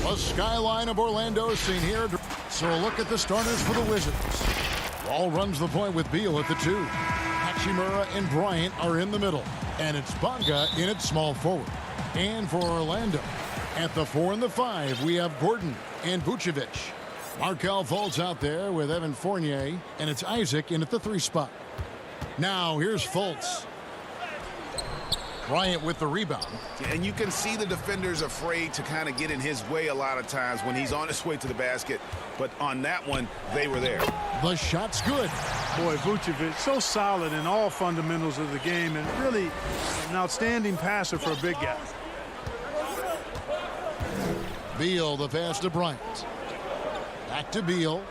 [SPEAKER 1] The skyline of Orlando is seen here. So a look at the starters for the Wizards. Ball runs the point with Beal at the 2. Hachimura and Bryant are in the middle. And it's Bonga in at small forward. And for Orlando, at the 4 and the 5, we have Gordon and Vucevic. Markelle Fultz out there with Evan Fournier. And it's Isaac in at the 3 spot. Now here's Fultz. Bryant with the rebound.
[SPEAKER 5] And you can see the defenders afraid to kind of get in his way a lot of times when he's on his way to the basket. But on that one, they were there.
[SPEAKER 1] The shot's good.
[SPEAKER 13] Boy, Vucevic, so solid in all fundamentals of the game and really an outstanding passer for a big guy.
[SPEAKER 1] Beal the pass to Bryant. Back to Beal.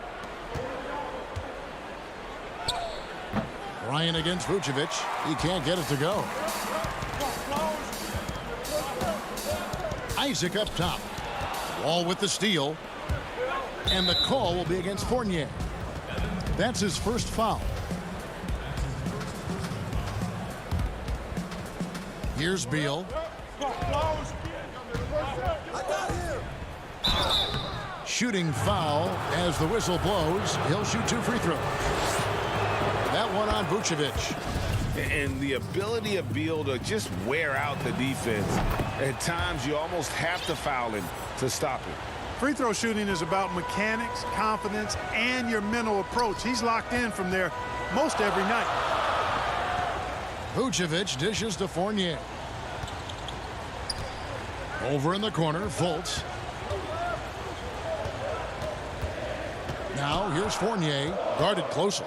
[SPEAKER 1] Bryant against Vucevic. He can't get it to go. Isaac up top. Wall with the steal. And the call will be against Fournier. That's his first foul. Here's Beal. Shooting foul as the whistle blows. He'll shoot 2 free throws. That one on Vucevic.
[SPEAKER 3] And the ability of Beal to just wear out the defense. At times, you almost have to foul him to stop it.
[SPEAKER 13] Free throw shooting is about mechanics, confidence, and your mental approach. He's locked in from there most every night.
[SPEAKER 1] Vucevic dishes to Fournier. Over in the corner, Fultz. Now here's Fournier, guarded closely.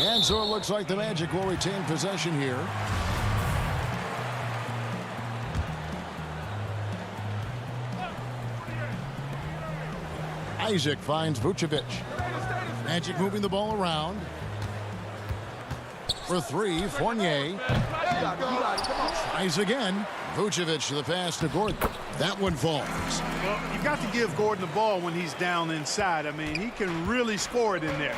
[SPEAKER 1] And so it looks like the Magic will retain possession here. Isaac finds Vucevic. Magic moving the ball around. For 3, Fournier. Tries again. Vucevic to the pass to Gordon. That one falls.
[SPEAKER 13] Well, you've got to give Gordon the ball when he's down inside. I mean, he can really score it in there.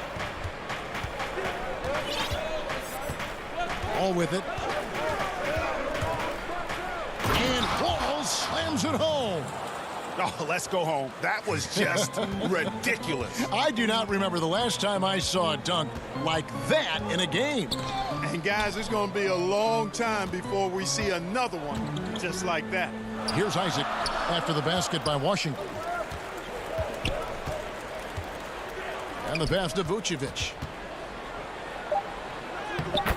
[SPEAKER 1] All with it. And Wall slams it home.
[SPEAKER 5] Oh, let's go home. That was just ridiculous.
[SPEAKER 1] I do not remember the last time I saw a dunk like that in a game.
[SPEAKER 13] And guys, it's going to be a long time before we see another one just like that.
[SPEAKER 1] Here's Isaac after the basket by Washington. And the pass to Vucevic.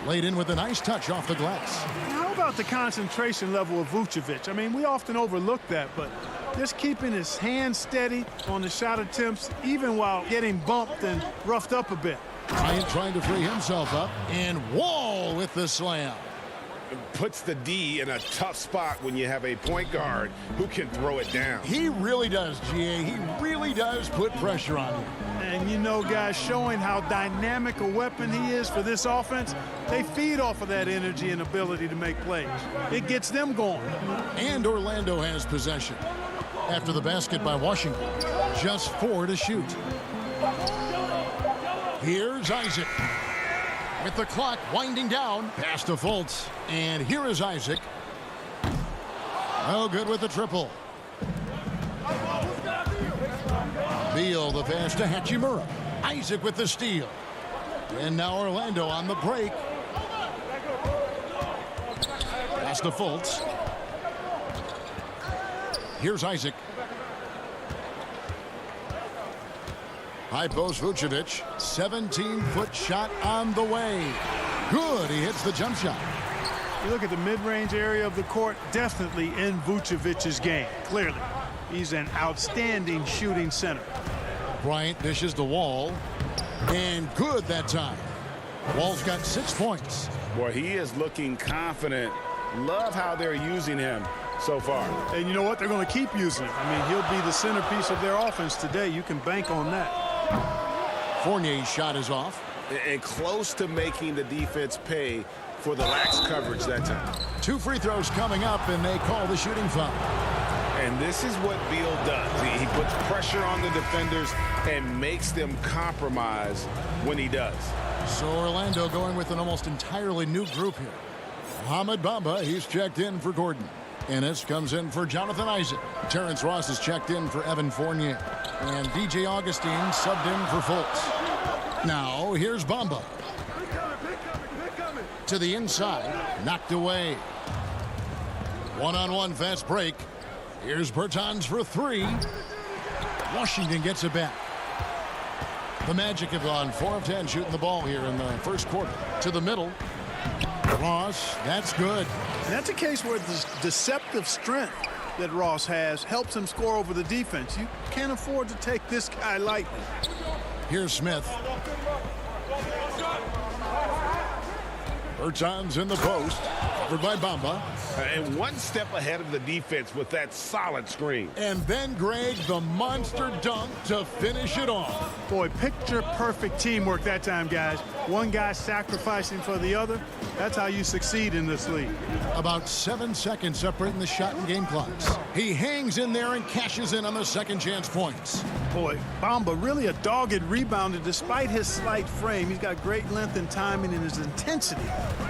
[SPEAKER 1] Laid in with a nice touch off the glass.
[SPEAKER 13] How about the concentration level of Vucevic? I mean, we often overlook that, but just keeping his hands steady on the shot attempts, even while getting bumped and roughed up a bit.
[SPEAKER 1] Bryant trying to free himself up, and Wall with the slam.
[SPEAKER 3] Puts the D in a tough spot when you have a point guard who can throw it down.
[SPEAKER 1] He really does, GA. He really does put pressure on him.
[SPEAKER 13] And you know, guys, showing how dynamic a weapon he is for this offense, they feed off of that energy and ability to make plays. It gets them going.
[SPEAKER 1] And Orlando has possession. After the basket by Washington. Just 4 to shoot. Here's Isaac. With the clock winding down. Pass to Fultz. And here is Isaac. No good with the triple. Beal the pass to Hachimura. Isaac with the steal. And now Orlando on the break. Pass to Fultz. Here's Isaac. High post Vucevic. 17-foot shot on the way. Good. He hits the jump shot.
[SPEAKER 13] You look at the mid-range area of the court, definitely in Vucevic's game, clearly. He's an outstanding shooting center.
[SPEAKER 1] Bryant dishes the Wall. And good that time. Wall's got 6 points.
[SPEAKER 3] Boy, he is looking confident. Love how they're using him so far.
[SPEAKER 13] And you know what? They're going to keep using him. I mean, he'll be the centerpiece of their offense today. You can bank on that.
[SPEAKER 1] Fournier's shot is off.
[SPEAKER 3] And close to making the defense pay for the lax coverage that time.
[SPEAKER 1] 2 free throws coming up, and they call the shooting foul.
[SPEAKER 3] And this is what Beal does. He puts pressure on the defenders and makes them compromise when he does.
[SPEAKER 1] So Orlando going with an almost entirely new group here. Mohamed Bamba, he's checked in for Gordon. Ennis comes in for Jonathan Isaac. Terrence Ross is checked in for Evan Fournier. And DJ Augustine subbed in for Fultz. Now, here's Bamba. To the inside, knocked away. One-on-one fast break. Here's Bertans for three. Washington gets it back. The Magic have gone 4 of 10 shooting the ball here in the first quarter. To the middle. Ross, that's good.
[SPEAKER 13] And that's a case where the deceptive strength that Ross has helps him score over the defense. You can't afford to take this guy lightly.
[SPEAKER 1] Here's Smith. Bertans in the post, covered by Bamba.
[SPEAKER 3] And one step ahead of the defense with that solid screen.
[SPEAKER 1] And then Greg, the monster dunk to finish it off.
[SPEAKER 13] Boy, picture-perfect teamwork that time, guys. One guy sacrificing for the other. That's how you succeed in this league.
[SPEAKER 1] About 7 seconds separating the shot and game clocks. He hangs in there and cashes in on the second chance points.
[SPEAKER 13] Boy, Bamba really a dogged rebounder despite his slight frame. He's got great length and timing, and his intensity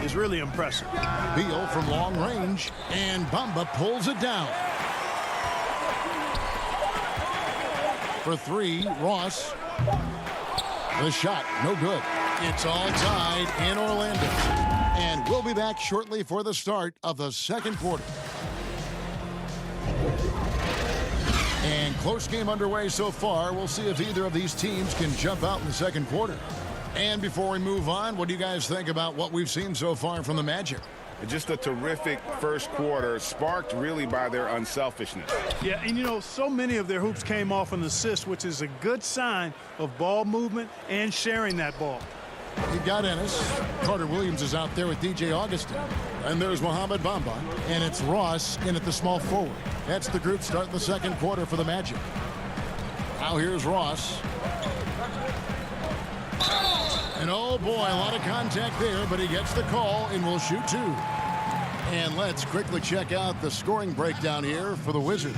[SPEAKER 13] is really impressive.
[SPEAKER 1] Beal from long range, and Bamba pulls it down. For three, Ross. The shot, no good. It's all tied in Orlando. And we'll be back shortly for the start of the second quarter. And close game underway so far. We'll see if either of these teams can jump out in the second quarter. And before we move on, what do you guys think about what we've seen so far from the Magic?
[SPEAKER 3] Just a terrific first quarter, sparked really by their unselfishness.
[SPEAKER 13] Yeah, and you know, so many of their hoops came off an assist, which is a good sign of ball movement and sharing that ball.
[SPEAKER 1] You got Ennis. Carter Williams is out there with DJ Augustine. And there's Mohamed Bamba. And it's Ross in at the small forward. That's the group starting the second quarter for the Magic. Now here's Ross. And oh boy, a lot of contact there, but he gets the call and will shoot two. And let's quickly check out the scoring breakdown here for the Wizards.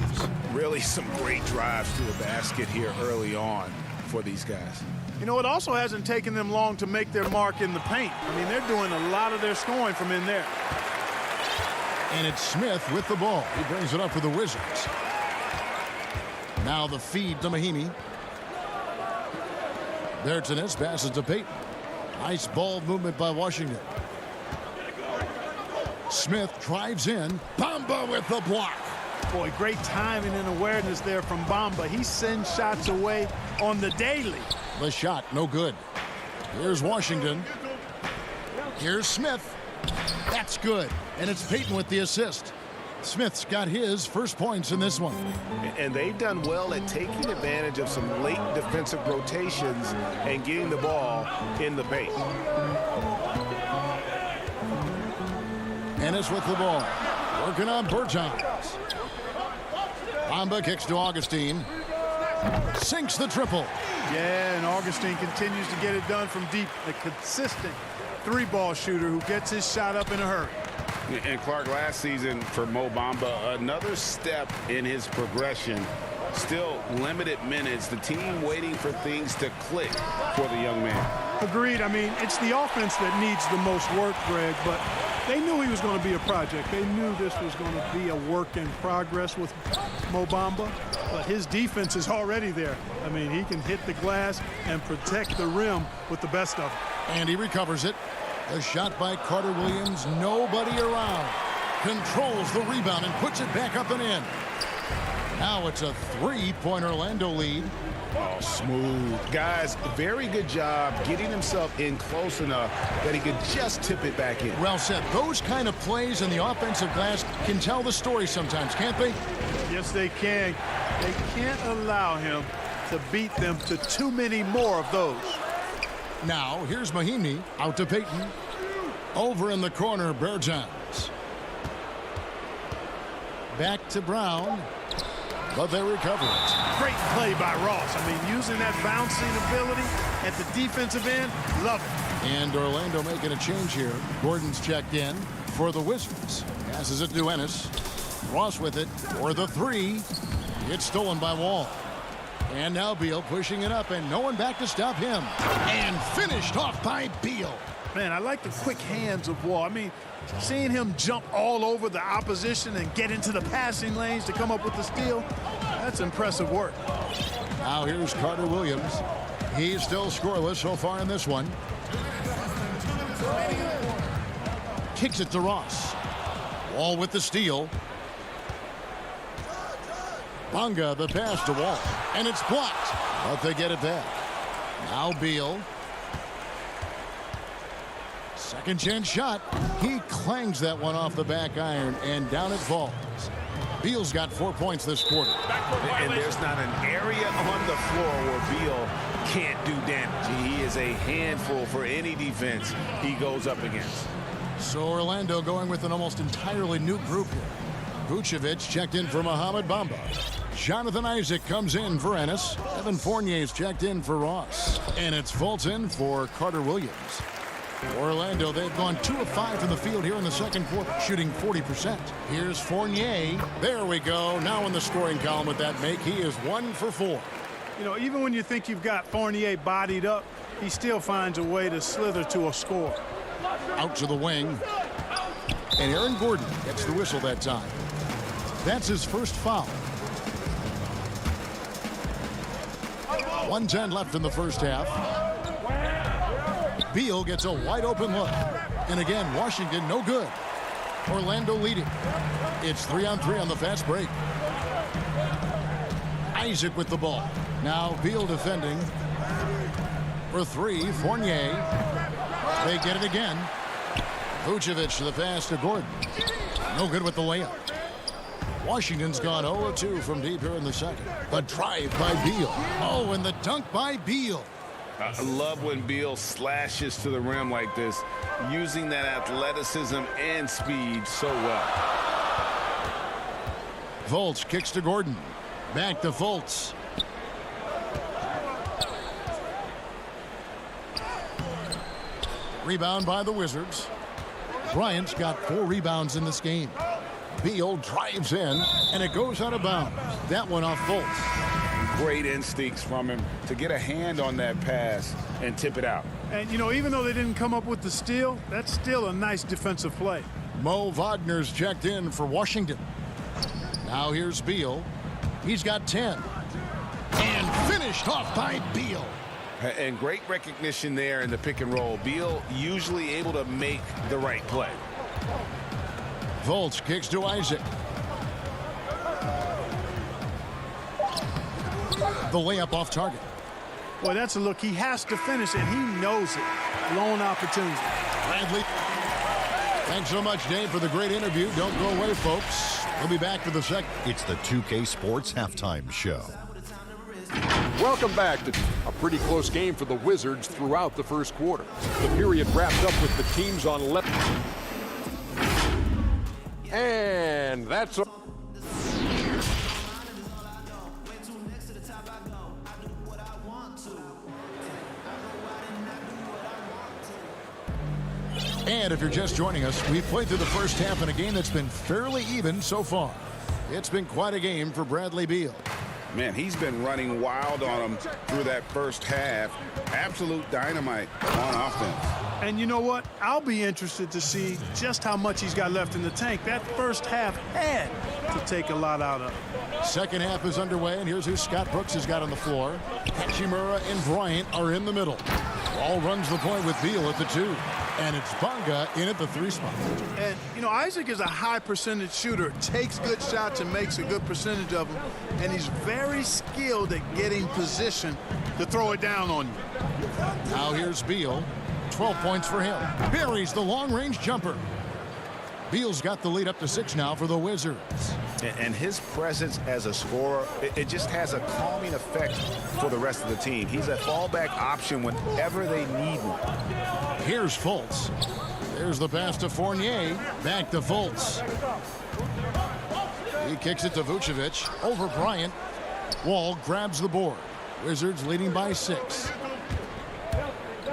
[SPEAKER 5] Really some great drives to a basket here early on for these guys.
[SPEAKER 13] You know, it also hasn't taken them long to make their mark in the paint. I mean, they're doing a lot of their scoring from in there.
[SPEAKER 1] And it's Smith with the ball. He brings it up for the Wizards. Now the feed to Mahinmi. Bertans passes to Payton. Nice ball movement by Washington. Smith drives in. Bamba with the block.
[SPEAKER 13] Boy, great timing and awareness there from Bamba. He sends shots away on the daily.
[SPEAKER 1] The shot, no good. Here's Washington. Here's Smith. That's good. And it's Payton with the assist. Smith's got his first points in this one.
[SPEAKER 3] And they've done well at taking advantage of some late defensive rotations and getting the ball in the paint.
[SPEAKER 1] Ennis with the ball. Working on Bertans. Bamba kicks to Augustine. Sinks the triple.
[SPEAKER 13] Yeah, and Augustine continues to get it done from deep. A consistent three-ball shooter who gets his shot up in a hurry.
[SPEAKER 3] And Clark, last season for Mo Bamba, another step in his progression. Still limited minutes. The team waiting for things to click for the young man.
[SPEAKER 13] Agreed. I mean, it's the offense that needs the most work, Greg, but they knew he was going to be a project. They knew this was going to be a work in progress with Mo Bamba, but his defense is already there. I mean, he can hit the glass and protect the rim with the best of them.
[SPEAKER 1] And he recovers it. A shot by Carter Williams. Nobody around. Controls the rebound and puts it back up and in. Now it's a three-point Orlando lead.
[SPEAKER 3] Oh, smooth. Guys, very good job getting himself in close enough that he could just tip it back in.
[SPEAKER 1] Well said. Those kind of plays in the offensive glass can tell the story sometimes, can't they?
[SPEAKER 13] Yes, they can. They can't allow him to beat them to too many more of those.
[SPEAKER 1] Now, here's Mahinmi out to Payton. Over in the corner, Bertans. Back to Brown. But they recover it.
[SPEAKER 13] Great play by Ross. I mean, using that bouncing ability at the defensive end, love it.
[SPEAKER 1] And Orlando making a change here. Gordon's checked in for the Wizards. Passes it to Ennis. Ross with it for the three. It's stolen by Wall. And now Beal pushing it up, and no one back to stop him. And finished off by Beal.
[SPEAKER 13] Man, I like the quick hands of Wall. I mean, seeing him jump all over the opposition and get into the passing lanes to come up with the steal, that's impressive work.
[SPEAKER 1] Now here's Carter Williams. He's still scoreless so far in this one. Kicks it to Ross. Wall with the steal. Bonga the pass to Wall. And it's blocked. But they get it back. Now Beal. Second chance shot. He clangs that one off the back iron and down it falls. Beal's got 4 points this quarter.
[SPEAKER 5] And there's not an area on the floor where Beal can't do damage. He is a handful for any defense he goes up against.
[SPEAKER 1] So Orlando going with an almost entirely new group here. Vucevic checked in for Mohamed Bamba. Jonathan Isaac comes in for Ennis. Evan Fournier's checked in for Ross. And it's Fultz in for Carter Williams. Orlando, they've gone 2 of 5 from the field here in the second quarter, shooting 40%. Here's Fournier. There we go. Now in the scoring column with that make, he is 1 for 4.
[SPEAKER 13] You know, even when you think you've got Fournier bodied up, he still finds a way to slither to a score.
[SPEAKER 1] Out to the wing. And Aaron Gordon gets the whistle that time. That's his first foul. 1:10 left in the first half. Beal gets a wide open look. And again, Washington no good. Orlando leading. It's 3-on-3 on the fast break. Isaac with the ball. Now Beal defending. For 3, Fournier. They get it again. Vucevic to the pass to Gordon. No good with the layup. Washington's gone 0-2 from deep here in the second. The drive by Beal. Oh, and the dunk by Beal.
[SPEAKER 3] I love when Beal slashes to the rim like this, using that athleticism and speed so well.
[SPEAKER 1] Fultz kicks to Gordon. Back to Fultz. Rebound by the Wizards. Bryant's got 4 rebounds in this game. Beal drives in, and it goes out of bounds. That one off Fultz.
[SPEAKER 3] Great instincts from him to get a hand on that pass and tip it out.
[SPEAKER 13] And, you know, even though they didn't come up with the steal, that's still a nice defensive play.
[SPEAKER 1] Mo Wagner's checked in for Washington. Now here's Beal. He's got 10. And finished off by Beal.
[SPEAKER 3] And great recognition there in the pick and roll. Beal usually able to make the right play.
[SPEAKER 1] Fultz kicks to Isaac. The layup off target.
[SPEAKER 13] Boy, that's a look. He has to finish, and he knows it. Lone opportunity.
[SPEAKER 1] Bradley. Thanks so much, Dave, for the great interview. Don't go away, folks. We'll be back for the second.
[SPEAKER 6] It's the 2K Sports Halftime Show.
[SPEAKER 7] Welcome back to a pretty close game for the Wizards throughout the first quarter. The period wrapped up with the teams on left. And that's a
[SPEAKER 1] And if you're just joining us, we've played through the first half in a game that's been fairly even so far. It's been quite a game for Bradley Beal.
[SPEAKER 3] Man, he's been running wild on him through that first half. Absolute dynamite on offense.
[SPEAKER 13] And you know what? I'll be interested to see just how much he's got left in the tank. That first half had to take a lot out of him.
[SPEAKER 1] Second half is underway, and here's who Scott Brooks has got on the floor. Hachimura and Bryant are in the middle. Ball runs the point with Beal at the 2. And it's Bonga in at the 3 spot.
[SPEAKER 13] And, you know, Isaac is a high percentage shooter, takes good shots and makes a good percentage of them. And he's very skilled at getting position to throw it down on you.
[SPEAKER 1] Now here's Beal. 12 points for him. Buries the long-range jumper. Beal's got the lead up to 6 now for the Wizards.
[SPEAKER 5] And his presence as a scorer, it just has a calming effect for the rest of the team. He's a fallback option whenever they need one.
[SPEAKER 1] Here's Fultz. There's the pass to Fournier. Back to Fultz. He kicks it to Vucevic. Over Bryant. Wall grabs the board. Wizards leading by 6.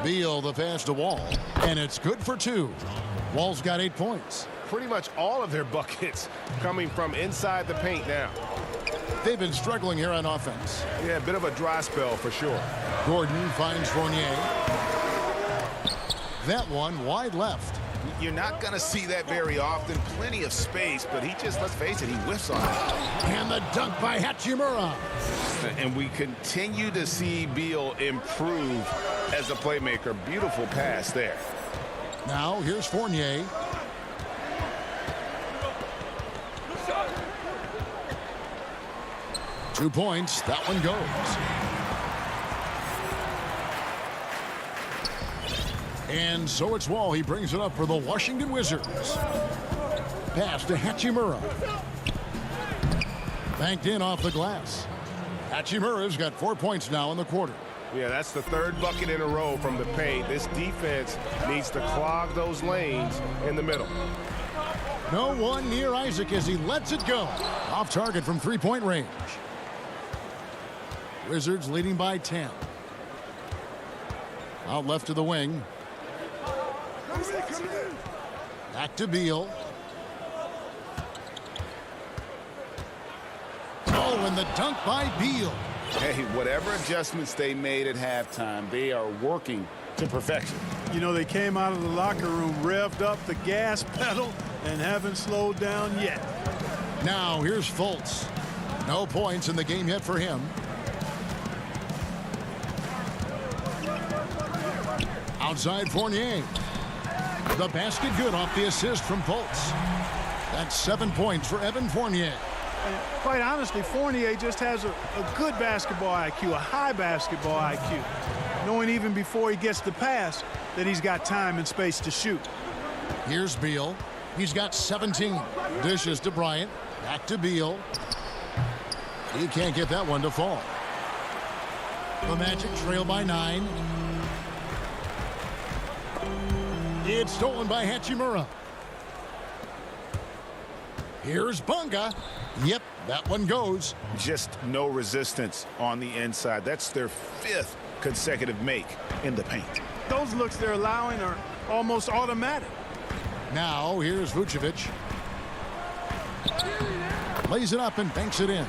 [SPEAKER 1] Beal the pass to Wall. And it's good for 2. Wall's got 8 points.
[SPEAKER 4] Pretty much all of their buckets coming from inside the paint now.
[SPEAKER 1] They've been struggling here on offense.
[SPEAKER 4] Yeah, a bit of a dry spell for sure.
[SPEAKER 1] Gordon finds Fournier. that one wide left.
[SPEAKER 5] You're not going to see that very often. Plenty of space, but he just, let's face it, he whiffs on it.
[SPEAKER 1] And the dunk by Hachimura.
[SPEAKER 3] And we continue to see Beal improve as a playmaker. Beautiful pass there.
[SPEAKER 1] Now here's Fournier. Two points. That one goes. And so it's Wall. He brings it up for the Washington Wizards. Pass to Hachimura. Banked in off the glass. Hachimura's got 4 points now in the quarter.
[SPEAKER 4] Yeah, that's the third bucket in a row from the paint. This defense needs to clog those lanes in the middle.
[SPEAKER 1] No one near Isaac as he lets it go. Off target from three-point range. Wizards leading by 10. Out left to the wing. Back to Beal. Oh, and the dunk by Beal.
[SPEAKER 3] Hey, whatever adjustments they made at halftime, they are working to perfection.
[SPEAKER 13] You know, they came out of the locker room, revved up the gas pedal, and haven't slowed down yet.
[SPEAKER 1] Now here's Fultz. No points in the game yet for him. Outside Fournier. The basket good off the assist from Fultz. That's 7 points for Evan Fournier.
[SPEAKER 13] And quite honestly, Fournier just has a good basketball IQ, a high basketball IQ. Knowing even before he gets the pass that he's got time and space to shoot.
[SPEAKER 1] Here's Beal. He's got 17. Dishes to Bryant. Back to Beal. He can't get that one to fall. The Magic trail by 9. It's stolen by Hachimura. Here's Bunga. Yep, that one goes.
[SPEAKER 5] Just no resistance on the inside. That's their 5th consecutive make in the paint.
[SPEAKER 13] Those looks they're allowing are almost automatic.
[SPEAKER 1] Now here's Vucevic. Lays it up and banks it in.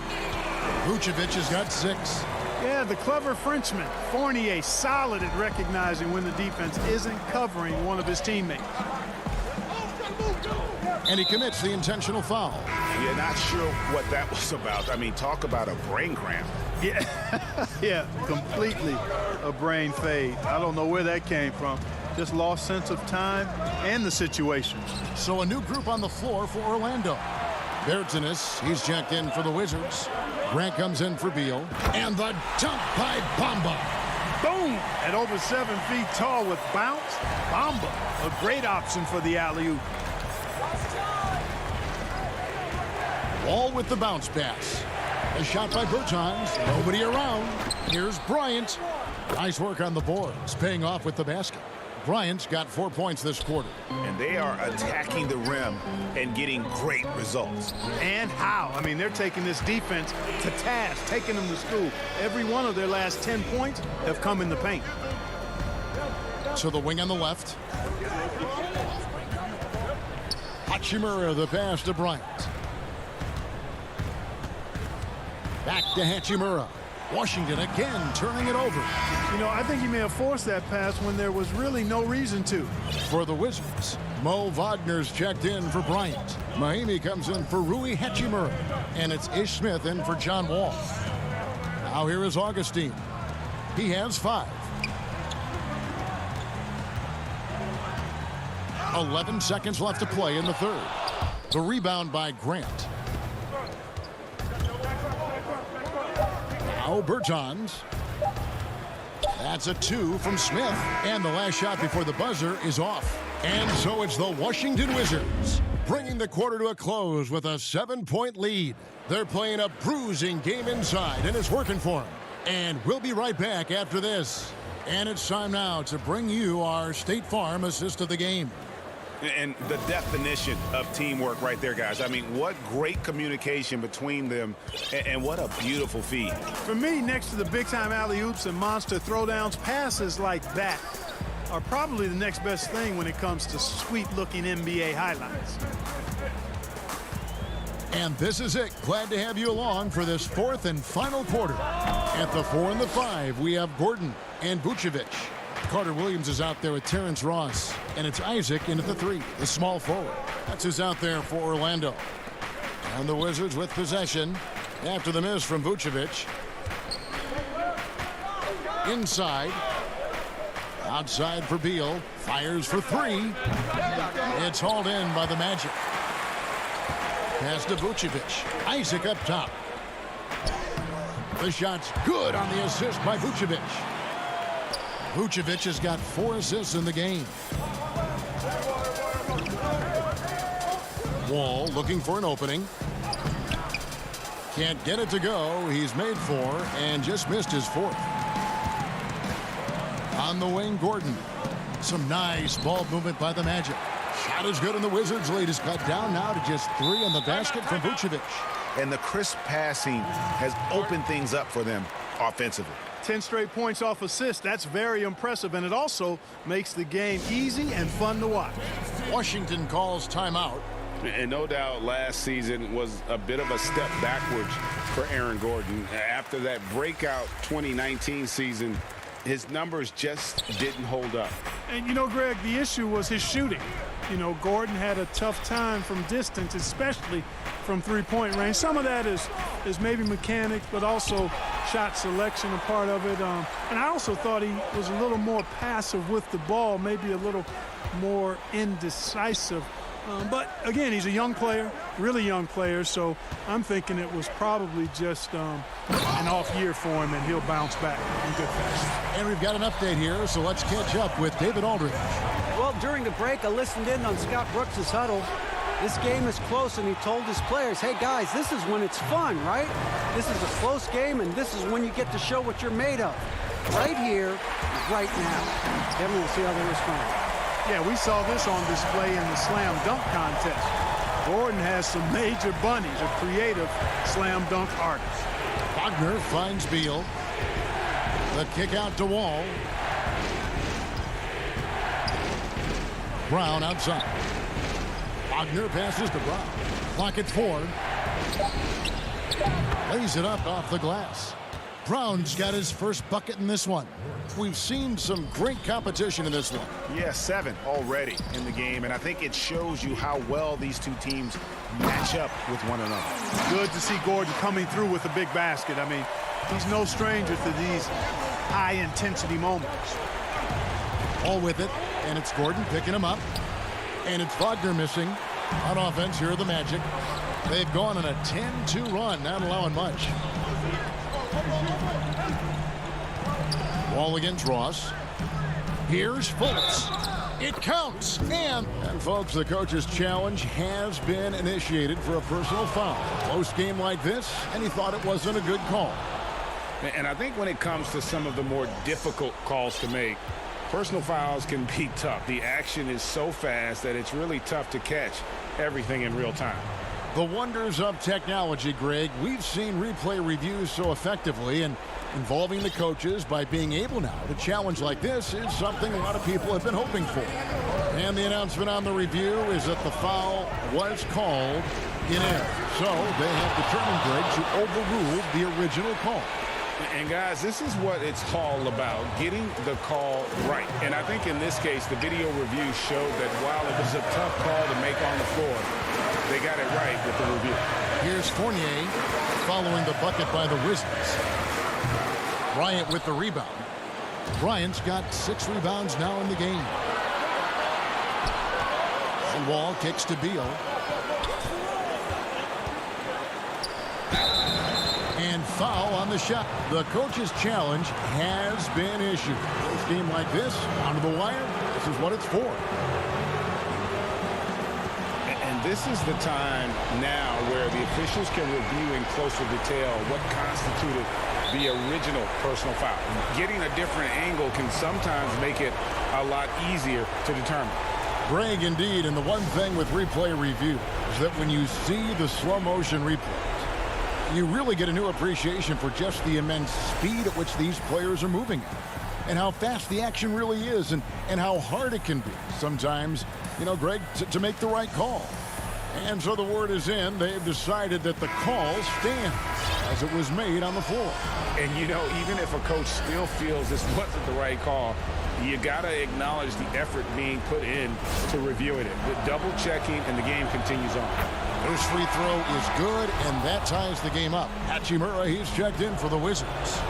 [SPEAKER 1] Vucevic has got 6.
[SPEAKER 13] Yeah, the clever Frenchman. Fournier solid at recognizing when the defense isn't covering one of his teammates.
[SPEAKER 1] And he commits the intentional foul.
[SPEAKER 5] Yeah, not sure what that was about. I mean, talk about a brain cramp.
[SPEAKER 13] Yeah, yeah, completely a brain fade. I don't know where that came from. Just lost sense of time and the situation.
[SPEAKER 1] So a new group on the floor for Orlando. Bertanis, he's checked in for the Wizards. Grant comes in for Beal. And the dunk by Bamba.
[SPEAKER 13] Boom! At over 7 feet tall with bounce, Bamba, a great option for the alley-oop.
[SPEAKER 1] Wall with the bounce pass. A shot by Bertans. Nobody around. Here's Bryant. Nice work on the boards, paying off with the basket. Bryant's got 4 points this quarter.
[SPEAKER 5] And they are attacking the rim and getting great results.
[SPEAKER 13] And how? I mean, they're taking this defense to task, taking them to school. Every one of their last 10 points have come in the paint.
[SPEAKER 1] To the wing on the left. Hachimura, the pass to Bryant. Back to Hachimura. Washington again turning it over.
[SPEAKER 13] You know, I think he may have forced that pass when there was really no reason to.
[SPEAKER 1] For the Wizards, Mo Wagner's checked in for Bryant. Mahimi comes in for Rui Hachimura. And it's Ish Smith in for John Wall. Now here is Augustine. He has 5. 11 seconds left to play in the third. The rebound by Grant. Now Bertans. That's a 2 from Smith. And the last shot before the buzzer is off. And so it's the Washington Wizards bringing the quarter to a close with a 7-point lead. They're playing a bruising game inside, and it's working for them. And we'll be right back after this. And it's time now to bring you our State Farm assist of the game.
[SPEAKER 5] And the definition of teamwork right there, guys. I mean, what great communication between them, and what a beautiful feed.
[SPEAKER 13] For me, next to the big-time alley-oops and monster throwdowns, passes like that are probably the next best thing when it comes to sweet-looking NBA highlights.
[SPEAKER 1] And this is it. Glad to have you along for this 4th and final quarter. At the 4 and the 5, we have Gordon and Vucevic. Carter Williams is out there with Terrence Ross. And it's Isaac in at the 3, the small forward. That's who's out there for Orlando. And the Wizards with possession after the miss from Vucevic. Inside. Outside for Beal. Fires for 3. It's hauled in by the Magic. Pass to Vucevic. Isaac up top. The shot's good on the assist by Vucevic. Vucevic has got 4 assists in the game. Wall looking for an opening. Can't get it to go. He's made 4 and just missed his 4th. On the wing, Gordon. Some nice ball movement by the Magic. Shot is good, and the Wizards' lead is cut down now to just 3 on the basket from Vucevic.
[SPEAKER 5] And the crisp passing has opened things up for them offensively.
[SPEAKER 13] 10 straight points off assists. That's very impressive, and it also makes the game easy and fun to watch.
[SPEAKER 1] Washington calls timeout.
[SPEAKER 3] And no doubt last season was a bit of a step backwards for Aaron Gordon. After that breakout 2019 season, his numbers just didn't hold up.
[SPEAKER 13] And, you know, Greg, the issue was his shooting. You know, Gordon had a tough time from distance, especially from three-point range. Some of that is maybe mechanics, but also shot selection a part of it. And I also thought he was a little more passive with the ball, maybe a little more indecisive. But, again, he's a young player, really young player, so I'm thinking it was probably just an off year for him, and he'll bounce back in good fashion.
[SPEAKER 1] And we've got an update here, so let's catch up with David Aldridge.
[SPEAKER 8] Well, during the break, I listened in on Scott Brooks' huddle. This game is close, and he told his players, hey, guys, this is when it's fun, right? This is a close game, and this is when you get to show what you're made of. Right here, right now. Kevin, we'll see how they respond.
[SPEAKER 13] Yeah, we saw this on display in the slam dunk contest. Gordon has some major bunnies, a creative slam dunk artist.
[SPEAKER 1] Wagner finds Beal. The kick out to Wall. Brown outside. Wagner passes to Brown. Clock at 4. Lays it up off the glass. Brown's got his first bucket in this one. We've seen some great competition in this one.
[SPEAKER 5] Yeah, 7 already in the game, and I think it shows you how well these two teams match up with one another.
[SPEAKER 13] Good to see Gordon coming through with a big basket. I mean, he's no stranger to these high-intensity moments.
[SPEAKER 1] All with it, and it's Gordon picking him up. And it's Wagner missing on offense. Here are the Magic. They've gone on a 10-2 run, not allowing much. Wall against Ross. Here's Fultz. It counts. And folks, the coach's challenge has been initiated for a personal foul. Close game like this, and he thought it wasn't a good call.
[SPEAKER 3] And I think when it comes to some of the more difficult calls to make, personal fouls can be tough. The action is so fast that it's really tough to catch everything in real time.
[SPEAKER 1] The wonders of technology, Greg. We've seen replay reviews so effectively, and involving the coaches by being able now to challenge like this is something a lot of people have been hoping for. And the announcement on the review is that the foul was called in error. So they have determined, Greg, to overrule the original call.
[SPEAKER 3] And guys, this is what it's all about, getting the call right. And I think in this case, the video review showed that while it was a tough call to make on the floor, they got it right with the review.
[SPEAKER 1] Here's Fournier following the bucket by the Wizards. Bryant with the rebound. Bryant's got 6 rebounds now in the game. And Wall kicks to Beal. And foul on the shot. The coach's challenge has been issued. This game like this, onto the wire, this is what it's for.
[SPEAKER 3] And this is the time now where the officials can review in closer detail what constituted the original personal foul. Getting a different angle can sometimes make it a lot easier to determine.
[SPEAKER 1] Greg, indeed, and the one thing with replay review is that when you see the slow motion replays, you really get a new appreciation for just the immense speed at which these players are moving at, and how fast the action really is, and how hard it can be sometimes, you know, Greg, to make the right call. And so the word is in. They've decided that the call stands as it was made on the floor.
[SPEAKER 3] And, you know, even if a coach still feels this wasn't the right call, You got to acknowledge the effort being put in to reviewing it. The double checking, and the game continues on.
[SPEAKER 1] First free throw is good, and that ties the game up. Hachimura, he's checked in for the Wizards.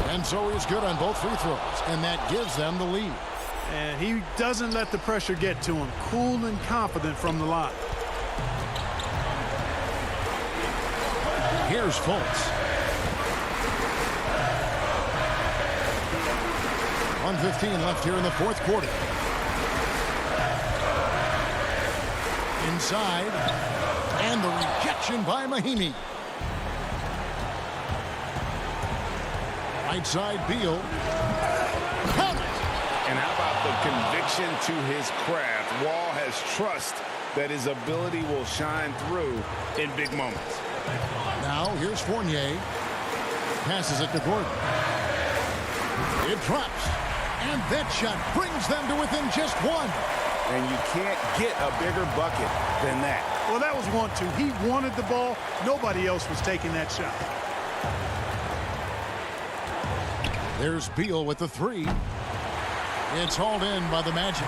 [SPEAKER 1] And so he's good on both free throws, and that gives them the lead.
[SPEAKER 13] And he doesn't let the pressure get to him. Cool and confident from the line.
[SPEAKER 1] Here's Fultz. 1:15 left here in the fourth quarter. Inside, and the rejection by Mahinmi. Right side, Beal. Count it!
[SPEAKER 3] And how about the conviction to his craft? Wall has trust that his ability will shine through in big moments.
[SPEAKER 1] Now, here's Fournier. Passes it to Gordon. It drops. And that shot brings them to within just one.
[SPEAKER 3] And you can't get a bigger bucket than that.
[SPEAKER 13] Well, that was 1-2. He wanted the ball. Nobody else was taking that shot.
[SPEAKER 1] There's Beal with the three. It's hauled in by the Magic.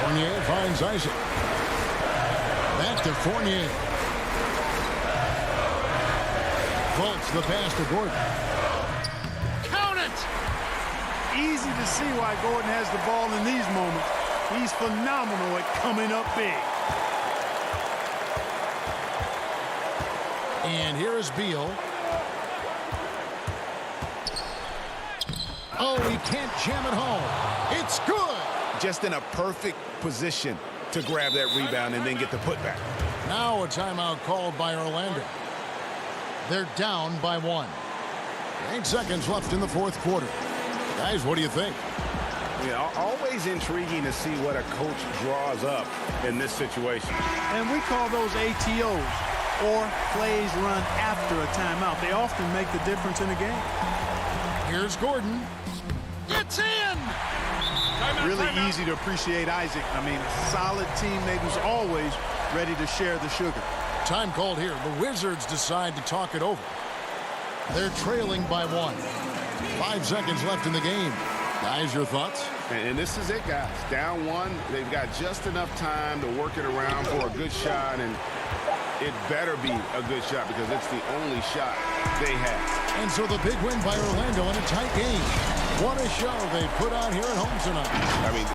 [SPEAKER 1] Fournier finds Isaac. Back to Fournier. Fultz the pass to Gordon.
[SPEAKER 13] Count it! Easy to see why Gordon has the ball in these moments. He's phenomenal at coming up big.
[SPEAKER 1] And here is Beal. Oh, he can't jam it home. It's good.
[SPEAKER 5] Just in a perfect position to grab that rebound and then get the putback.
[SPEAKER 1] Now a timeout called by Orlando. They're down by 1. 8 seconds left in the fourth quarter. Guys, what do you think?
[SPEAKER 3] Yeah, always intriguing to see what a coach draws up in this situation.
[SPEAKER 13] And we call those ATOs, or plays run after a timeout. They often make the difference in a game.
[SPEAKER 1] Here's Gordon. It's in!
[SPEAKER 13] Really easy to appreciate Isaac. I mean, a solid teammate who's always ready to share the sugar.
[SPEAKER 1] Time called here. The Wizards decide to talk it over. They're trailing by 1. 5 seconds left in the game. Guys, your thoughts?
[SPEAKER 3] And this is it, guys. Down 1. They've got just enough time to work it around for a good shot, and it better be a good shot because it's the only shot they have.
[SPEAKER 1] And so the big win by Orlando in a tight game. What a show they put on here at home tonight.
[SPEAKER 3] I mean,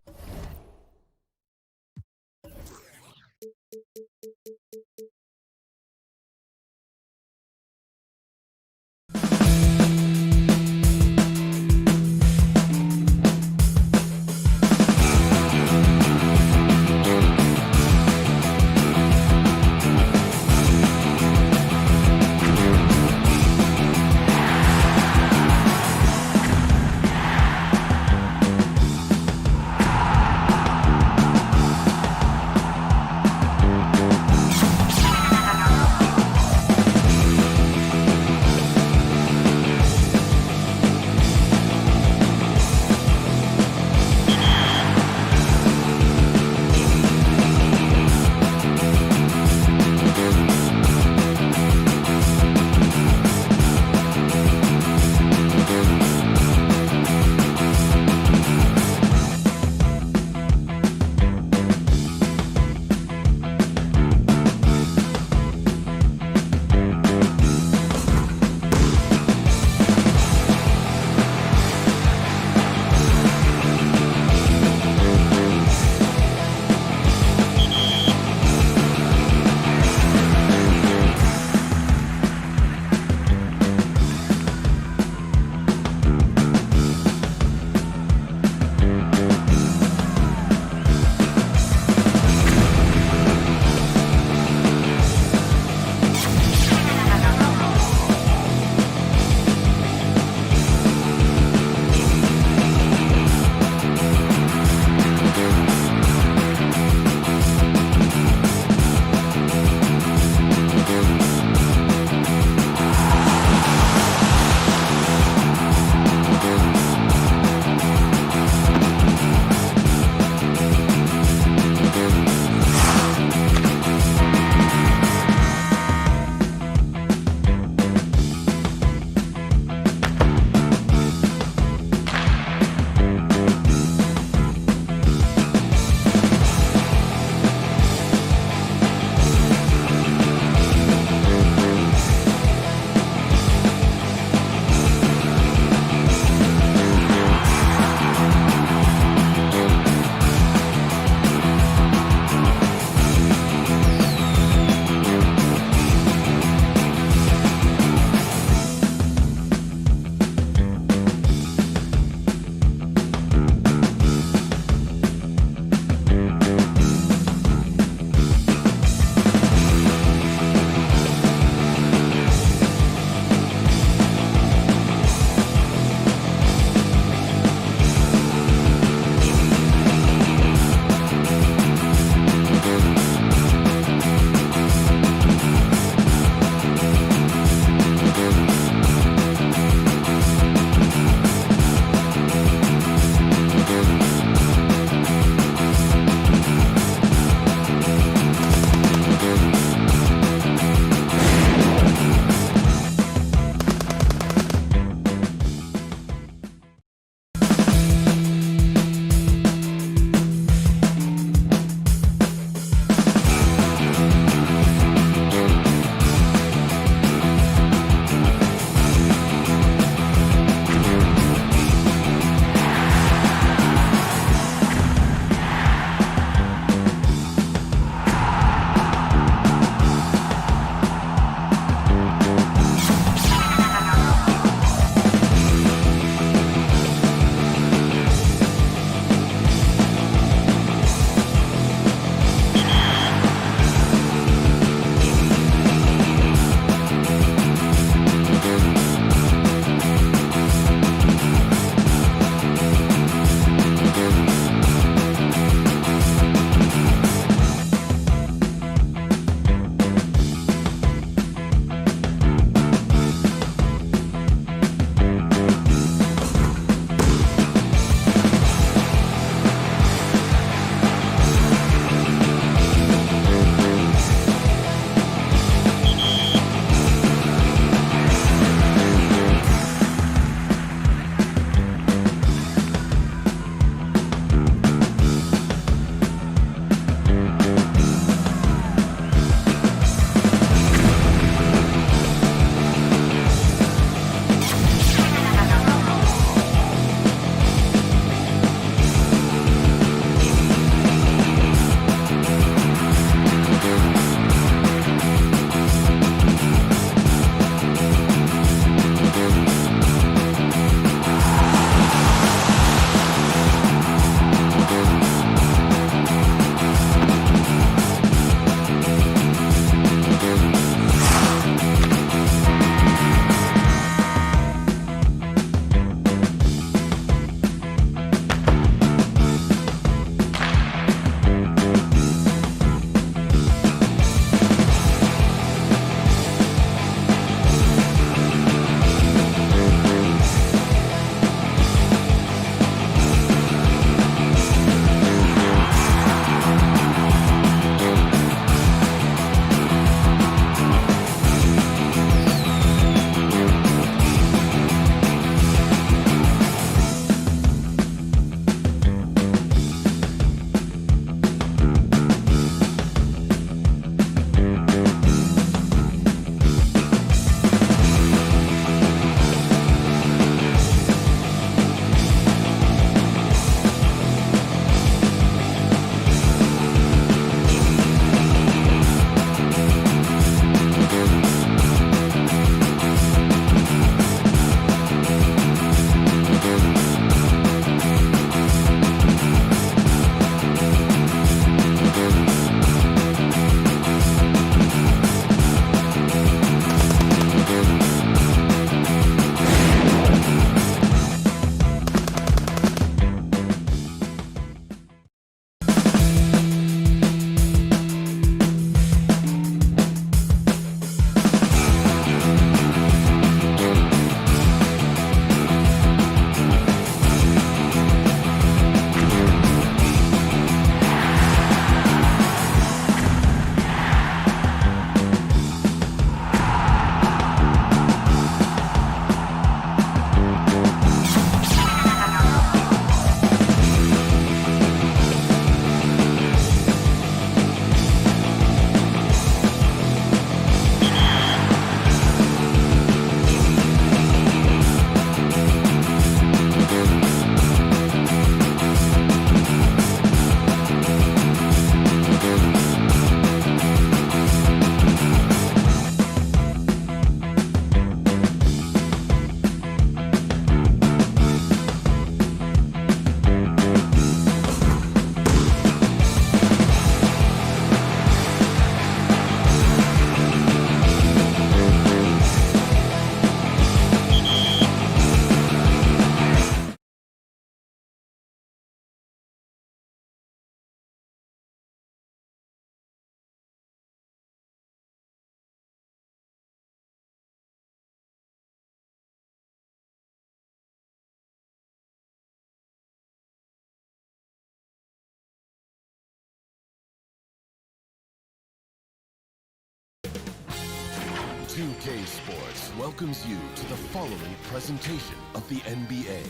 [SPEAKER 11] 2K Sports welcomes you to the following presentation of the NBA.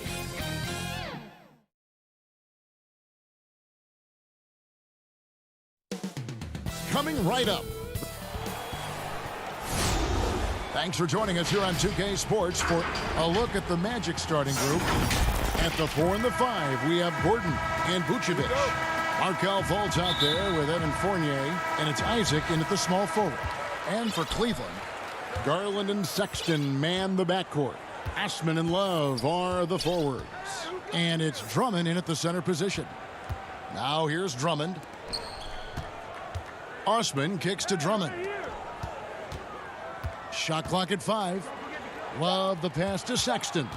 [SPEAKER 1] Coming right up. Thanks for joining us here on 2K Sports for a look at the Magic starting group. At the 4 and the 5, we have Gordon and Vucevic. Markelle Fultz out there with Evan Fournier, and it's Isaac in at the small forward. And for Cleveland, Garland and Sexton man the backcourt. Ashman and Love are the forwards. And it's Drummond in at the center position. Now here's Drummond. Osman kicks to Drummond. Shot clock at 5. Love the pass to Sexton.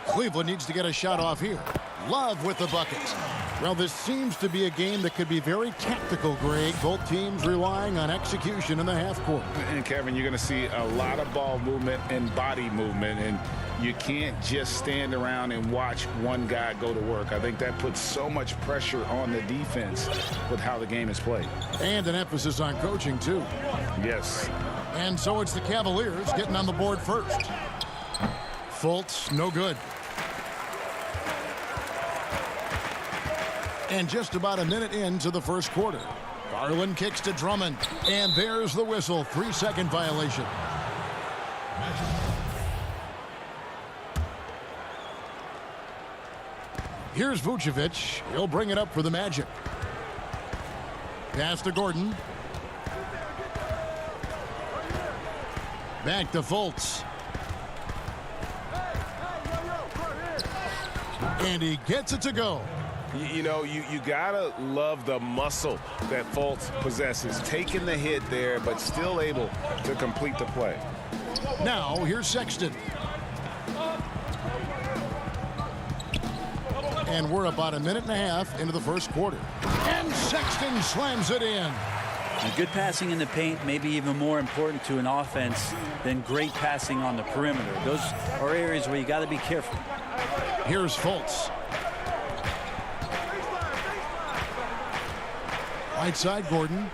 [SPEAKER 1] Cleveland needs to get a shot off here. Love with the buckets. Well, this seems to be a game that could be very tactical, Greg. Both teams relying on execution in the half court.
[SPEAKER 3] And Kevin, you're going to see a lot of ball movement and body movement, and you can't just stand around and watch one guy go to work. I think that puts so much pressure on the defense with how the game is played.
[SPEAKER 1] And an emphasis on coaching, too.
[SPEAKER 3] Yes.
[SPEAKER 1] And so it's the Cavaliers getting on the board first. Fultz, no good. And just about a minute into the first quarter. Garland kicks to Drummond. And there's the whistle. 3-second violation. Here's Vucevic. He'll bring it up for the Magic. Pass to Gordon. Back to Fultz. And he gets it to go.
[SPEAKER 3] You know, you gotta love the muscle that Fultz possesses. Taking the hit there, but still able to complete the play.
[SPEAKER 1] Now, here's Sexton. And we're about a minute and a half into the first quarter. And Sexton slams it in.
[SPEAKER 12] And good passing in the paint may be even more important to an offense than great passing on the perimeter. Those are areas where you got to be careful.
[SPEAKER 1] Here's Fultz. Right side, Gordon.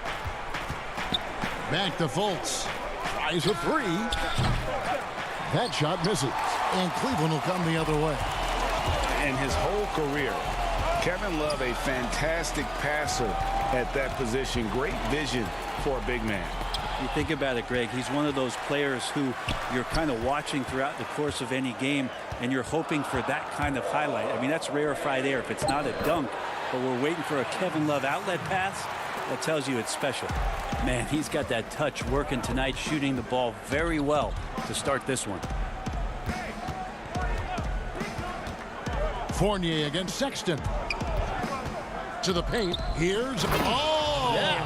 [SPEAKER 1] Back to Fultz. Tries a 3. That shot misses. And Cleveland will come the other way.
[SPEAKER 3] And his whole career, Kevin Love, a fantastic passer at that position. Great vision for a big man.
[SPEAKER 12] You think about it, Greg, he's one of those players who you're kind of watching throughout the course of any game, and you're hoping for that kind of highlight. I mean, that's rarefied air if it's not a dunk, but we're waiting for a Kevin Love outlet pass. That tells you it's special. Man, he's got that touch working tonight, shooting the ball very well to start this one.
[SPEAKER 1] Fournier against Sexton. To the paint. Here's... Oh!
[SPEAKER 3] Yeah.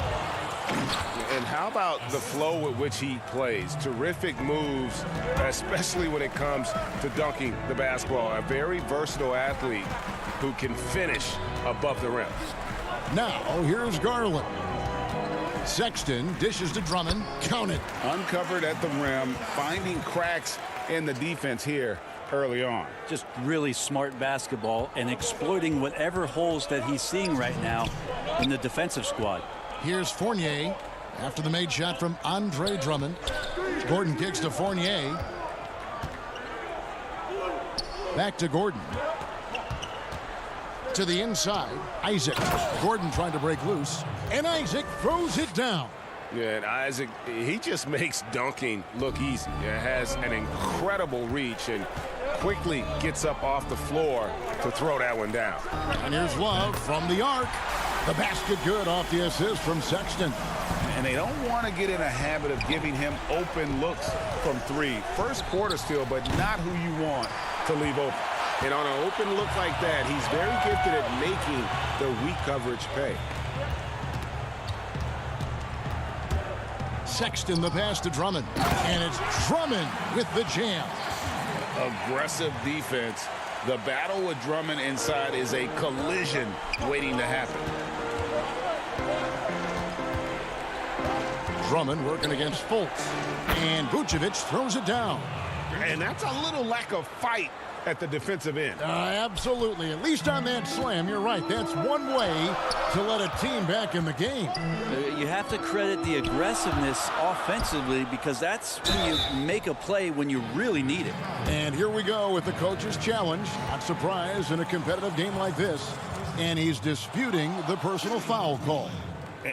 [SPEAKER 3] And how about the flow with which he plays? Terrific moves, especially when it comes to dunking the basketball. A very versatile athlete who can finish above the rim.
[SPEAKER 1] Now, here's Garland. Sexton dishes to Drummond. Count it.
[SPEAKER 3] Uncovered at the rim, finding cracks in the defense here early on.
[SPEAKER 12] Just really smart basketball and exploiting whatever holes that he's seeing right now in the defensive squad.
[SPEAKER 1] Here's Fournier after the made shot from Andre Drummond. Gordon kicks to Fournier. Back to Gordon. To the inside, Isaac. Gordon trying to break loose, and Isaac throws it down.
[SPEAKER 3] Yeah, and Isaac, he just makes dunking look easy. It has an incredible reach and quickly gets up off the floor to throw that one down.
[SPEAKER 1] And here's Love from the arc. The basket good off the assist from Sexton.
[SPEAKER 3] And they don't want to get in a habit of giving him open looks from 3. First quarter still, but not who you want to leave open. And on an open look like that, he's very gifted at making the weak coverage pay.
[SPEAKER 1] Sexton the pass to Drummond. And it's Drummond with the jam.
[SPEAKER 3] Aggressive defense. The battle with Drummond inside is a collision waiting to happen.
[SPEAKER 1] Drummond working against Fultz. And Vucevic throws it down.
[SPEAKER 3] And that's a little lack of fight at the defensive end.
[SPEAKER 1] Absolutely. At least on that slam, you're right. That's one way to let a team back in the game.
[SPEAKER 12] You have to credit the aggressiveness offensively, because that's when you make a play when you really need it.
[SPEAKER 1] And here we go with the coach's challenge. Not surprised in a competitive game like this. And he's disputing the personal foul call.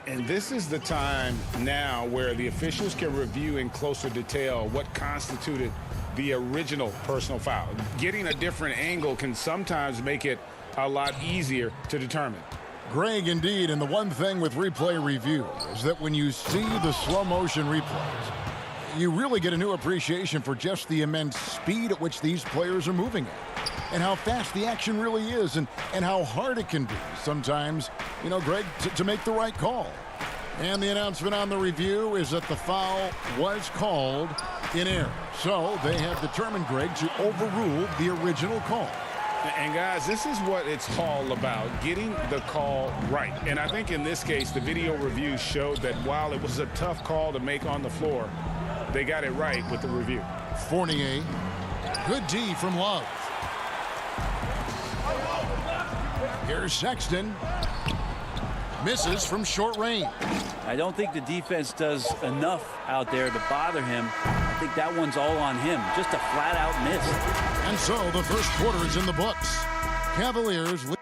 [SPEAKER 3] And this is the time now where the officials can review in closer detail what constituted the original personal foul. Getting a different angle can sometimes make it a lot easier to determine.
[SPEAKER 1] Greg, indeed, and the one thing with replay review is that when you see the slow motion replays, you really get a new appreciation for just the immense speed at which these players are moving at, and how fast the action really is, and how hard it can be sometimes, you know, Greg, to make the right call. And the announcement on the review is that the foul was called in error. So they have determined, Greg, to overrule the original call.
[SPEAKER 3] And guys, this is what it's all about, getting the call right. And I think in this case, the video review showed that while it was a tough call to make on the floor, they got it right with the review.
[SPEAKER 1] Fournier, good D from Love. Here's Sexton. Misses from short range.
[SPEAKER 12] I don't think the defense does enough out there to bother him. I think that one's all on him. Just a flat-out miss.
[SPEAKER 1] And so the first quarter is in the books. Cavaliers lead.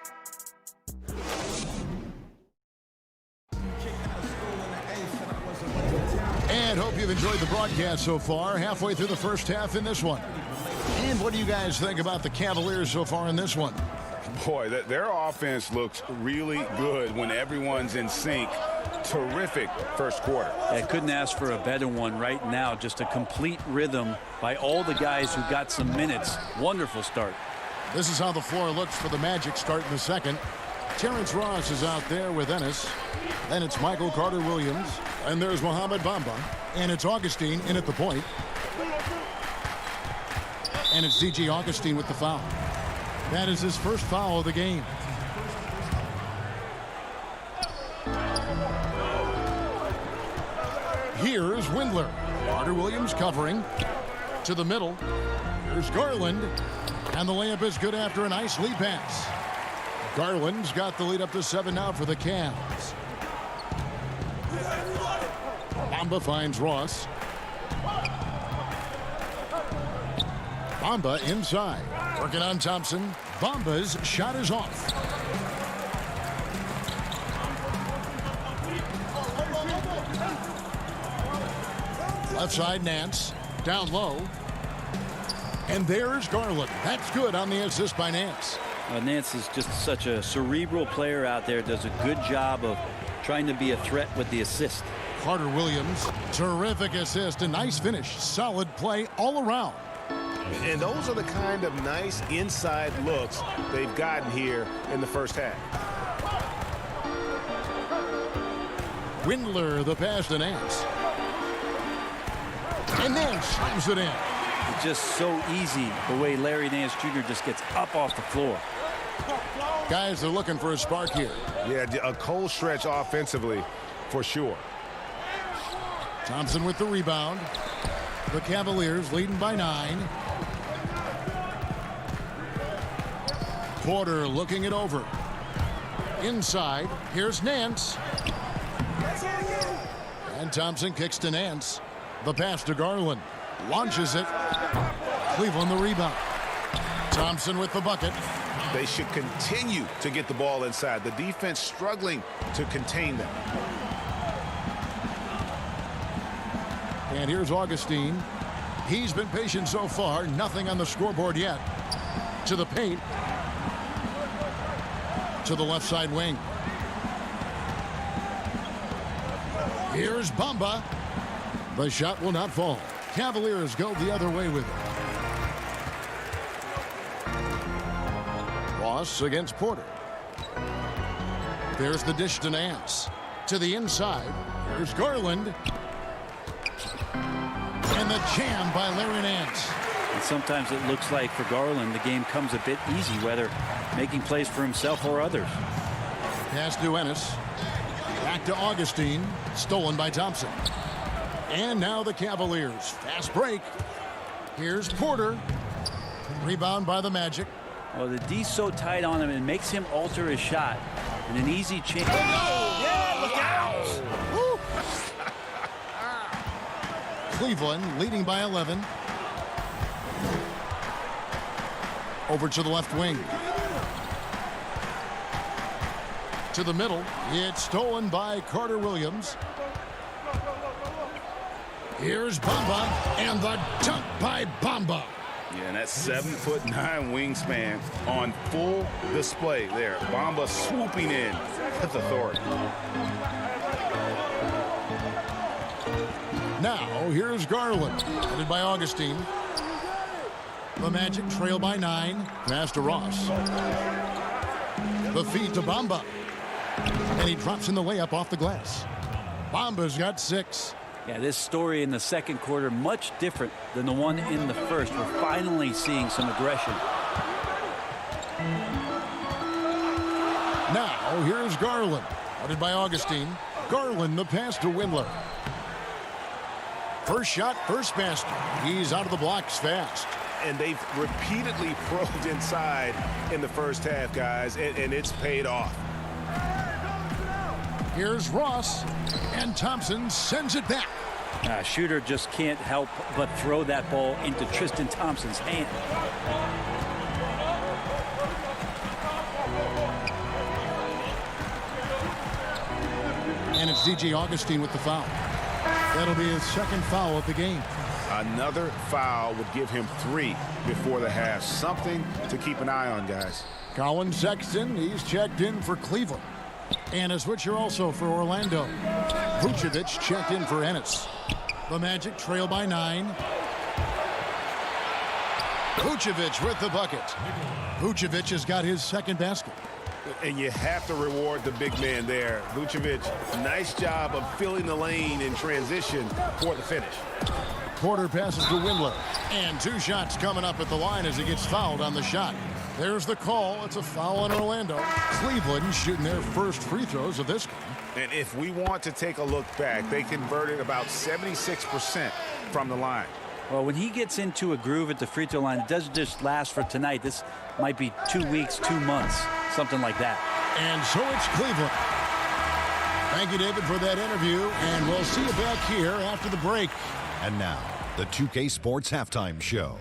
[SPEAKER 1] And hope you've enjoyed the broadcast so far. Halfway through the first half in this one. And what do you guys think about the Cavaliers so far in this one?
[SPEAKER 3] Boy, their offense looks really good when everyone's in sync. Terrific first quarter.
[SPEAKER 12] I couldn't ask for a better one right now. Just a complete rhythm by all the guys who got some minutes. Wonderful start.
[SPEAKER 1] This is how the floor looks for the Magic start in the second. Terrence Ross is out there with Ennis. Then it's Michael Carter-Williams. And there's Mohamed Bamba. And it's Augustine in at the point. And it's D.J. Augustine with the foul. That is his first foul of the game. Here's Windler. Carter-Williams covering to the middle. Here's Garland. And the layup is good after a nice lead pass. Garland's got the lead up to 7 now for the Cavs. Bamba finds Ross. Bamba inside. Working on Thompson. Bamba's shot is off. Left side, Nance. Down low. And there's Garland. That's good on the assist by Nance.
[SPEAKER 12] Nance is just such a cerebral player out there. Does a good job of trying to be a threat with the assist.
[SPEAKER 1] Carter-Williams. Terrific assist. A nice finish. Solid play all around.
[SPEAKER 3] And those are the kind of nice inside looks they've gotten here in the first half.
[SPEAKER 1] Windler, the pass to Nance. And Nance slams it in.
[SPEAKER 12] It's just so easy the way Larry Nance Jr. just gets up off the floor.
[SPEAKER 1] Guys are looking for a spark here.
[SPEAKER 4] Yeah, a cold stretch offensively for sure.
[SPEAKER 1] Thompson with the rebound. The Cavaliers leading by 9. Porter looking it over. Inside, here's Nance. And Thompson kicks to Nance. The pass to Garland. Launches it. Cleveland the rebound. Thompson with the bucket.
[SPEAKER 5] They should continue to get the ball inside. The defense struggling to contain them.
[SPEAKER 1] And here's Augustine. He's been patient so far. Nothing on the scoreboard yet. To the paint. To the left side wing. Here's Bamba. The shot will not fall. Cavaliers go the other way with it. Ross against Porter. There's the dish to Nance. To the inside. Here's Garland. And the jam by Larry Nance.
[SPEAKER 12] And sometimes it looks like for Garland the game comes a bit easy, whether making plays for himself or others.
[SPEAKER 1] Pass to Ennis. Back to Augustine. Stolen by Thompson. And now the Cavaliers. Fast break. Here's Porter. Rebound by the Magic.
[SPEAKER 12] Well, the D's so tight on him, it makes him alter his shot. And an easy chance.
[SPEAKER 1] Yeah, look out! Cleveland leading by 11. Over to the left wing. To the middle. It's stolen by Carter Williams. Here's Bamba, and the dunk by Bamba.
[SPEAKER 3] Yeah, and that's 7'9" wingspan on full display there. Bamba swooping in with authority.
[SPEAKER 1] Now, here's Garland, headed by Augustine. The Magic trail by 9. Pass to Ross. The feed to Bamba. And he drops in the layup off the glass. Bamba's got 6.
[SPEAKER 12] Yeah, this story in the second quarter much different than the one in the first. We're finally seeing some aggression.
[SPEAKER 1] Now, here's Garland, headed by Augustine. Garland, the pass to Windler. First shot, first basket. He's out of the blocks fast.
[SPEAKER 3] And they've repeatedly probed inside in the first half, guys, and it's paid off.
[SPEAKER 1] Here's Ross, and Thompson sends it back.
[SPEAKER 12] Shooter just can't help but throw that ball into Tristan Thompson's hand.
[SPEAKER 1] And it's DJ Augustine with the foul. That'll be his second foul of the game.
[SPEAKER 3] Another foul would give him 3 before the half. Something to keep an eye on, guys.
[SPEAKER 1] Colin Sexton, he's checked in for Cleveland. And a switcher also for Orlando. Vucevic checked in for Ennis. The Magic trail by 9. Vucevic with the bucket. Vucevic has got his second basket.
[SPEAKER 3] And you have to reward the big man there. Vucevic, nice job of filling the lane in transition for the finish.
[SPEAKER 1] Porter passes to Windler. And 2 shots coming up at the line as he gets fouled on the shot. There's the call. It's a foul on Orlando. Cleveland shooting their first free throws of this game.
[SPEAKER 3] And if we want to take a look back, they converted about 76% from the line.
[SPEAKER 12] Well, when he gets into a groove at the free throw line, it doesn't just last for tonight. This might be 2 weeks, 2 months, something like that.
[SPEAKER 1] And so it's Cleveland. Thank you, David, for that interview. And we'll see you back here after the break.
[SPEAKER 6] And now, the 2K Sports Halftime Show.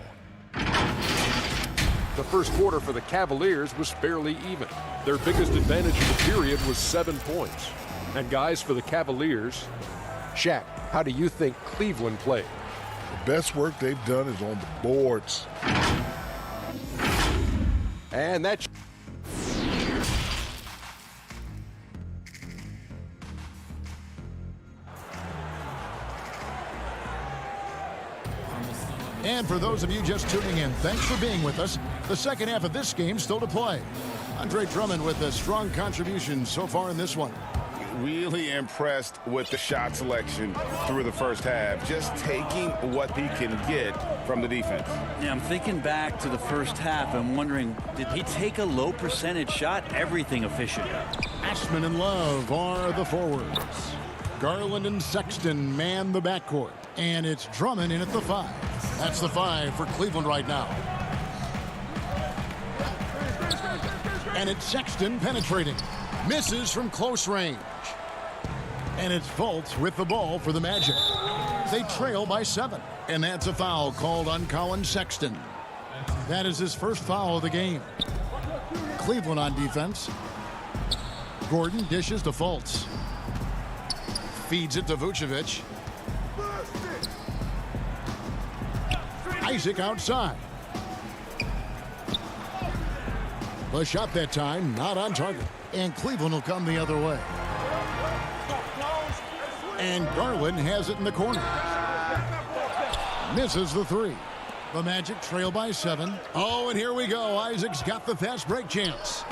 [SPEAKER 7] The first quarter for the Cavaliers was fairly even. Their biggest advantage of the period was 7 points. And guys, for the Cavaliers, Shaq, how do you think Cleveland played?
[SPEAKER 14] The best work they've done is on the boards.
[SPEAKER 7] And that's
[SPEAKER 1] And for those of you just tuning in, thanks for being with us. The second half of this game still to play. Andre Drummond with a strong contribution so far in this one.
[SPEAKER 3] Really impressed with the shot selection through the first half. Just taking what he can get from the defense.
[SPEAKER 12] Yeah, I'm thinking back to the first half. I'm wondering, did he take a low percentage shot? Everything efficient.
[SPEAKER 1] Ashman and Love are the forwards. Garland and Sexton man the backcourt. And it's Drummond in at the 5. That's the 5 for Cleveland right now. And it's Sexton penetrating. Misses from close range. And it's Fultz with the ball for the Magic. They trail by 7. And that's a foul called on Colin Sexton. That is his first foul of the game. Cleveland on defense. Gordon dishes to Fultz. Feeds it to Vucevic. Isaac outside. The shot that time not on target. And Cleveland will come the other way. And Garland has it in the corner. Misses the 3. The Magic trail by 7. Oh, and here we go. Isaac's got the fast break chance.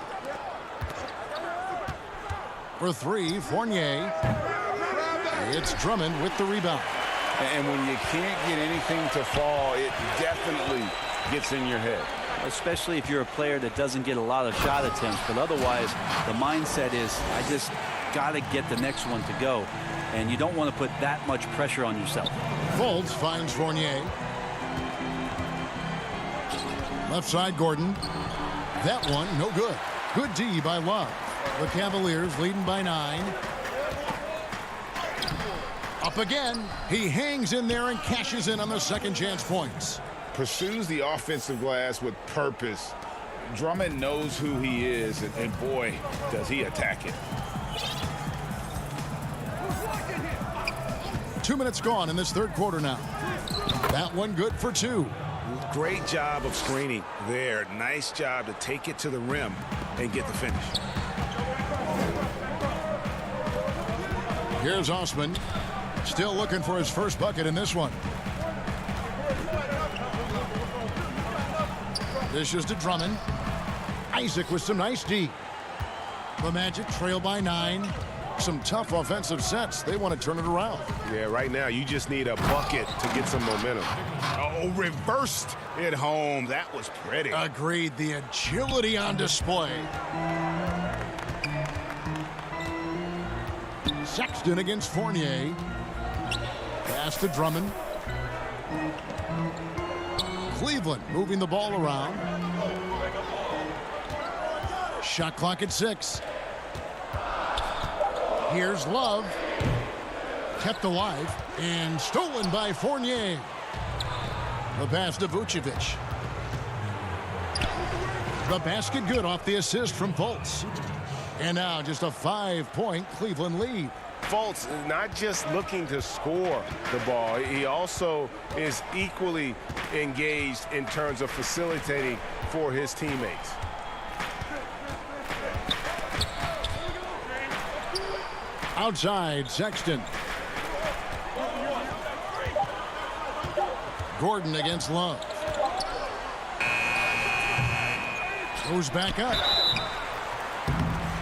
[SPEAKER 1] For 3, Fournier. It's Drummond with the rebound.
[SPEAKER 3] And when you can't get anything to fall, it definitely gets in your head.
[SPEAKER 12] Especially if you're a player that doesn't get a lot of shot attempts. But otherwise, the mindset is, I just got to get the next one to go. And you don't want to put that much pressure on yourself.
[SPEAKER 1] Fultz finds Fournier. Left side, Gordon. That one, no good. Good D by Love. The Cavaliers leading by 9. Up again. He hangs in there and cashes in on the second chance points.
[SPEAKER 3] Pursues the offensive glass with purpose. Drummond knows who he is, and boy, does he attack it.
[SPEAKER 1] 2 minutes gone in this third quarter now. That one good for 2.
[SPEAKER 5] Great job of screening there. Nice job to take it to the rim and get the finish.
[SPEAKER 1] Here's Osman. Still looking for his first bucket in this one. Dishes to Drummond. Isaac with some nice D. The Magic trail by 9. Some tough offensive sets. They want to turn it around.
[SPEAKER 4] Yeah, right now you just need a bucket to get some momentum.
[SPEAKER 5] Oh, reversed it home. That was pretty.
[SPEAKER 1] Agreed. The agility on display. Sexton against Fournier. Pass to Drummond. Cleveland moving the ball around. Shot clock at 6. Here's Love. Kept alive and stolen by Fournier. The pass to Vucevic. The basket good off the assist from Fultz. And now just a 5-point Cleveland lead.
[SPEAKER 4] Fultz is not just looking to score the ball. He also is equally engaged in terms of facilitating for his teammates.
[SPEAKER 1] Outside, Sexton. Gordon against Love. Goes back up.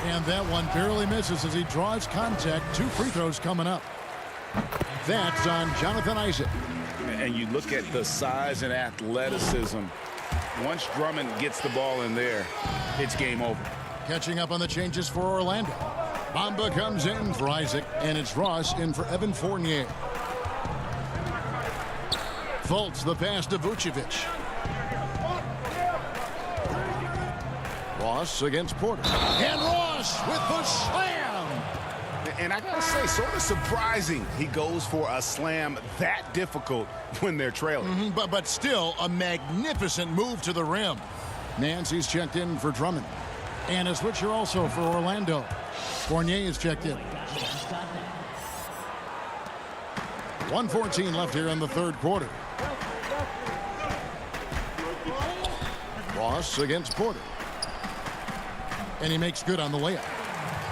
[SPEAKER 1] And that one barely misses as he draws contact. 2 free throws coming up. That's on Jonathan Isaac.
[SPEAKER 3] And you look at the size and athleticism. Once Drummond gets the ball in there, it's game over.
[SPEAKER 1] Catching up on the changes for Orlando. Bamba comes in for Isaac, and it's Ross in for Evan Fournier. Fultz the pass to Vucevic. Ross against Porter. And Ross with the slam!
[SPEAKER 5] And I gotta say, sort of surprising he goes for a slam that difficult when they're trailing.
[SPEAKER 1] But still a magnificent move to the rim. Nancy's checked in for Drummond. And a switcher also for Orlando. Fournier is checked in. 1:14 left here in the third quarter. Ross against Porter. And he makes good on the layup.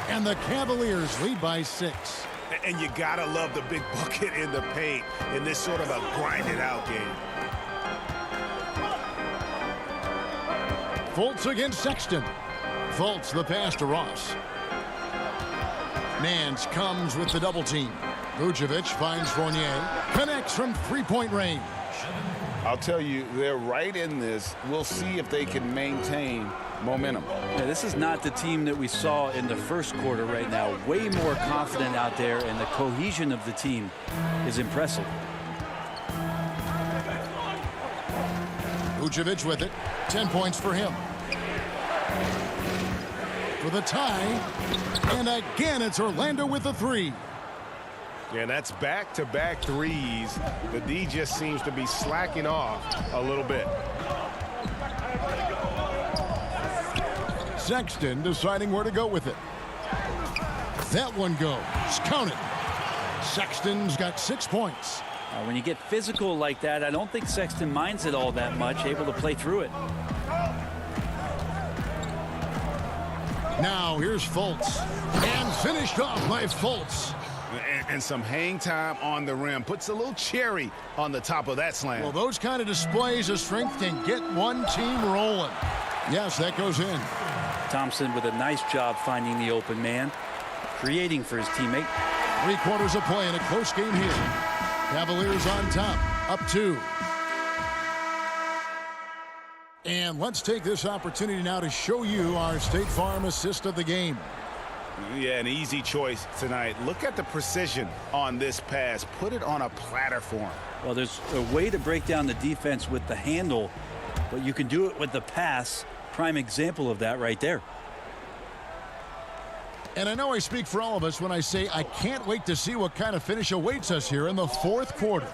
[SPEAKER 1] And the Cavaliers lead by 6.
[SPEAKER 5] And you gotta love the big bucket in the paint in this sort of a grinded-out game.
[SPEAKER 1] Fultz against Sexton. Fultz the pass to Ross. Nance comes with the double team. Vucevic finds Fournier. Connects from 3-point range.
[SPEAKER 3] I'll tell you, they're right in this. We'll see if they can maintain momentum.
[SPEAKER 12] Yeah, this is not the team that we saw in the first quarter right now. Way more confident out there, and the cohesion of the team is impressive.
[SPEAKER 1] Vucevic with it. 10 points for him. For the tie. And again, it's Orlando with the 3.
[SPEAKER 4] Yeah, that's back-to-back threes. The D just seems to be slacking off a little bit.
[SPEAKER 1] Sexton deciding where to go with it. That one goes. Count it. Sexton's got 6 points.
[SPEAKER 12] When you get physical like that, I don't think Sexton minds it all that much, able to play through it.
[SPEAKER 1] Now here's Fultz. And finished off by Fultz.
[SPEAKER 5] And some hang time on the rim. Puts a little cherry on the top of that slam.
[SPEAKER 1] Well, those kind of displays of strength can get one team rolling. Yes, that goes in.
[SPEAKER 12] Thompson with a nice job finding the open man, creating for his teammate.
[SPEAKER 1] 3 quarters of play in a close game here. Cavaliers on top, up 2. And let's take this opportunity now to show you our State Farm assist of the game.
[SPEAKER 5] Yeah, an easy choice tonight. Look at the precision on this pass. Put it on a platter for him.
[SPEAKER 12] Well, there's a way to break down the defense with the handle but you can do it with the pass. Prime example of that right there.
[SPEAKER 1] And I know I speak for all of us when I say I can't wait to see what kind of finish awaits us here in the fourth quarter.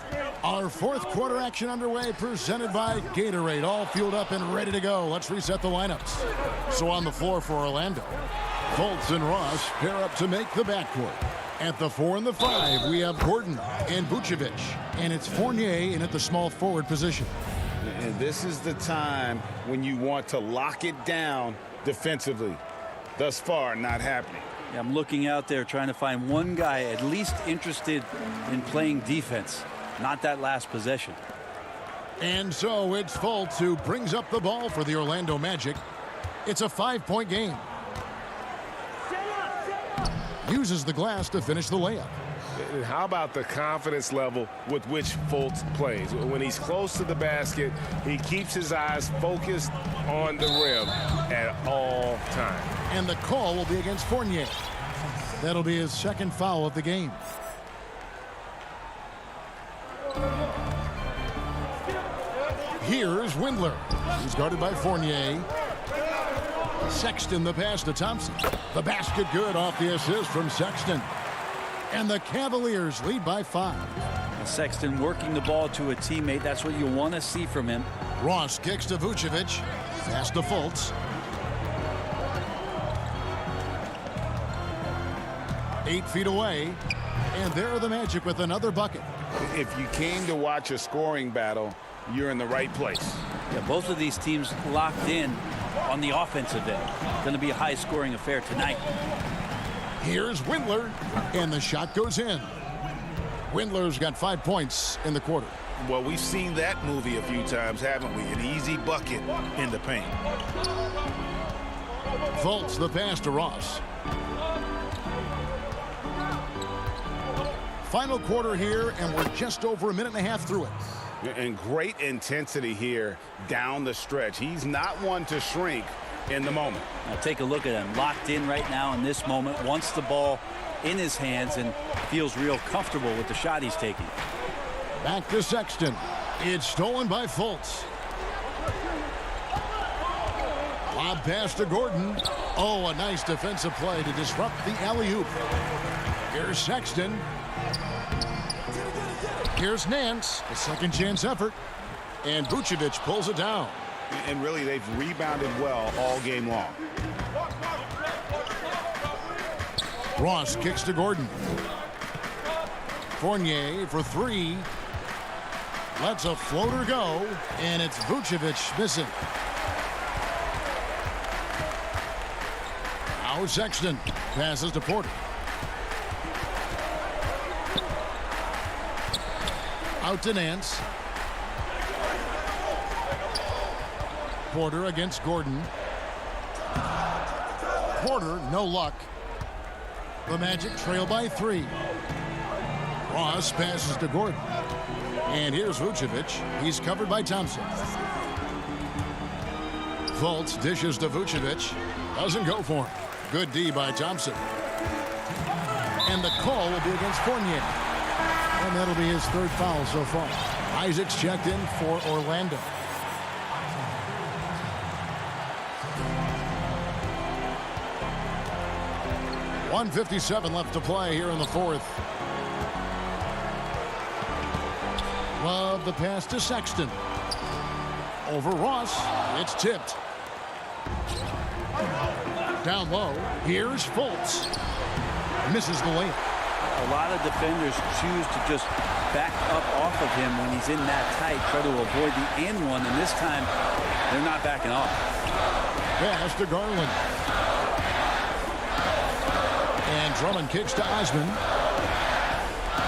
[SPEAKER 1] Our fourth quarter action underway, presented by Gatorade, all fueled up and ready to go. Let's reset the lineups. So on the floor for Orlando, Fultz and Ross pair up to make the backcourt. At the 4 and the 5, we have Gordon and Vucevic, and it's Fournier in at the small forward position.
[SPEAKER 3] And this is the time when you want to lock it down defensively. Thus far, not happening.
[SPEAKER 12] Yeah, I'm looking out there trying to find one guy at least interested in playing defense, not that last possession.
[SPEAKER 1] And so it's Fultz who brings up the ball for the Orlando Magic. It's a 5-point game. Uses the glass to finish the layup.
[SPEAKER 4] And how about the confidence level with which Fultz plays? When he's close to the basket, he keeps his eyes focused on the rim at all times.
[SPEAKER 1] And the call will be against Fournier. That'll be his second foul of the game. Here's Windler. He's guarded by Fournier. Sexton the pass to Thompson. The basket good off the assist from Sexton. And the Cavaliers lead by 5.
[SPEAKER 12] Sexton working the ball to a teammate. That's what you want to see from him.
[SPEAKER 1] Ross kicks to Vucevic. Pass to Fultz. 8 feet away. And there are the Magic with another bucket.
[SPEAKER 3] If you came to watch a scoring battle, you're in the right place.
[SPEAKER 12] Yeah, both of these teams locked in on the offensive end. Going to be a high-scoring affair tonight.
[SPEAKER 1] Here's Windler, and the shot goes in. Windler's got 5 points in the quarter.
[SPEAKER 5] Well, we've seen that movie a few times, haven't we? An easy bucket in the paint.
[SPEAKER 1] Fultz the pass to Ross. Final quarter here, and we're just over a minute and a half through it.
[SPEAKER 3] And great intensity here down the stretch. He's not one to shrink in the moment.
[SPEAKER 12] Now take a look at him, locked in right now in this moment, wants the ball in his hands and feels real comfortable with the shot he's taking.
[SPEAKER 1] Back to Sexton. It's stolen by Fultz. Lob pass to Gordon. Oh, a nice defensive play to disrupt the alley-oop. Here's Sexton. Here's Nance, a second chance effort. And Vucevic pulls it down.
[SPEAKER 5] And really, they've rebounded well all game long.
[SPEAKER 1] Ross kicks to Gordon. Fournier for 3. Lets a floater go, and it's Vucevic missing. Now Sexton passes to Porter. Out to Nance. Porter against Gordon. Porter, no luck. The Magic trail by 3. Ross passes to Gordon. And here's Vucevic. He's covered by Thompson. Fultz dishes to Vucevic. Doesn't go for him. Good D by Thompson. And the call will be against Fournier. And that'll be his 3rd foul so far. Isaac's checked in for Orlando. .157 left to play here in the 4th. Love the pass to Sexton. Over Ross. It's tipped. Down low. Here's Fultz. Misses the layup.
[SPEAKER 12] A lot of defenders choose to just back up off of him when he's in that tight, try to avoid the and one, and this time they're not backing off.
[SPEAKER 1] Pass to Garland. And Drummond kicks to Osman.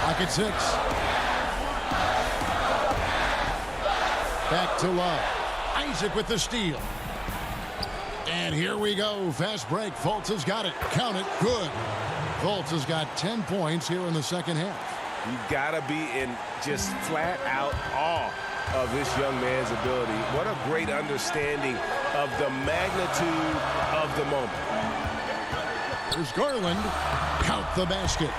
[SPEAKER 1] Pocket 6. Back to Love. Isaac with the steal. And here we go. Fast break. Fultz has got it. Count it. Good. Fultz has got 10 points here in the second half.
[SPEAKER 4] You've got to be in just flat out awe of this young man's ability. What a great understanding of the magnitude of the moment.
[SPEAKER 1] Here's Garland. Count the basket.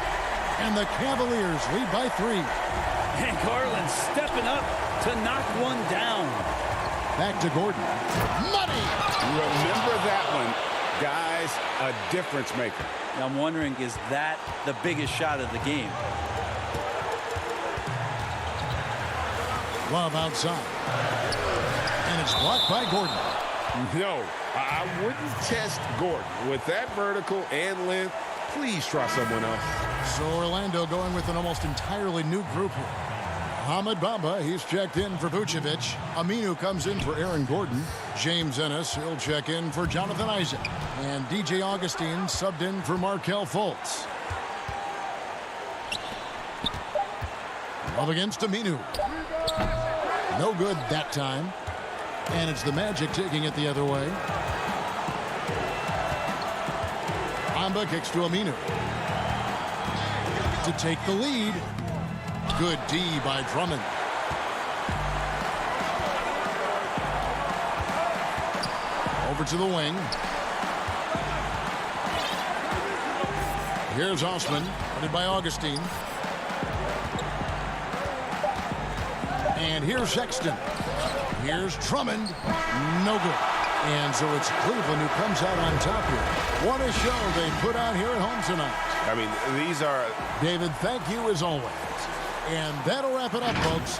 [SPEAKER 1] And the Cavaliers lead by 3.
[SPEAKER 12] And Garland stepping up to knock one down.
[SPEAKER 1] Back to Gordon. Money!
[SPEAKER 3] Remember that one. Guys, a difference maker.
[SPEAKER 12] I'm wondering, is that the biggest shot of the game?
[SPEAKER 1] Love outside. And it's blocked by Gordon.
[SPEAKER 3] No, I wouldn't test Gordon. With that vertical and length, please try someone else.
[SPEAKER 1] So Orlando going with an almost entirely new group here. Ahmed Bamba, he's checked in for Vucevic. Aminu comes in for Aaron Gordon. James Ennis, he'll check in for Jonathan Isaac. And DJ Augustine subbed in for Markelle Fultz. Love against Aminu. No good that time. And it's the Magic taking it the other way. Bamba kicks to Aminu. To take the lead. Good D by Drummond. Over to the wing. Here's Osman, headed by Augustine. And here's Sexton. Here's Drummond. No good. And so it's Cleveland who comes out on top here. What a show they put on here at home tonight.
[SPEAKER 4] I mean, these are...
[SPEAKER 1] David, thank you as always. And that'll wrap it up, folks.